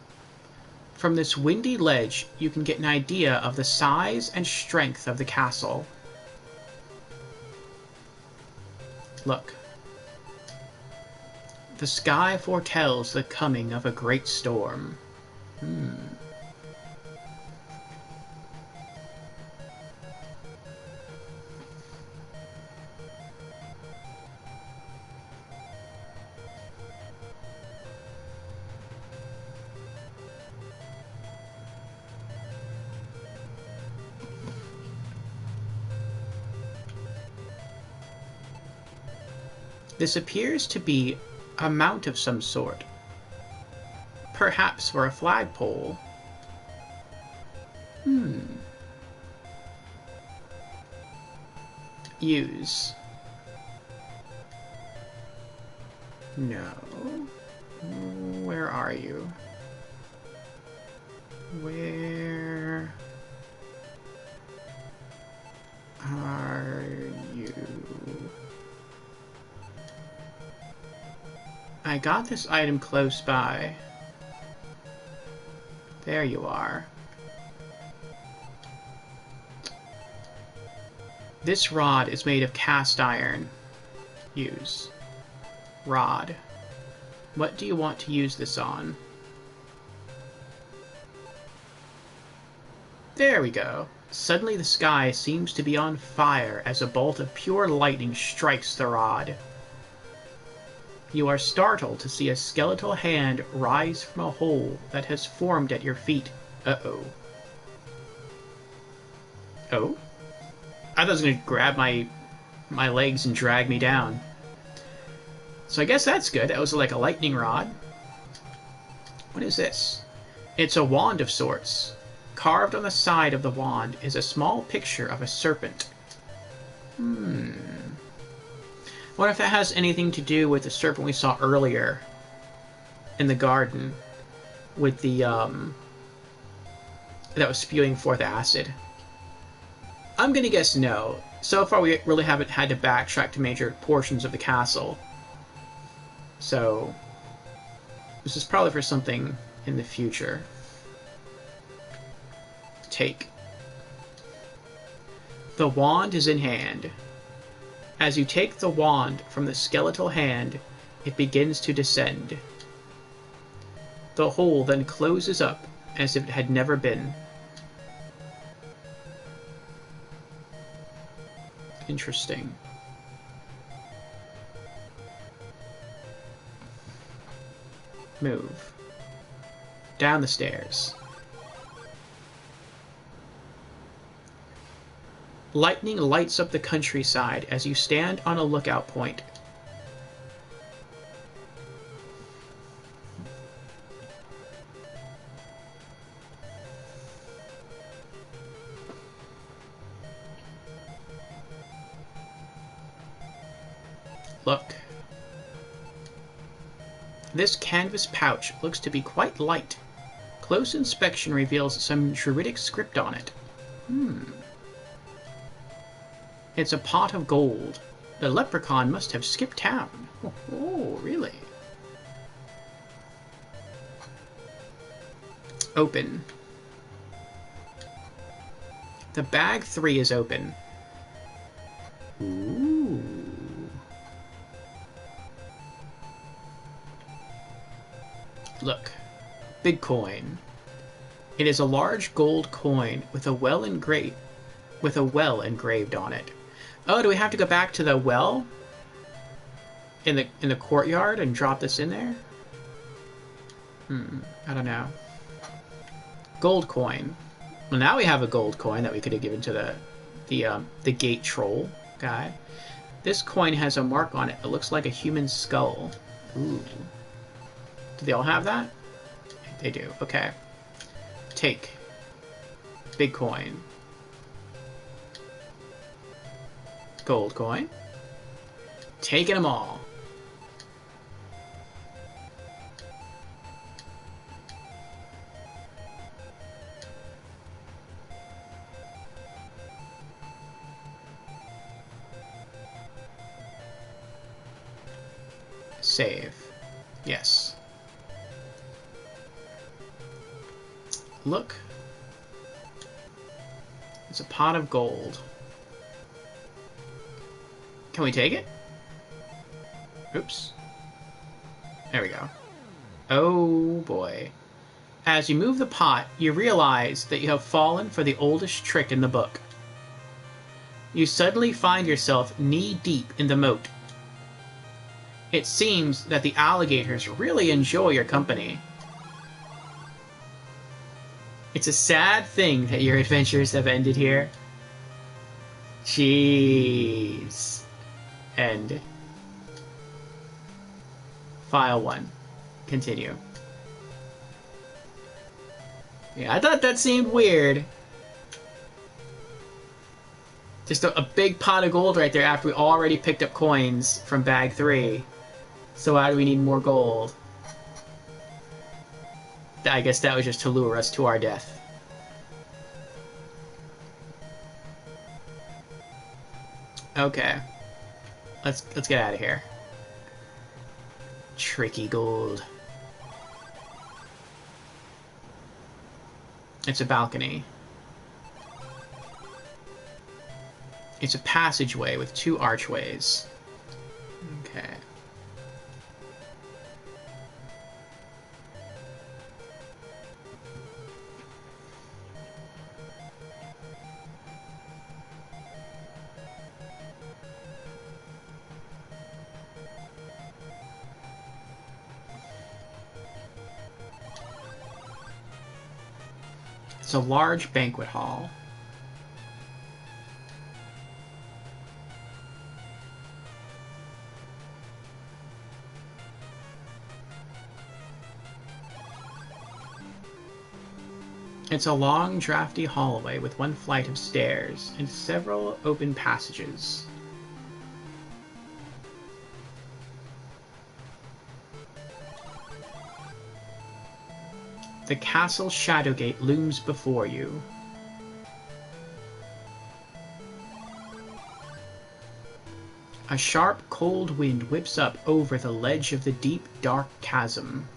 From this windy ledge, you can get an idea of the size and strength of the castle. Look. The sky foretells the coming of a great storm. This appears to be a mount of some sort. Perhaps for a flagpole. Use. No. Where are you? Where are you? I got this item close by. There you are. This rod is made of cast iron. Use. Rod. What do you want to use this on? There we go. Suddenly the sky seems to be on fire as a bolt of pure lightning strikes the rod. You are startled to see a skeletal hand rise from a hole that has formed at your feet. Uh-oh. Oh? I thought it was going to grab my legs and drag me down. So I guess that's good. That was like a lightning rod. What is this? It's a wand of sorts. Carved on the side of the wand is a small picture of a serpent. I wonder if that has anything to do with the serpent we saw earlier in the garden with the that was spewing forth acid? I'm gonna guess no. So far we really haven't had to backtrack to major portions of the castle. So this is probably for something in the future. Take. The wand is in hand. As you take the wand from the skeletal hand, it begins to descend. The hole then closes up as if it had never been. Interesting. Move. Down the stairs. Lightning lights up the countryside as you stand on a lookout point. Look. This canvas pouch looks to be quite light. Close inspection reveals some druidic script on it. It's a pot of gold. The leprechaun must have skipped town. Oh, really? Open. The bag 3 is open. Ooh. Look. Big coin. It is a large gold coin with a well engraved on it. Oh, do we have to go back to the well in the courtyard and drop this in there? I don't know. Gold coin. Well, now we have a gold coin that we could have given to the gate troll guy. This coin has a mark on it that looks like a human skull. Ooh. Do they all have that? They do. Okay. Take. Big coin. Gold coin. Taking them all. Save. Yes. Look. It's a pot of gold. Can we take it? Oops. There we go. Oh boy. As you move the pot, you realize that you have fallen for the oldest trick in the book. You suddenly find yourself knee-deep in the moat. It seems that the alligators really enjoy your company. It's a sad thing that your adventures have ended here. Jeez. End. File 1. Continue. Yeah, I thought that seemed weird. Just a big pot of gold right there after we already picked up coins from bag 3. So why do we need more gold? I guess that was just to lure us to our death. Okay. Let's get out of here. Tricky gold. It's a balcony. It's a passageway with 2 archways. Okay. It's a large banquet hall. It's a long, drafty hallway with 1 flight of stairs and several open passages. The castle Shadowgate looms before you. A sharp, cold wind whips up over the ledge of the deep, dark chasm.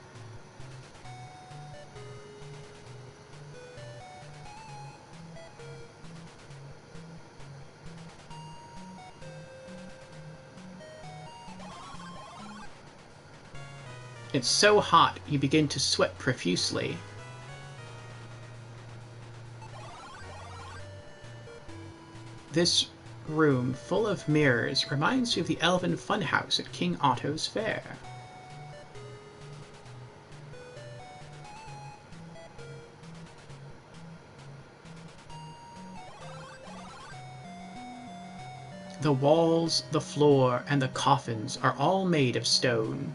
It's so hot, you begin to sweat profusely. This room, full of mirrors, reminds you of the elven funhouse at King Otto's fair. The walls, the floor, and the coffins are all made of stone.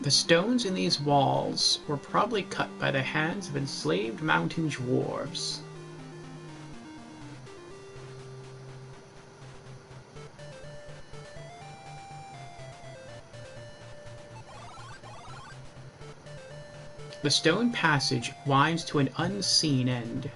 The stones in these walls were probably cut by the hands of enslaved mountain dwarves. The stone passage winds to an unseen end.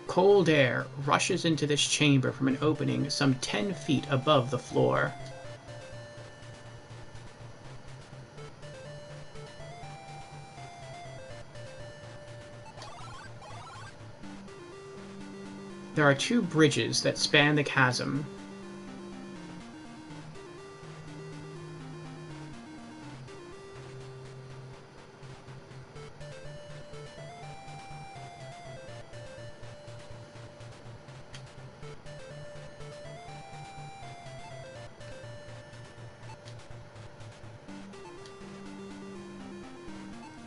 Cold air rushes into this chamber from an opening some 10 feet above the floor. There are 2 bridges that span the chasm.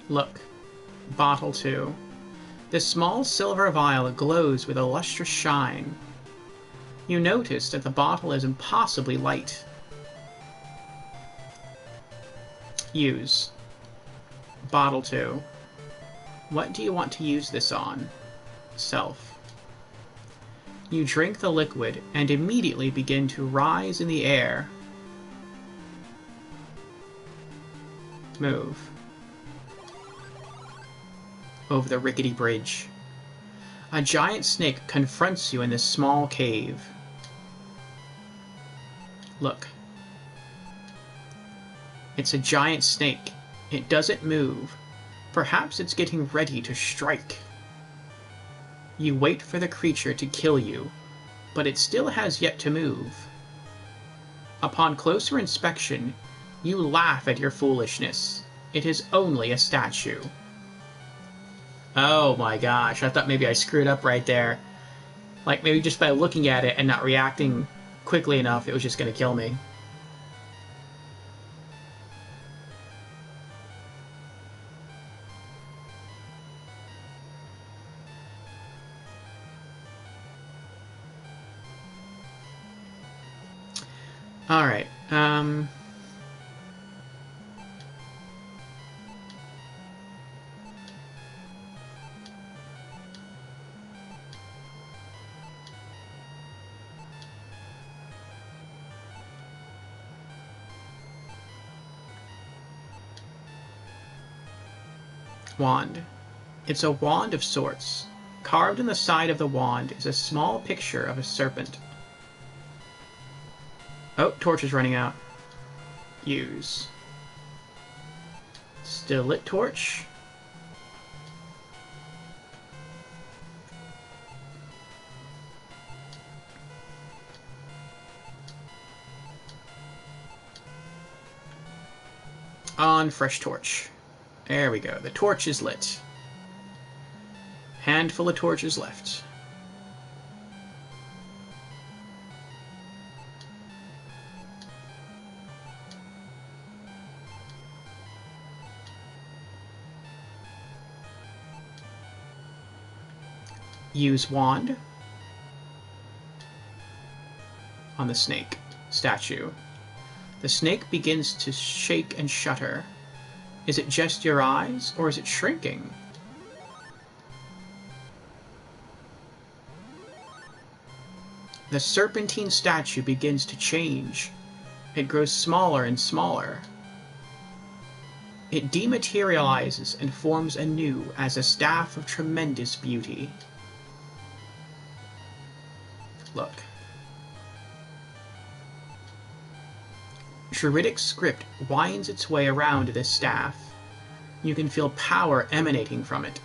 Look, bottle 2. This small silver vial glows with a lustrous shine. You notice that the bottle is impossibly light. Use. Bottle 2. What do you want to use this on? Self. You drink the liquid and immediately begin to rise in the air. Move. Over the rickety bridge. A giant snake confronts you in this small cave. Look. It's a giant snake. It doesn't move. Perhaps it's getting ready to strike. You wait for the creature to kill you, but it still has yet to move. Upon closer inspection, you laugh at your foolishness. It is only a statue. Oh my gosh, I thought maybe I screwed up right there. Like, maybe just by looking at it and not reacting quickly enough, it was just going to kill me. Alright, Wand. It's a wand of sorts. Carved in the side of the wand is a small picture of a serpent. Oh, torch is running out. Use. Still lit torch. On fresh torch. There we go. The torch is lit. Handful of torches left. use wand on the snake statue. The snake begins to shake and shudder. Is it just your eyes, or is it shrinking? The serpentine statue begins to change. It grows smaller and smaller. It dematerializes and forms anew as a staff of tremendous beauty. Look. Druidic script winds its way around this staff. You can feel power emanating from it.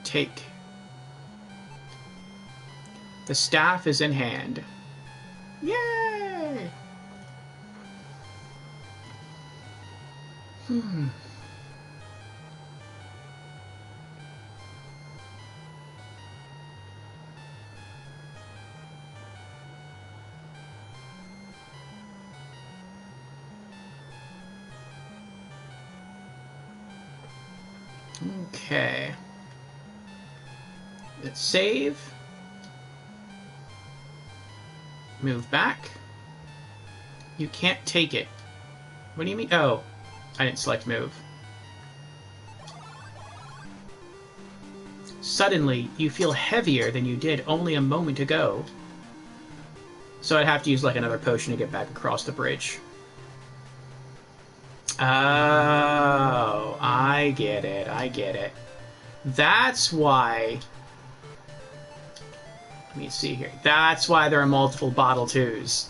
Take. The staff is in hand. Yay! Okay. Let's save. Move back. You can't take it. What do you mean? Oh, I didn't select move. Suddenly, you feel heavier than you did only a moment ago. So I'd have to use like another potion to get back across the bridge. Oh, I get it. I get it. That's why... Let me see here. That's why there are multiple bottle 2s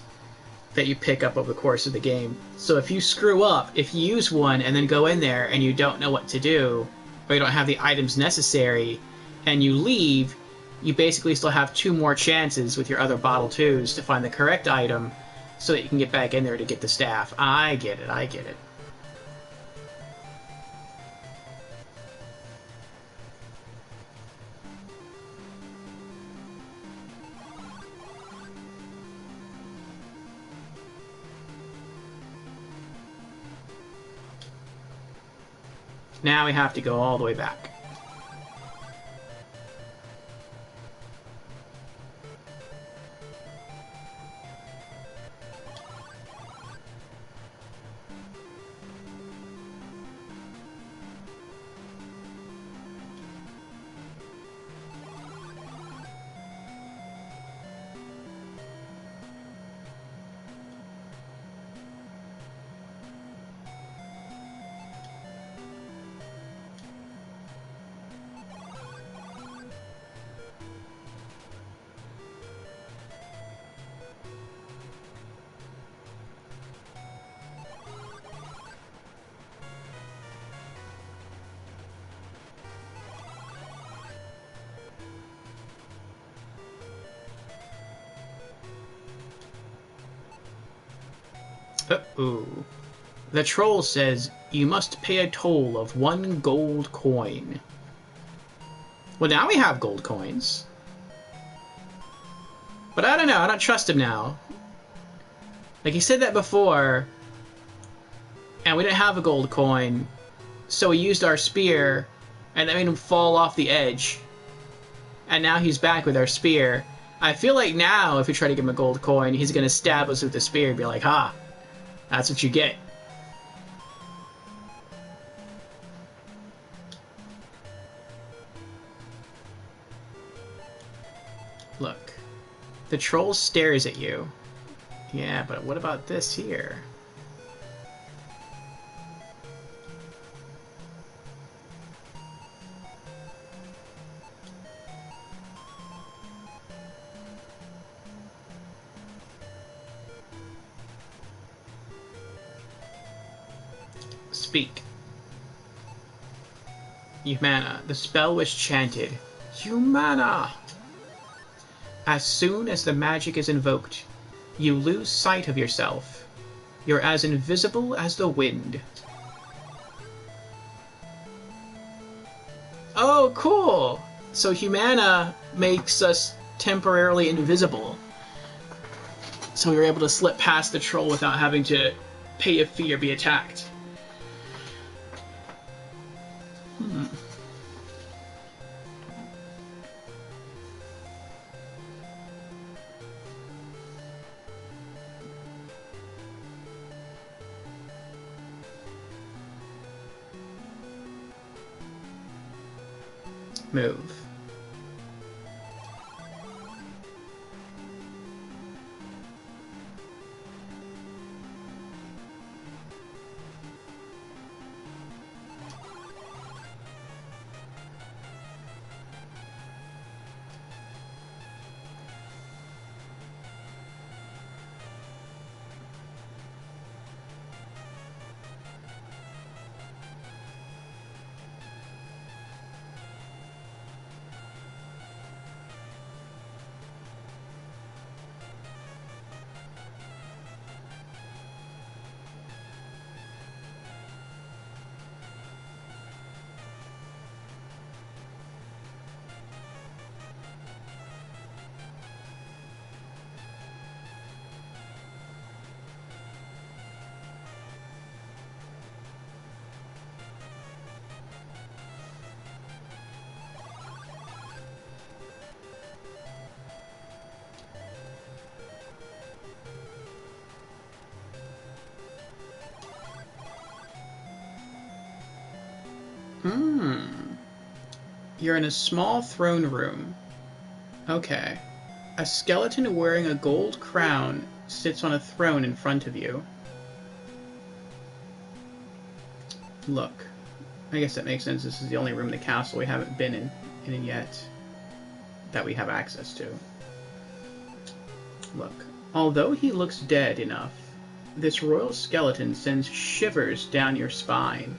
that you pick up over the course of the game. So if you screw up, if you use one and then go in there and you don't know what to do, or you don't have the items necessary, and you leave, you basically still have 2 more chances with your other bottle 2s to find the correct item so that you can get back in there to get the staff. I get it, I get it. Now we have to go all the way back. Uh-oh. The troll says, you must pay a toll of 1 gold coin. Well, now we have gold coins. But I don't know, I don't trust him now. Like, he said that before, and we didn't have a gold coin, so we used our spear, and that made him fall off the edge. And now he's back with our spear. I feel like now, if we try to give him a gold coin, he's going to stab us with the spear and be like, ha! That's what you get. Look. The troll stares at you. Yeah, but what about this here? Speak. Humana. The spell was chanted. Humana! As soon as the magic is invoked, you lose sight of yourself. You're as invisible as the wind. Oh, cool! So Humana makes us temporarily invisible. So we were able to slip past the troll without having to pay a fee or be attacked. Move. You're in a small throne room. Okay. A skeleton wearing a gold crown sits on a throne in front of you. Look. I guess that makes sense. This is the only room in the castle we haven't been in yet that we have access to. Look. Although he looks dead enough, this royal skeleton sends shivers down your spine.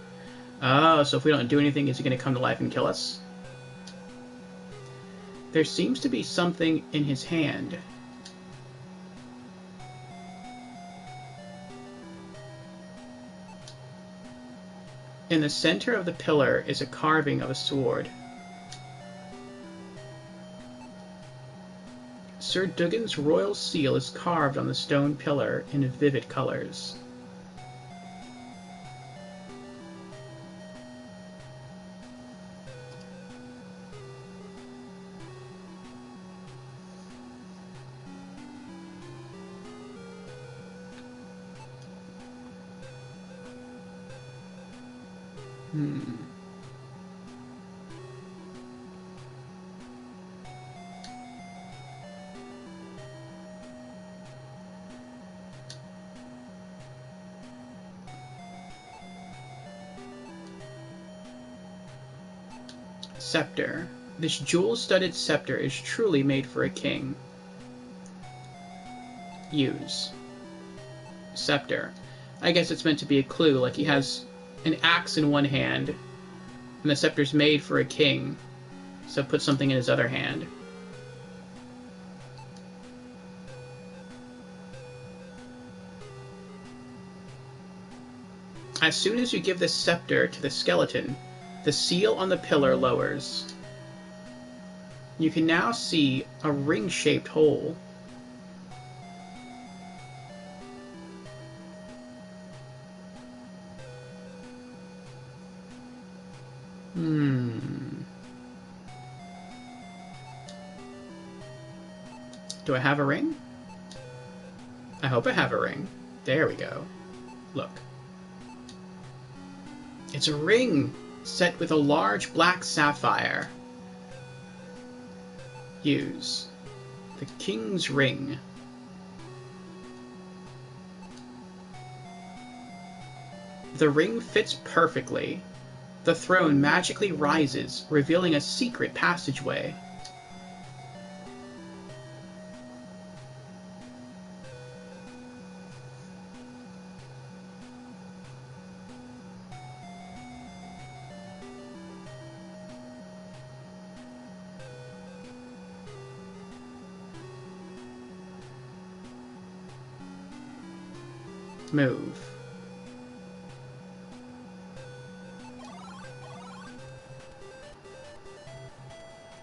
Oh, so if we don't do anything, is he going to come to life and kill us? There seems to be something in his hand. In the center of the pillar is a carving of a sword. Sir Duggan's royal seal is carved on the stone pillar in vivid colors. Scepter. This jewel-studded scepter is truly made for a king. Use. Scepter. I guess it's meant to be a clue, like he has an axe in one hand, and the scepter's made for a king, so put something in his other hand. As soon as you give the scepter to the skeleton, the seal on the pillar lowers. You can now see a ring-shaped hole. Do I have a ring? I hope I have a ring. There we go. Look. It's a ring set with a large black sapphire. Use. The King's Ring. The ring fits perfectly. The throne magically rises, revealing a secret passageway. Move.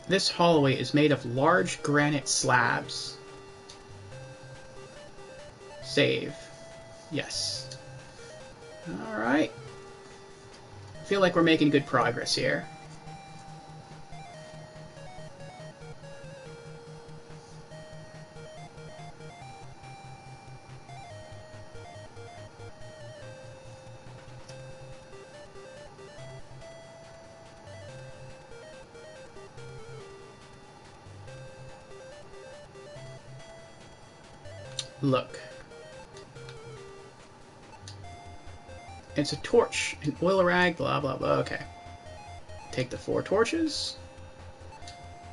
This hallway is made of large granite slabs. Save. Yes. Alright. I feel like we're making good progress here. Look. It's a torch, an oil rag, blah, blah, blah. Okay. Take the 4 torches.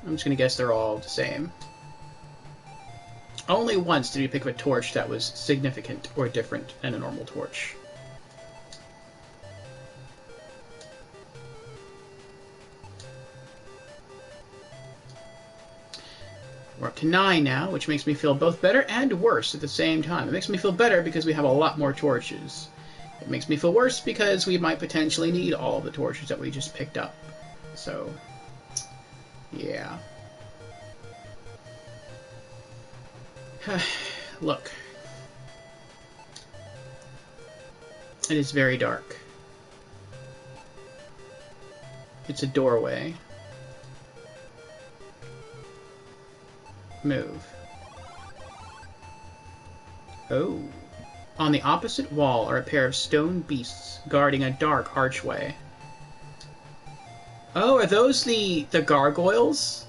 I'm just going to guess they're all the same. Only once did we pick up a torch that was significant or different than a normal torch. We're up to 9 now, which makes me feel both better and worse at the same time. It makes me feel better because we have a lot more torches. It makes me feel worse because we might potentially need all of the torches that we just picked up. So, yeah. Look. It is very dark. It's a doorway. Move. Oh. On the opposite wall are a pair of stone beasts guarding a dark archway. Oh, are those the gargoyles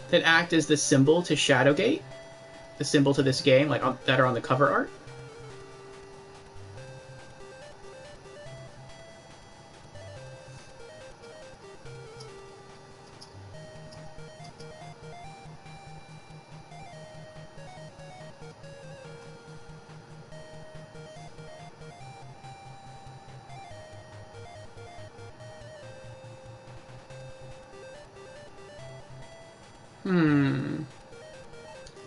that act as the symbol to Shadowgate? The symbol to this game, like that are on the cover art?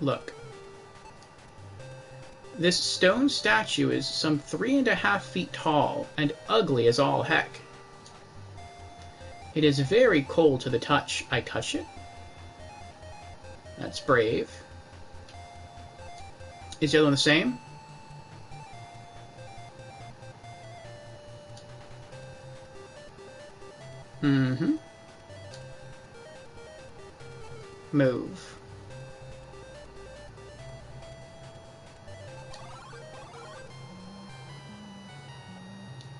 Look. This stone statue is some 3.5 feet tall and ugly as all heck. It is very cold to the touch. I touch it? That's brave. Is the other one the same? Mm-hmm. Move.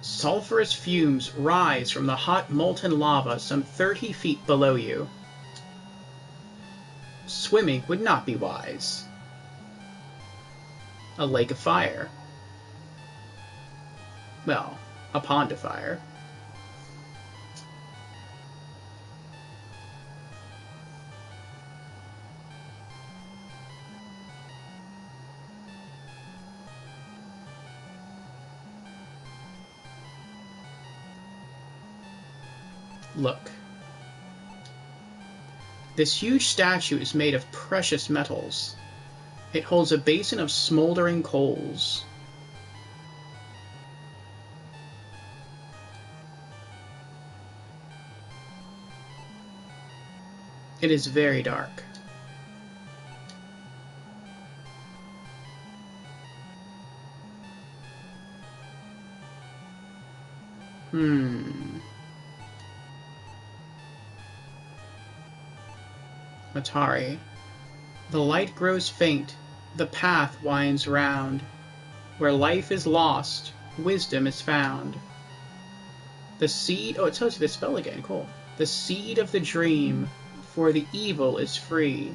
Sulphurous fumes rise from the hot molten lava some 30 feet below you. Swimming would not be wise. A lake of fire. Well, a pond of fire. Look. This huge statue is made of precious metals. It holds a basin of smoldering coals. It is very dark. Matari. The light grows faint, the path winds round. Where life is lost, wisdom is found. The seed... Oh, it tells you the spell again, cool. The seed of the dream, for the evil is free.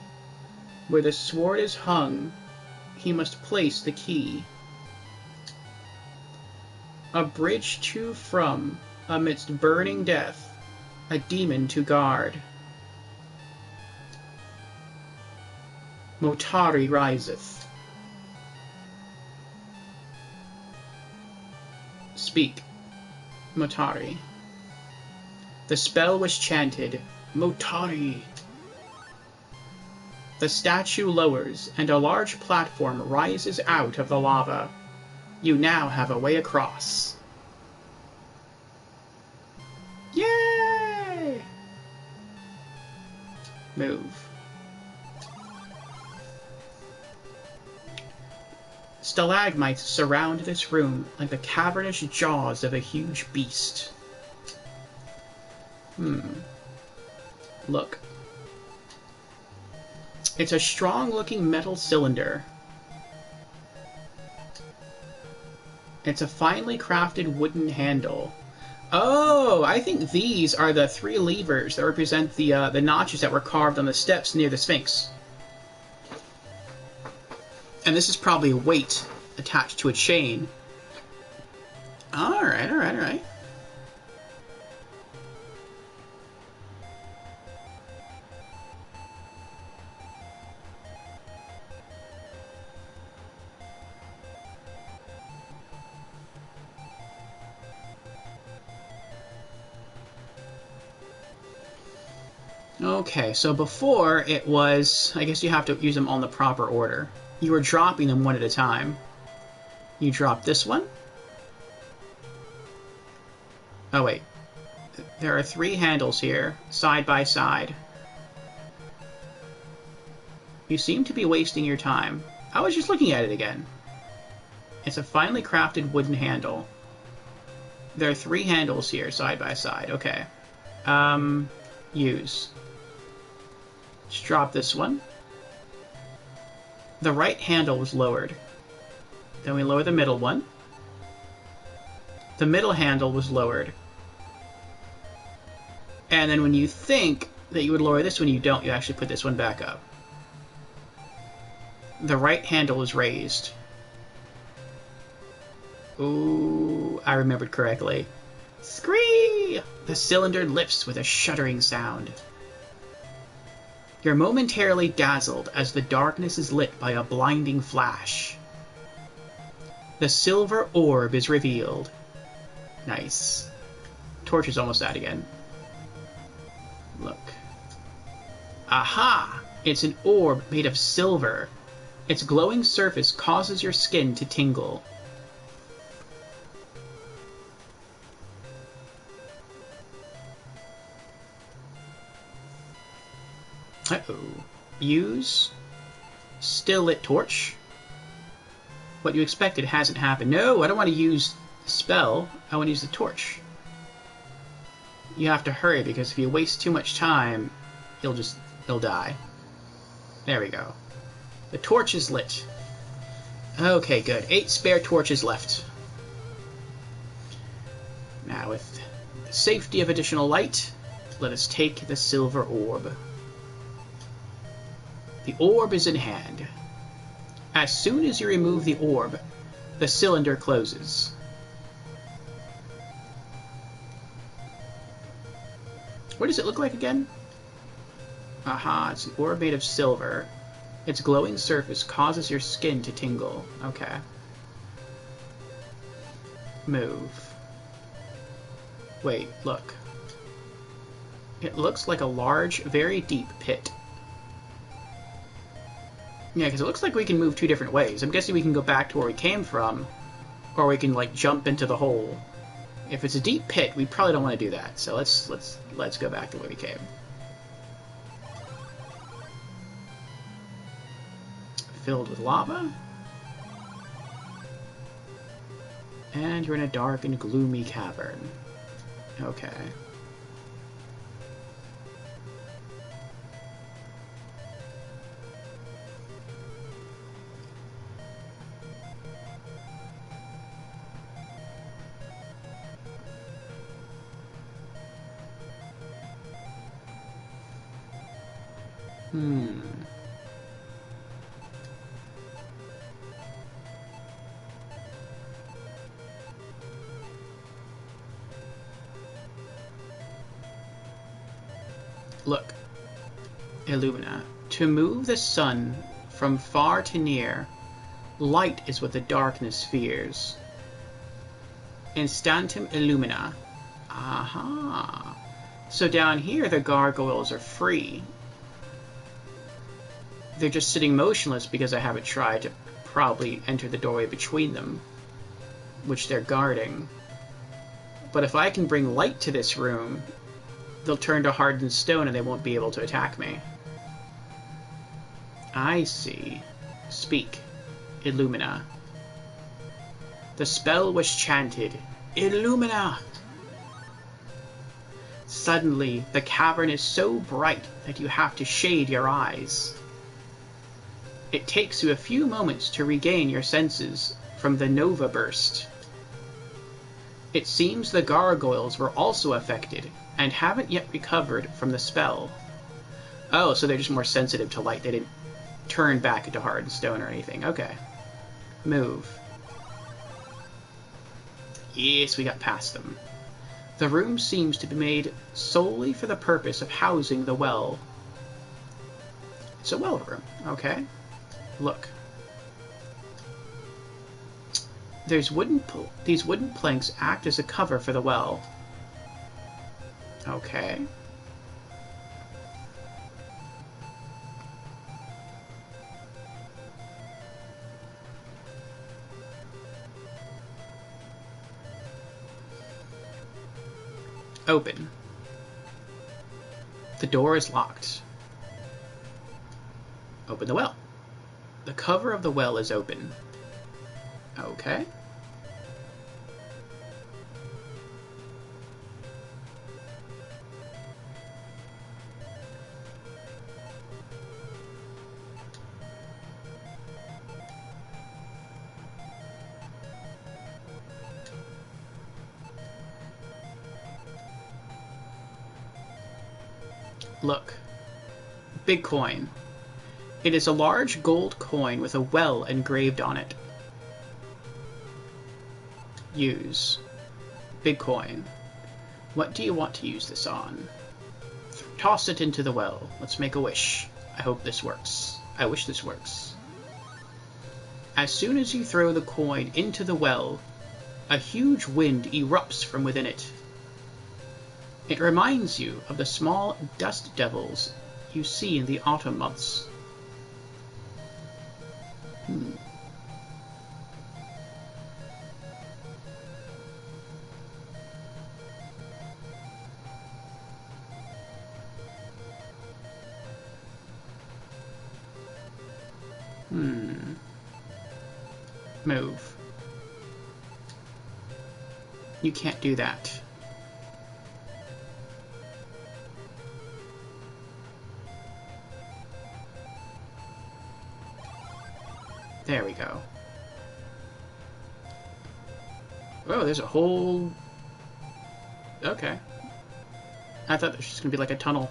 Where the sword is hung, he must place the key. A bridge to from, amidst burning death, a demon to guard. Motari riseth. Speak, Motari. The spell was chanted, Motari. The statue lowers, and a large platform rises out of the lava. You now have a way across. Yay! Move. Stalagmites surround this room like the cavernous jaws of a huge beast. Look. It's a strong-looking metal cylinder. It's a finely crafted wooden handle. Oh, I think these are the 3 levers that represent the notches that were carved on the steps near the Sphinx. And this is probably a weight attached to a chain. Alright, alright, alright. Okay, so before it was, I guess you have to use them on the proper order. You were dropping them one at a time. You drop this one. Oh wait, there are 3 handles here, side by side. You seem to be wasting your time. I was just looking at it again. It's a finely crafted wooden handle. There are 3 handles here, side by side. Okay. Use. Just drop this one. The right handle was lowered. Then we lower the middle one. The middle handle was lowered. And then when you think that you would lower this one, you don't. You actually put this one back up. The right handle is raised. Ooh, I remembered correctly. Scree! The cylinder lifts with a shuddering sound. You're momentarily dazzled as the darkness is lit by a blinding flash. The silver orb is revealed. Nice. Torch is almost out again. Look. Aha! It's an orb made of silver. Its glowing surface causes your skin to tingle. Uh-oh. Use. Still lit torch. What you expected hasn't happened. No, I don't want to use the spell. I want to use the torch. You have to hurry, because if you waste too much time, you'll die. There we go. The torch is lit. Okay, good. 8 spare torches left. Now, with the safety of additional light, let us take the silver orb. The orb is in hand. As soon as you remove the orb, the cylinder closes. What does it look like again? Aha, it's an orb made of silver. Its glowing surface causes your skin to tingle. Okay. Move. Wait, look. It looks like a large, very deep pit. Yeah, because it looks like we can move 2 different ways. I'm guessing we can go back to where we came from, or we can, like, jump into the hole. If it's a deep pit, we probably don't want to do that. So let's go back to where we came. Filled with lava. And you're in a dark and gloomy cavern. Okay. Look, Illumina. To move the sun from far to near, light is what the darkness fears. Instantum Illumina. Aha. So down here, the gargoyles are free. They're just sitting motionless because I haven't tried to probably enter the doorway between them, which they're guarding. But if I can bring light to this room, they'll turn to hardened stone and they won't be able to attack me. I see. Speak, Illumina. The spell was chanted. Illumina! Suddenly, the cavern is so bright that you have to shade your eyes. It takes you a few moments to regain your senses from the Nova Burst. It seems the gargoyles were also affected and haven't yet recovered from the spell. Oh, so they're just more sensitive to light. They didn't turn back into hardened stone or anything. Okay. Move. Yes, we got past them. The room seems to be made solely for the purpose of housing the well. It's a well room. Okay. Look. These wooden planks act as a cover for the well. Okay. Open. The door is locked. Open the well. The cover of the well is open. Okay. Look. Big coin. It is a large gold coin with a well engraved on it. Use. Big coin. What do you want to use this on? Toss it into the well. Let's make a wish. I hope this works. I wish this works. As soon as you throw the coin into the well, a huge wind erupts from within it. It reminds you of the small dust devils you see in the autumn months. Move. You can't do that. There we go. Oh, there's a whole... Okay. I thought there was just going to be like a tunnel.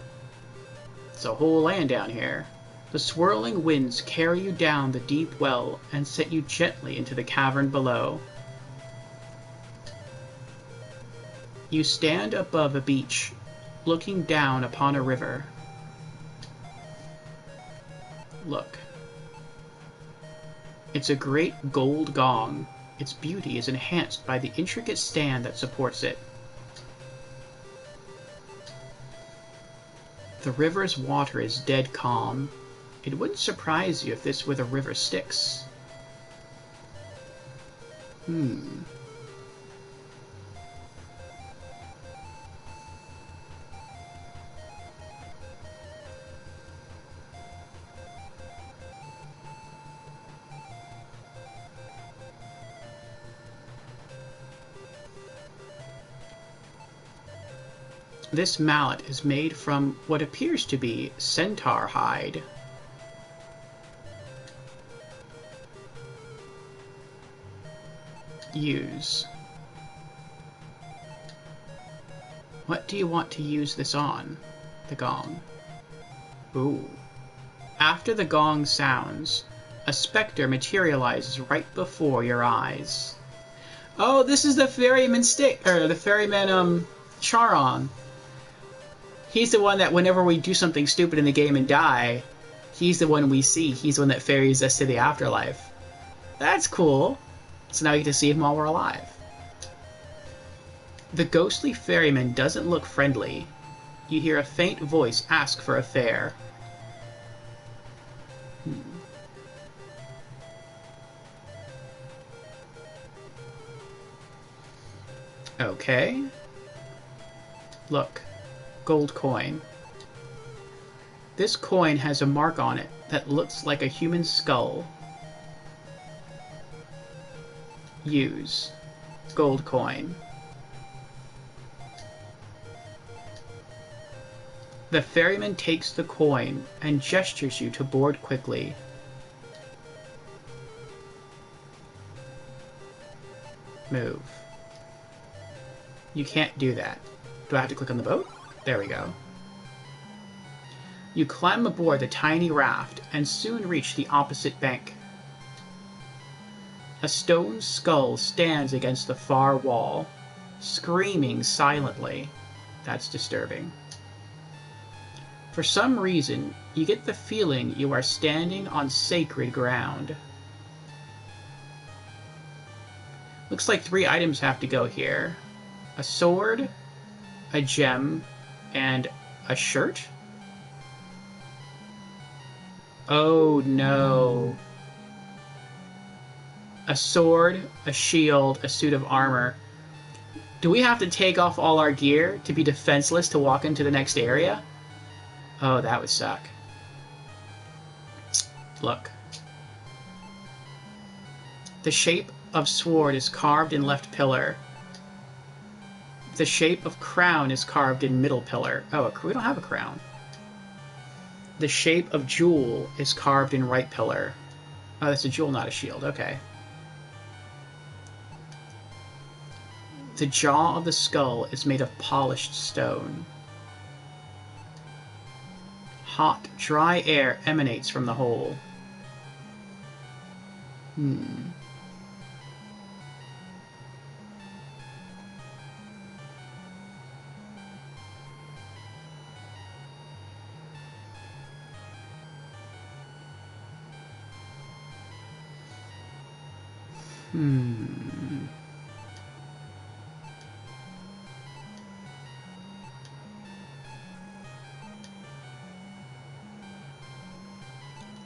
It's a whole land down here. The swirling winds carry you down the deep well and set you gently into the cavern below. You stand above a beach, looking down upon a river. Look. It's a great gold gong. Its beauty is enhanced by the intricate stand that supports it. The river's water is dead calm. It wouldn't surprise you if this were the river Styx. This mallet is made from what appears to be centaur hide. Use. What do you want to use this on? The gong. Ooh. After the gong sounds, a specter materializes right before your eyes. Oh, this is the ferryman the ferryman, Charon. He's the one that whenever we do something stupid in the game and die, he's the one we see. He's the one that ferries us to the afterlife. That's cool. So now you get to see him while we're alive. The ghostly ferryman doesn't look friendly. You hear a faint voice ask for a fare. Okay. Look. Gold coin. This coin has a mark on it that looks like a human skull. Use. Gold coin. The ferryman takes the coin and gestures you to board quickly. Move. You can't do that. Do I have to click on the boat? There we go. You climb aboard the tiny raft and soon reach the opposite bank. A stone skull stands against the far wall, screaming silently. That's disturbing. For some reason, you get the feeling you are standing on sacred ground. Looks like 3 items have to go here. A sword, a gem, and a shirt? Oh no. A sword, a shield, a suit of armor. Do we have to take off all our gear to be defenseless to walk into the next area? Oh, that would suck. Look. The shape of sword is carved in left pillar. The shape of crown is carved in middle pillar. Oh, we don't have a crown. The shape of jewel is carved in right pillar. Oh, that's a jewel, not a shield. Okay. The jaw of the skull is made of polished stone. Hot, dry air emanates from the hole.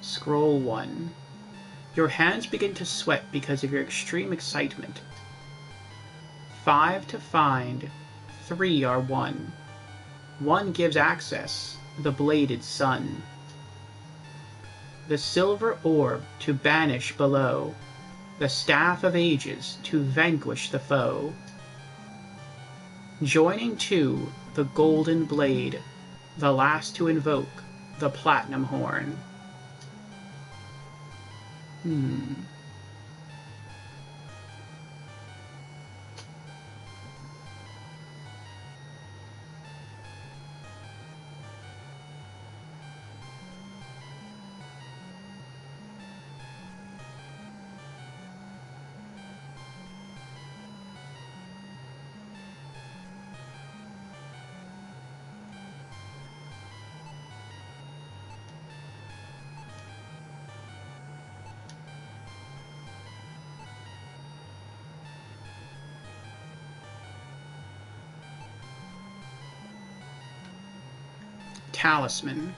Scroll 1. Your hands begin to sweat because of your extreme excitement. 5 to find, 3 are 1. 1 gives access, the bladed sun. The silver orb to banish below, the staff of ages to vanquish the foe. Joining 2, the golden blade, the last to invoke, the platinum horn. Talisman.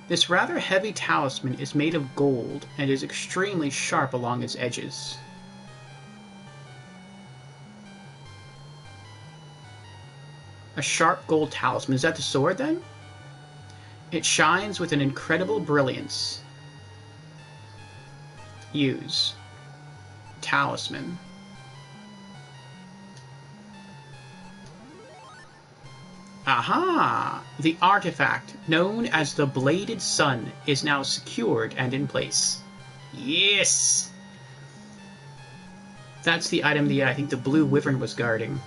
This rather heavy talisman is made of gold and is extremely sharp along its edges. A sharp gold talisman. Is that the sword then? It shines with an incredible brilliance. Use. Talisman. Aha! The artifact, known as the Bladed Sun, is now secured and in place. Yes! That's the item I think the Blue Wyvern was guarding.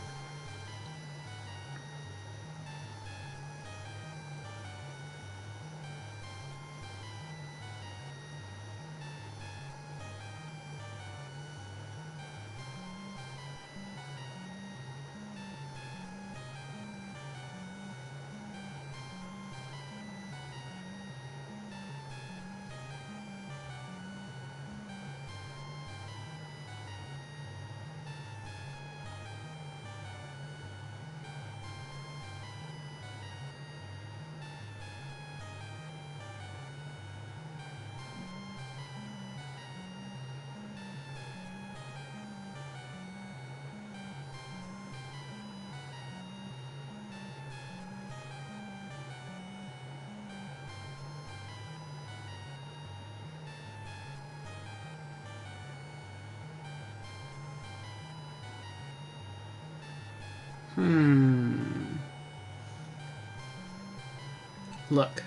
Look.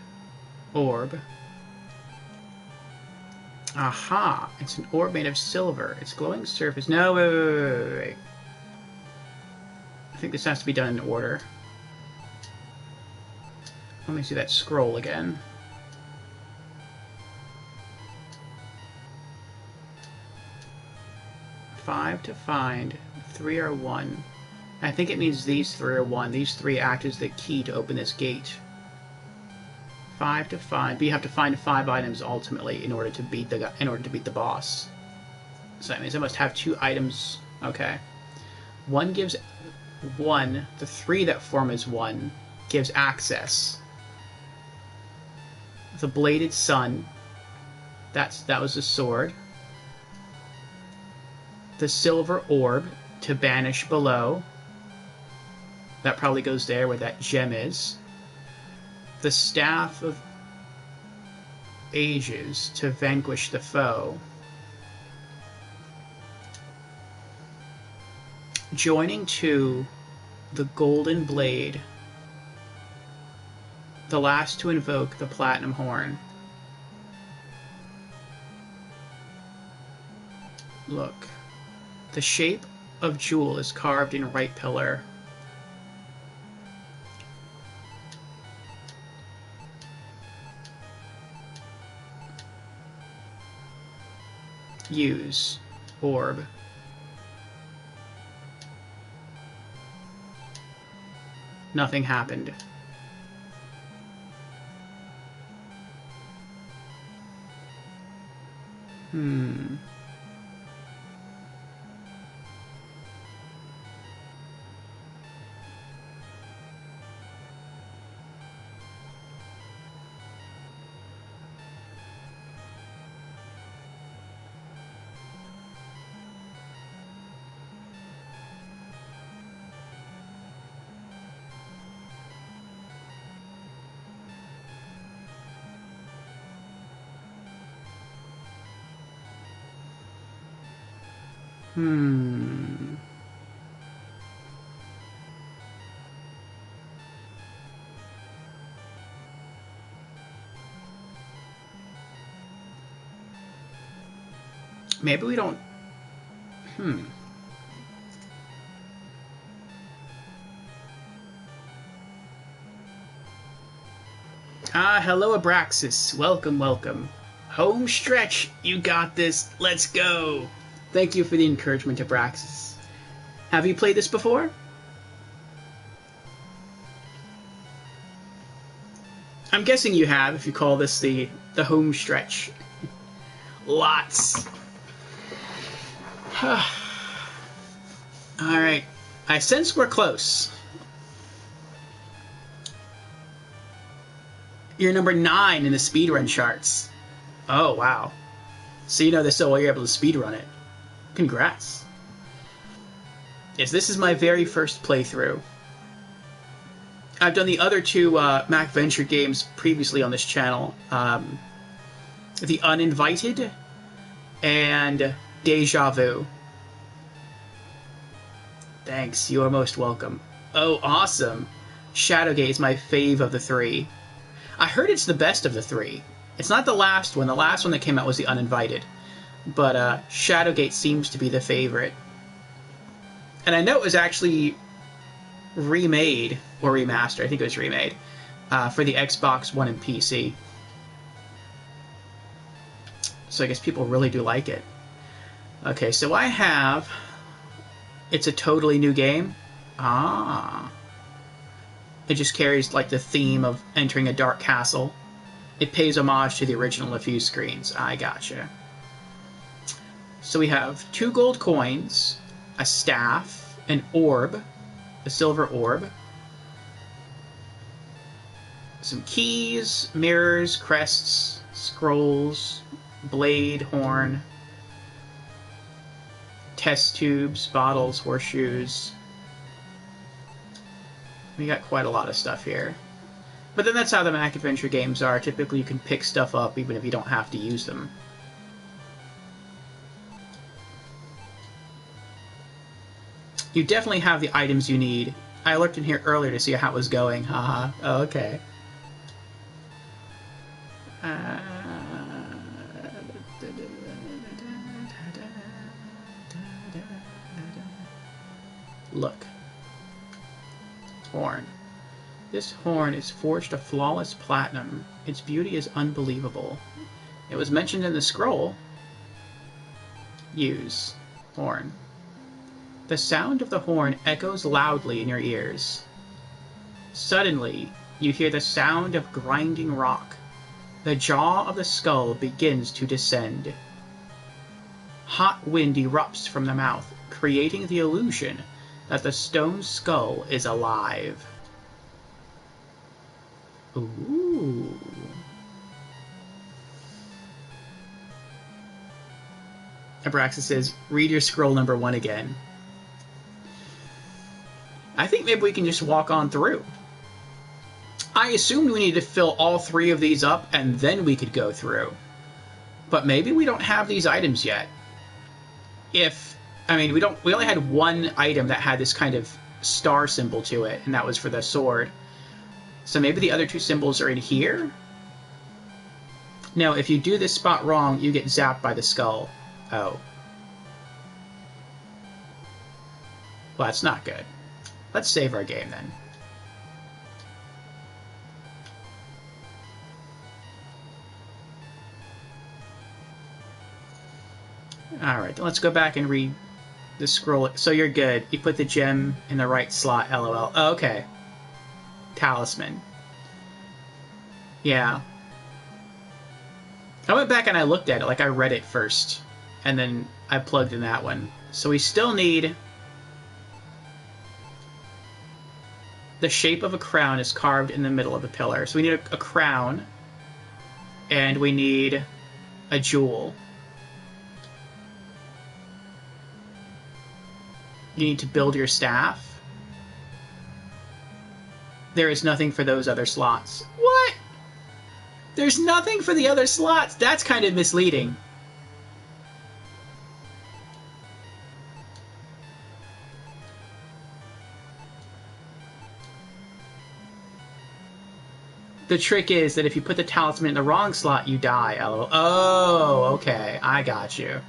Orb. Aha! It's an orb made of silver. Its glowing surface... No, wait. I think this has to be done in order. Let me see that scroll again. to find 3 or 1. I think it means these 3 are 1. These 3 act as the key to open this gate. 5 to find, but you have to find 5 items ultimately in order to beat the boss. So that means I must have 2 items. Okay. 1 gives 1. The 3 that form as 1 gives access. The bladed sun. That was the sword. The silver orb to banish below. That probably goes there where that gem is. The staff of ages to vanquish the foe. Joining to the golden blade. The last to invoke the platinum horn. Look. The shape of jewel is carved in right pillar. Use. Orb. Nothing happened. Maybe we don't... Ah, hello Abraxas. Welcome, welcome. Home stretch. You got this. Let's go. Thank you for the encouragement, Abraxas. Have you played this before? I'm guessing you have, if you call this the home stretch. Lots. Alright. I sense we're close. You're number 9 in the speedrun charts. Oh, wow. So you know this so well you're able to speedrun it. Congrats. Yes, this is my very first playthrough. I've done the other 2 Mac Venture games previously on this channel. The Uninvited and Deja Vu. Thanks, you are most welcome. Oh, awesome. Shadowgate is my fave of the 3. I heard it's the best of the 3. It's not the last one. The last one that came out was the Uninvited. But Shadowgate seems to be the favorite. And I know it was actually remade, or remastered, I think it was remade, for the Xbox One and PC. So I guess people really do like it. Okay, so I have... It's a totally new game. Ah. It just carries like the theme of entering a dark castle. It pays homage to the original a few screens. I gotcha. So we have 2 gold coins, a staff, an orb, a silver orb, some keys, mirrors, crests, scrolls, blade, horn, test tubes, bottles, horseshoes. We got quite a lot of stuff here. But then that's how the Mac Adventure games are. Typically you can pick stuff up even if you don't have to use them. You definitely have the items you need. I looked in here earlier to see how it was going. Haha. Oh, okay. Look. Horn. This horn is forged of flawless platinum. Its beauty is unbelievable. It was mentioned in the scroll. Use. Horn. The sound of the horn echoes loudly in your ears. Suddenly, you hear the sound of grinding rock. The jaw of the skull begins to descend. Hot wind erupts from the mouth, creating the illusion that the stone skull is alive. Ooh. Abraxas says, read your scroll number 1 again. I think maybe we can just walk on through. I assumed we needed to fill all 3 of these up and then we could go through. But maybe we don't have these items yet. We only had 1 item that had this kind of star symbol to it, and that was for the sword. So maybe the other 2 symbols are in here? No, if you do this spot wrong, you get zapped by the skull. Oh. Well, that's not good. Let's save our game, then. Alright, let's go back and read the scroll. So you're good. You put the gem in the right slot, lol. Oh, okay. Talisman. Yeah. I went back and I looked at it, like I read it first. And then I plugged in that one. So we still need... The shape of a crown is carved in the middle of the pillar. So we need a crown. And we need a jewel. You need to build your staff. There is nothing for those other slots. What? There's nothing for the other slots? That's kind of misleading. The trick is that if you put the talisman in the wrong slot, you die, lol. Oh, okay. I got you.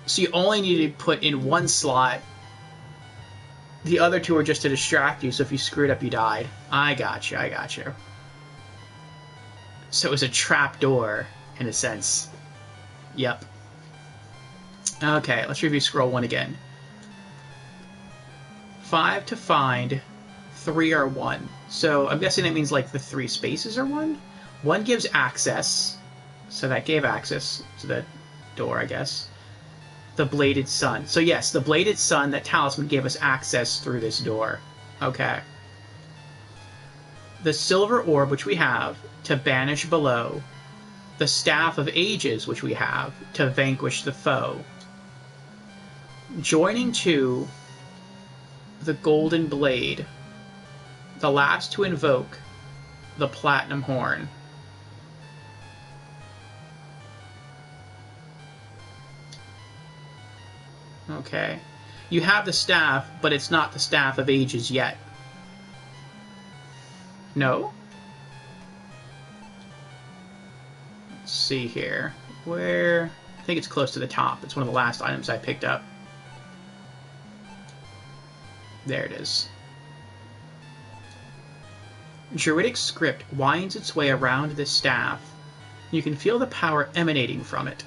So you only need to put in 1 slot. The other 2 are just to distract you, so if you screwed up, you died. I got you, I got you. So it was a trap door, in a sense. Yep. Okay, let's review scroll 1 again. 5 to find, 3 are 1. So I'm guessing that means like the 3 spaces are 1? 1 gives access, so that gave access to the door, I guess. The Bladed Sun. So yes, the Bladed Sun, that talisman gave us access through this door. Okay. The Silver Orb, which we have, to banish below. The Staff of Ages, which we have, to vanquish the foe. Joining to the Golden Blade. The last to invoke the Platinum Horn. Okay. You have the staff, but it's not the Staff of Ages yet. No? Let's see here. Where... I think it's close to the top. It's one of the last items I picked up. There it is. Druidic script winds its way around this staff. You can feel the power emanating from it.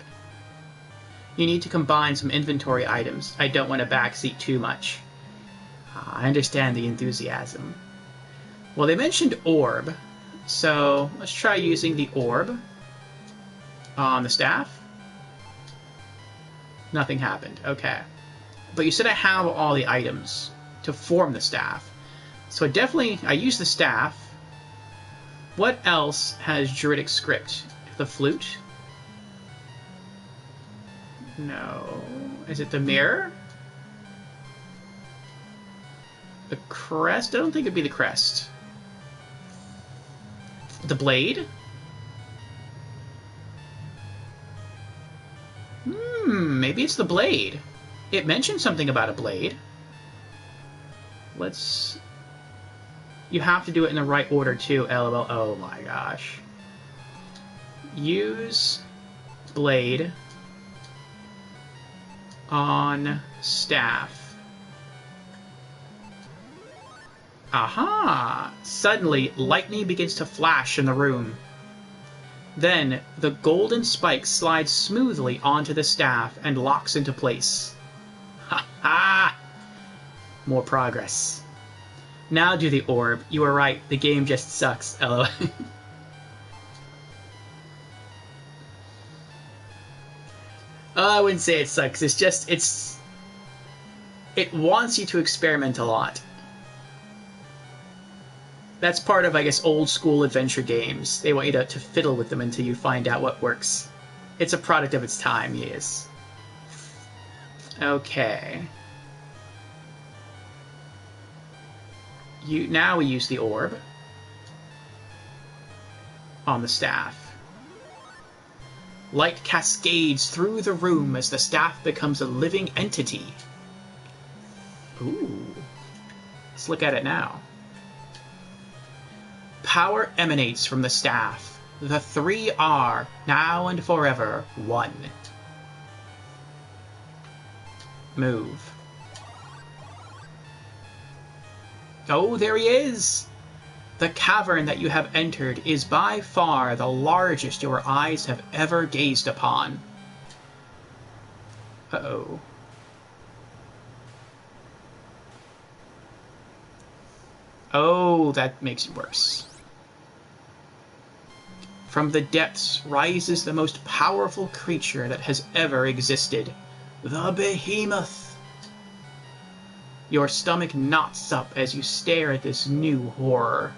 You need to combine some inventory items. I don't want to backseat too much. I understand the enthusiasm. Well, they mentioned orb, so let's try using the orb on the staff. Nothing happened. Okay. But you said I have all the items to form the staff. So I use the staff. What else has Druidic script? The flute? No. Is it the mirror? The crest? I don't think it'd be the crest. The blade? Maybe it's the blade. It mentioned something about a blade. Let's... You have to do it in the right order, too, LOL. Oh my gosh. Use blade on staff. Aha! Suddenly, lightning begins to flash in the room. Then, the golden spike slides smoothly onto the staff and locks into place. More progress. Now do the orb. You were right. The game just sucks. LOL. I wouldn't say it sucks. It's just, it wants you to experiment a lot. That's part of, I guess, old school adventure games. They want you to fiddle with them until you find out what works. It's a product of its time, yes. Okay. Now we use the orb on the staff. Light cascades through the room as the staff becomes a living entity. Ooh. Let's look at it now. Power emanates from the staff. The three are, now and forever, one. Move. Oh, there he is! The cavern that you have entered is by far the largest your eyes have ever gazed upon. Uh-oh. Oh, that makes it worse. From the depths rises the most powerful creature that has ever existed. The Behemoth! Your stomach knots up as you stare at this new horror.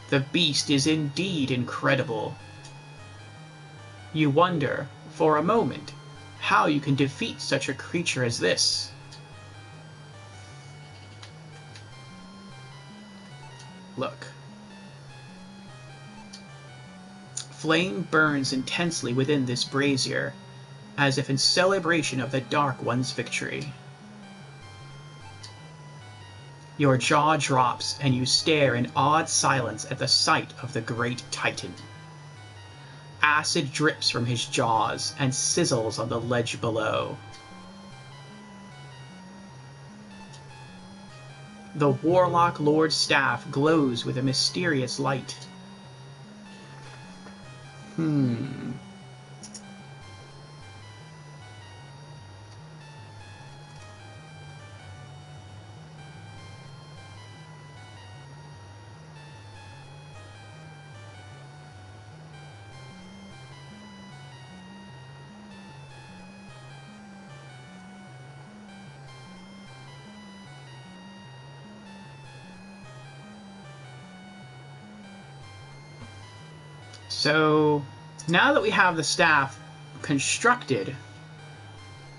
The beast is indeed incredible. You wonder, for a moment, how you can defeat such a creature as this. Look. Flame burns intensely within this brazier, as if in celebration of the Dark One's victory. Your jaw drops, and you stare in awed silence at the sight of the great Titan. Acid drips from his jaws and sizzles on the ledge below. The Warlock Lord's staff glows with a mysterious light. So, now that we have the staff constructed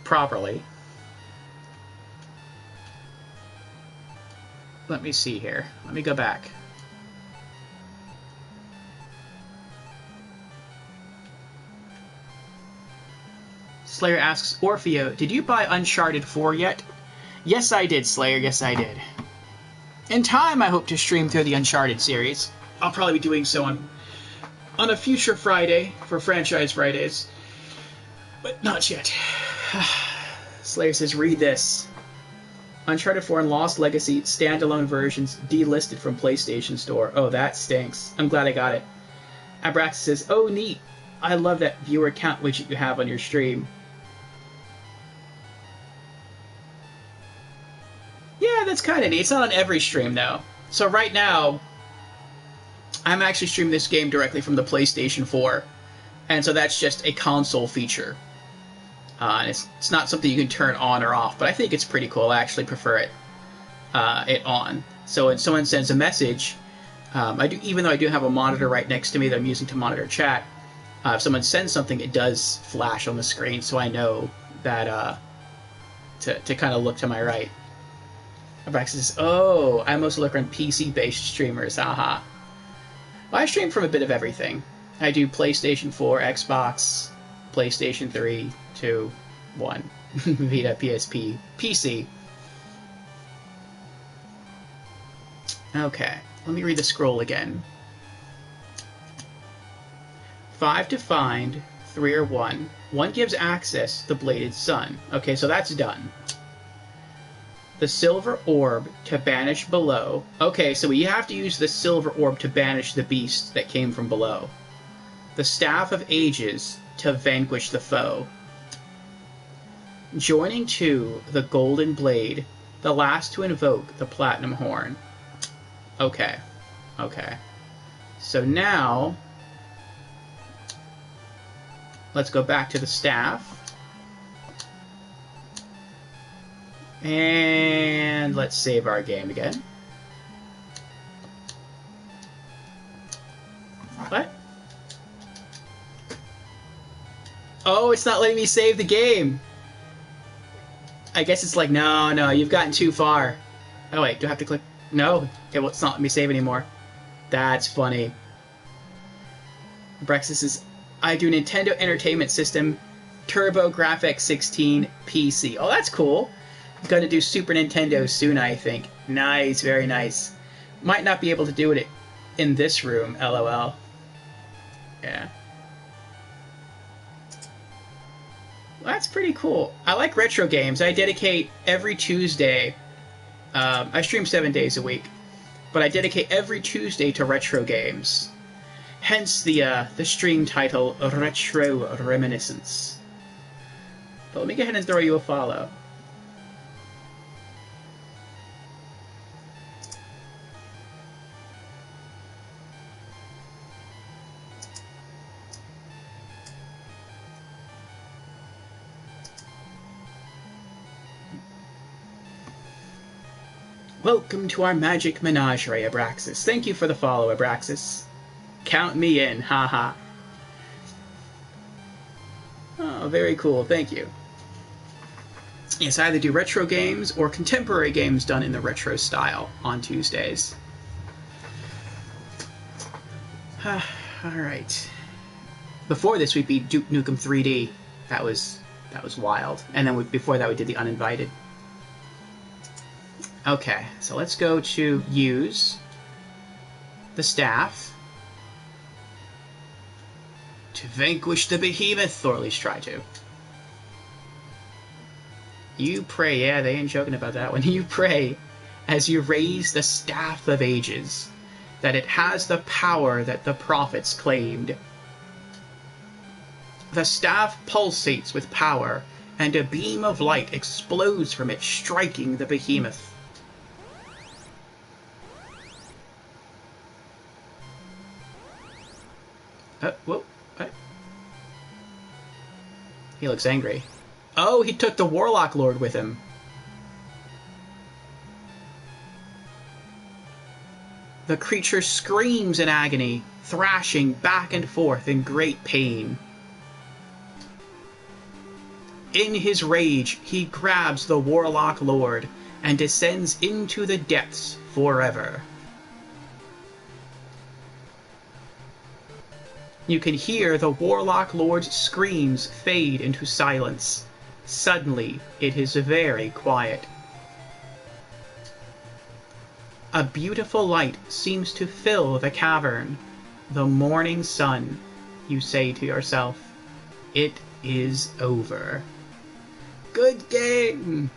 properly, let me see here. Let me go back. Slayer asks, Orfeo, did you buy Uncharted 4 yet? Yes, I did, Slayer. Yes, I did. In time, I hope to stream through the Uncharted series. I'll probably be doing so on a future Friday for Franchise Fridays, but not yet. Slayer says, read this. Uncharted 4 and Lost Legacy standalone versions delisted from PlayStation Store. Oh, that stinks. I'm glad I got it. Abrax says, oh, neat. I love that viewer count widget you have on your stream. Yeah, that's kind of neat. It's not on every stream, though. So right now, I'm actually streaming this game directly from the PlayStation 4, and so that's just a console feature. And it's not something you can turn on or off, but I think it's pretty cool. I actually prefer it on. So when someone sends a message, even though I do have a monitor right next to me that I'm using to monitor chat, if someone sends something, it does flash on the screen, so I know that to kind of look to my right. Abrax says, oh, I mostly look on PC-based streamers, haha. Well, I stream from a bit of everything. I do PlayStation 4, Xbox, PlayStation 3, 2, 1, Vita, PSP, PC. Okay, let me read the scroll again. 5 to find, 3 or 1. 1 gives access to the Bladed Sun. Okay, so that's done. The silver orb to banish below. Okay, so we have to use the silver orb to banish the beast that came from below. The Staff of Ages to vanquish the foe. Joining to the Golden Blade The last to invoke the Platinum Horn. Okay. Okay. So now, let's go back to the staff. And let's save our game again. What? Oh, it's not letting me save the game. I guess it's like, no, you've gotten too far. Oh wait, do I have to click? No, it's not letting me save anymore. That's funny. Brexis says, I do Nintendo Entertainment System, TurboGrafx 16 PC. Oh, that's cool. Gonna do Super Nintendo soon, I think. Nice, very nice. Might not be able to do it in this room, LOL. Yeah. Well, that's pretty cool. I like retro games. I dedicate every Tuesday. I stream 7 days a week, but I dedicate every Tuesday to retro games. Hence the stream title, Retro Reminiscence. But let me go ahead and throw you a follow. Welcome to our magic menagerie, Abraxas. Thank you for the follow, Abraxas. Count me in, haha. Oh, very cool, thank you. Yes, I either do retro games or contemporary games done in the retro style on Tuesdays. Alright. Before this, we beat Duke Nukem 3D. That was wild. And then before that, we did the Uninvited. Okay, so let's go to use the staff to vanquish the behemoth, or at least try to. You pray, yeah, they ain't joking about that one. You pray as you raise the Staff of Ages, that it has the power that the prophets claimed. The staff pulsates with power, and a beam of light explodes from it, striking the behemoth. Whoa, what? He looks angry. Oh, he took the Warlock Lord with him. The creature screams in agony, thrashing back and forth in great pain. In his rage, he grabs the Warlock Lord and descends into the depths forever. You can hear the Warlock Lord's screams fade into silence. Suddenly, it is very quiet. A beautiful light seems to fill the cavern. The morning sun, you say to yourself. It is over. Good game!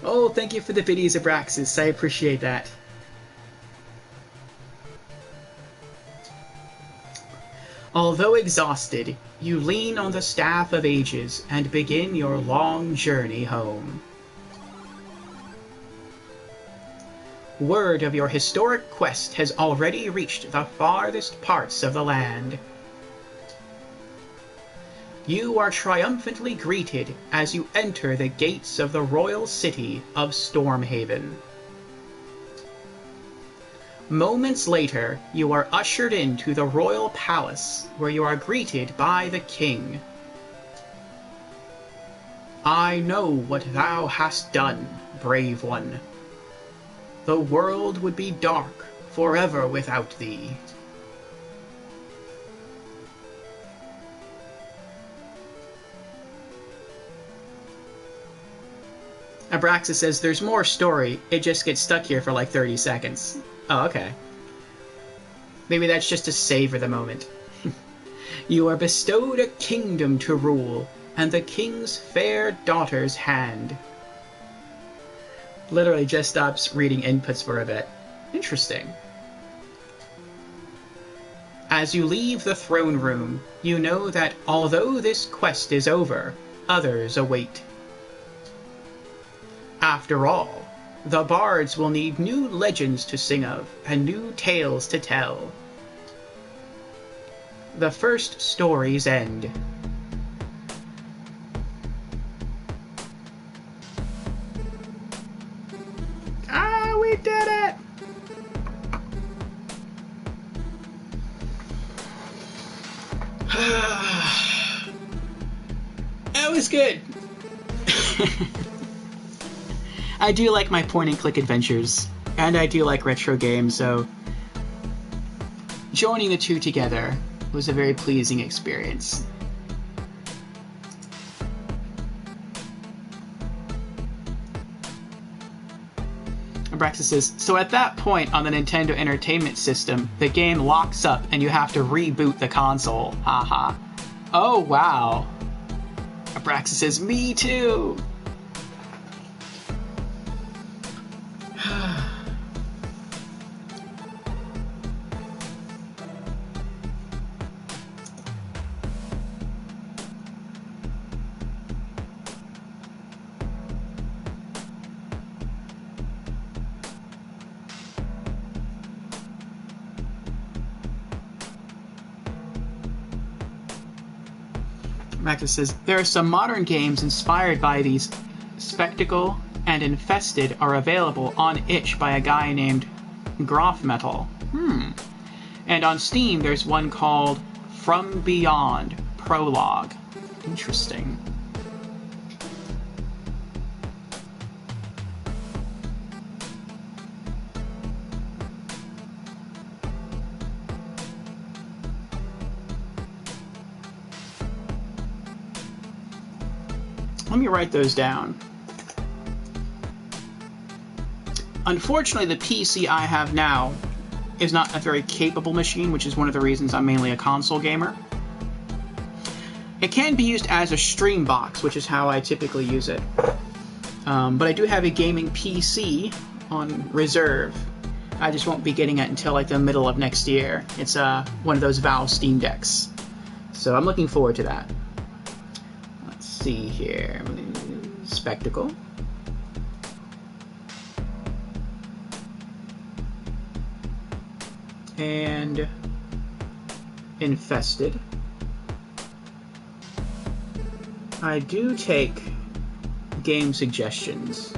Oh, thank you for the biddies, Abraxas. I appreciate that. Although exhausted, you lean on the Staff of Ages and begin your long journey home. Word of your historic quest has already reached the farthest parts of the land. You are triumphantly greeted as you enter the gates of the royal city of Stormhaven. Moments later, you are ushered into the royal palace, where you are greeted by the king. I know what thou hast done, brave one. The world would be dark forever without thee. Abraxas says there's more story, it just gets stuck here for like 30 seconds. Oh, okay. Maybe that's just to savor the moment. You are bestowed a kingdom to rule, and the king's fair daughter's hand. Literally just stops reading inputs for a bit. Interesting. As you leave the throne room, you know that although this quest is over, others await. After all, the bards will need new legends to sing of and new tales to tell. The first story's end. Ah, we did it! That was good. I do like my point-and-click adventures, and I do like retro games, so joining the two together was a very pleasing experience. Abraxas says, so at that point on the Nintendo Entertainment System, the game locks up and you have to reboot the console. Haha. Oh, wow. Abraxas says, me too. Maxis says, there are some modern games inspired by these. Spectacle and Infested are available on itch by a guy named Groff Metal. And on Steam, there's one called From Beyond Prologue. Interesting. Let me write those down. Unfortunately, the PC I have now is not a very capable machine, which is one of the reasons I'm mainly a console gamer. It can be used as a stream box, which is how I typically use it. But I do have a gaming PC on reserve. I just won't be getting it until like the middle of next year. It's one of those Valve Steam Decks. So I'm looking forward to that. Let's see here. Spectacle. And Infested. I do take game suggestions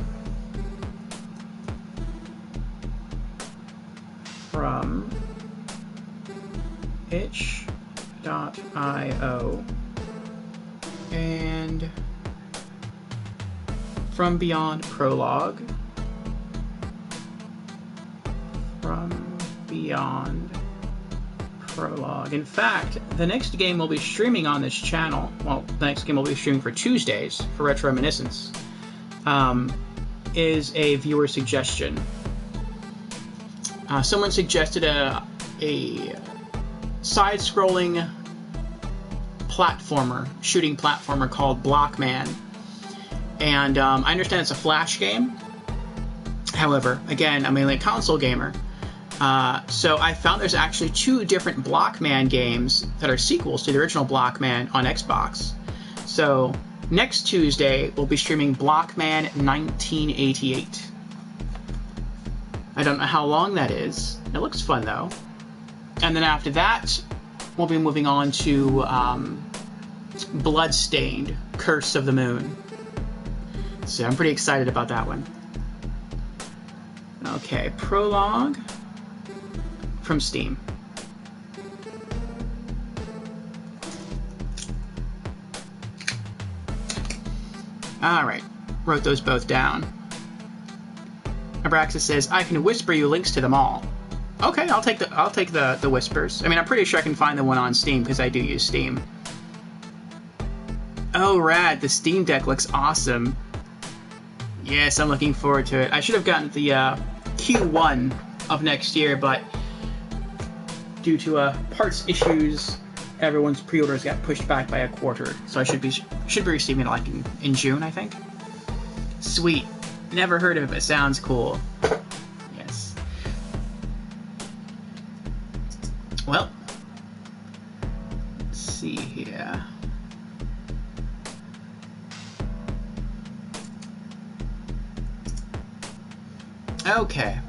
from itch.io and From Beyond Prologue. From Beyond Prologue. In fact, the next game we'll be streaming on this channel, well, the next game we'll be streaming for Tuesdays for Retro Reminiscence, is a viewer suggestion. Someone suggested a side-scrolling platformer, shooting platformer called Blockman. And I understand it's a Flash game. However, again, I'm mainly a console gamer. So I found there's actually 2 different Blockman games that are sequels to the original Blockman on Xbox. So next Tuesday, we'll be streaming Blockman 1988. I don't know how long that is. It looks fun, though. And then after that, we'll be moving on to Bloodstained, Curse of the Moon. So I'm pretty excited about that one. Okay, Prologue from Steam. Alright, wrote those both down. Abraxas says, I can whisper you links to them all. Okay, I'll take the whispers. I mean, I'm pretty sure I can find the one on Steam because I do use Steam. Oh, rad, the Steam Deck looks awesome. Yes, I'm looking forward to it. I should have gotten the Q1 of next year, but due to parts issues, everyone's pre-orders got pushed back by a quarter. So I should be receiving it like in June, I think. Sweet. Never heard of it, but sounds cool. Yes. Well, let's see here. Okay.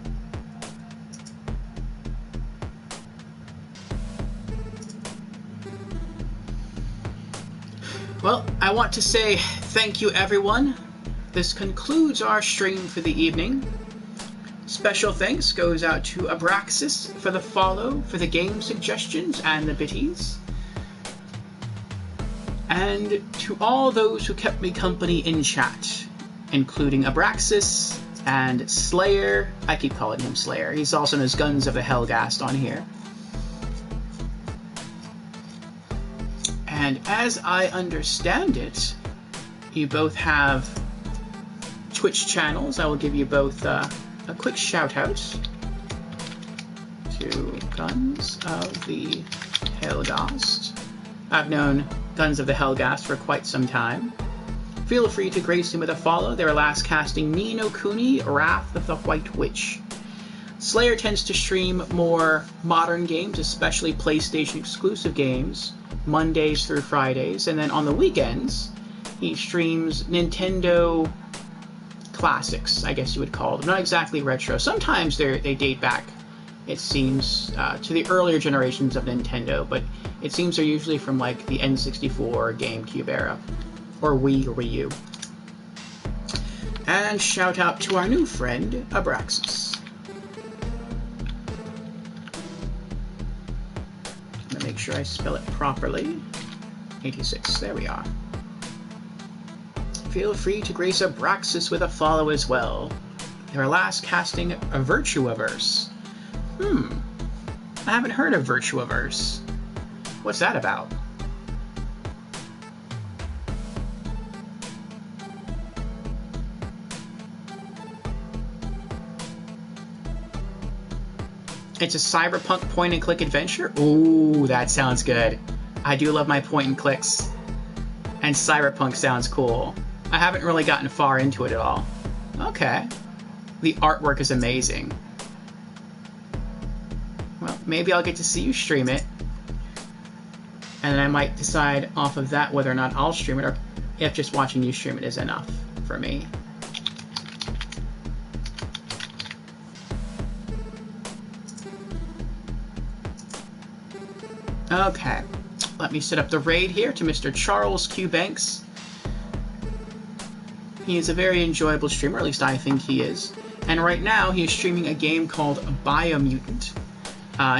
Well, I want to say thank you, everyone. This concludes our stream for the evening. Special thanks goes out to Abraxas for the follow, for the game suggestions, and the biddies. And to all those who kept me company in chat, including Abraxas and Slayer. I keep calling him Slayer. He's also known as Guns of the Hellgast on here. And as I understand it, you both have Twitch channels. I will give you both a quick shout out to Guns of the Hellgast. I've known Guns of the Hellgast for quite some time. Feel free to grace him with a follow. They were last casting Ni no Kuni, Wrath of the White Witch. Slayer tends to stream more modern games, especially PlayStation exclusive games, Mondays through Fridays, and then on the weekends he streams Nintendo classics, I guess you would call them. Not exactly retro. Sometimes they date back, it seems, to the earlier generations of Nintendo, but it seems they're usually from like the N64 or GameCube era, or Wii or Wii U. And shout out to our new friend, Abraxas. I'm gonna make sure I spell it properly. 86, there we are. Feel free to grace Abraxas with a follow as well. They were last casting a Virtuaverse. I haven't heard of Virtuaverse. What's that about? It's a cyberpunk point-and-click adventure? Ooh, that sounds good. I do love my point-and-clicks. And cyberpunk sounds cool. I haven't really gotten far into it at all. Okay. The artwork is amazing. Well, maybe I'll get to see you stream it. And then I might decide off of that whether or not I'll stream it, or if just watching you stream it is enough for me. Okay, let me set up the raid here to Mr. Charles Q. Banks. He is a very enjoyable streamer, at least I think he is. And right now he is streaming a game called Biomutant.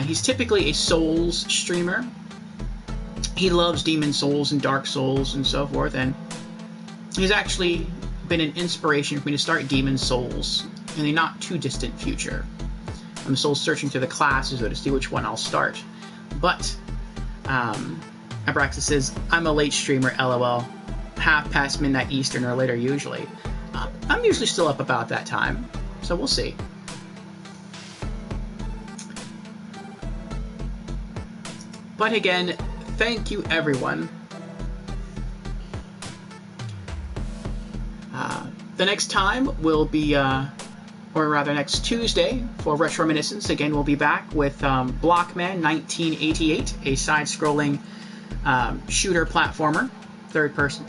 He's typically a Souls streamer. He loves Demon Souls and Dark Souls and so forth, and he's actually been an inspiration for me to start Demon Souls in the not too distant future. I'm still searching through the classes though to see which one I'll start. But Abraxas says, I'm a late streamer, lol. Half past midnight Eastern or later usually. I'm usually still up about that time, so we'll see. But again, thank you everyone. The next time will be, or rather next Tuesday for Retro Reminiscence. Again, we'll be back with Blockman 1988, a side-scrolling shooter platformer, third person.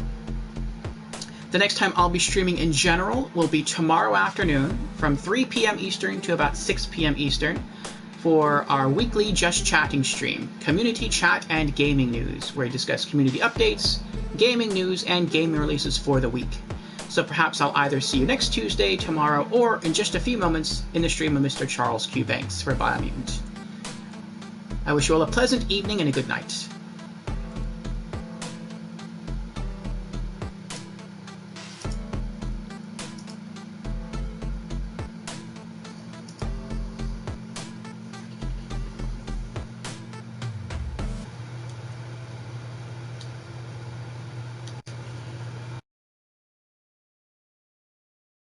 The next time I'll be streaming in general will be tomorrow afternoon from 3 p.m. Eastern to about 6 p.m. Eastern for our weekly Just Chatting stream, community chat and gaming news, where we discuss community updates, gaming news, and gaming releases for the week. So perhaps I'll either see you next Tuesday, tomorrow, or in just a few moments in the stream of Mr. Charles Q. Banks for Biomutant. I wish you all a pleasant evening and a good night.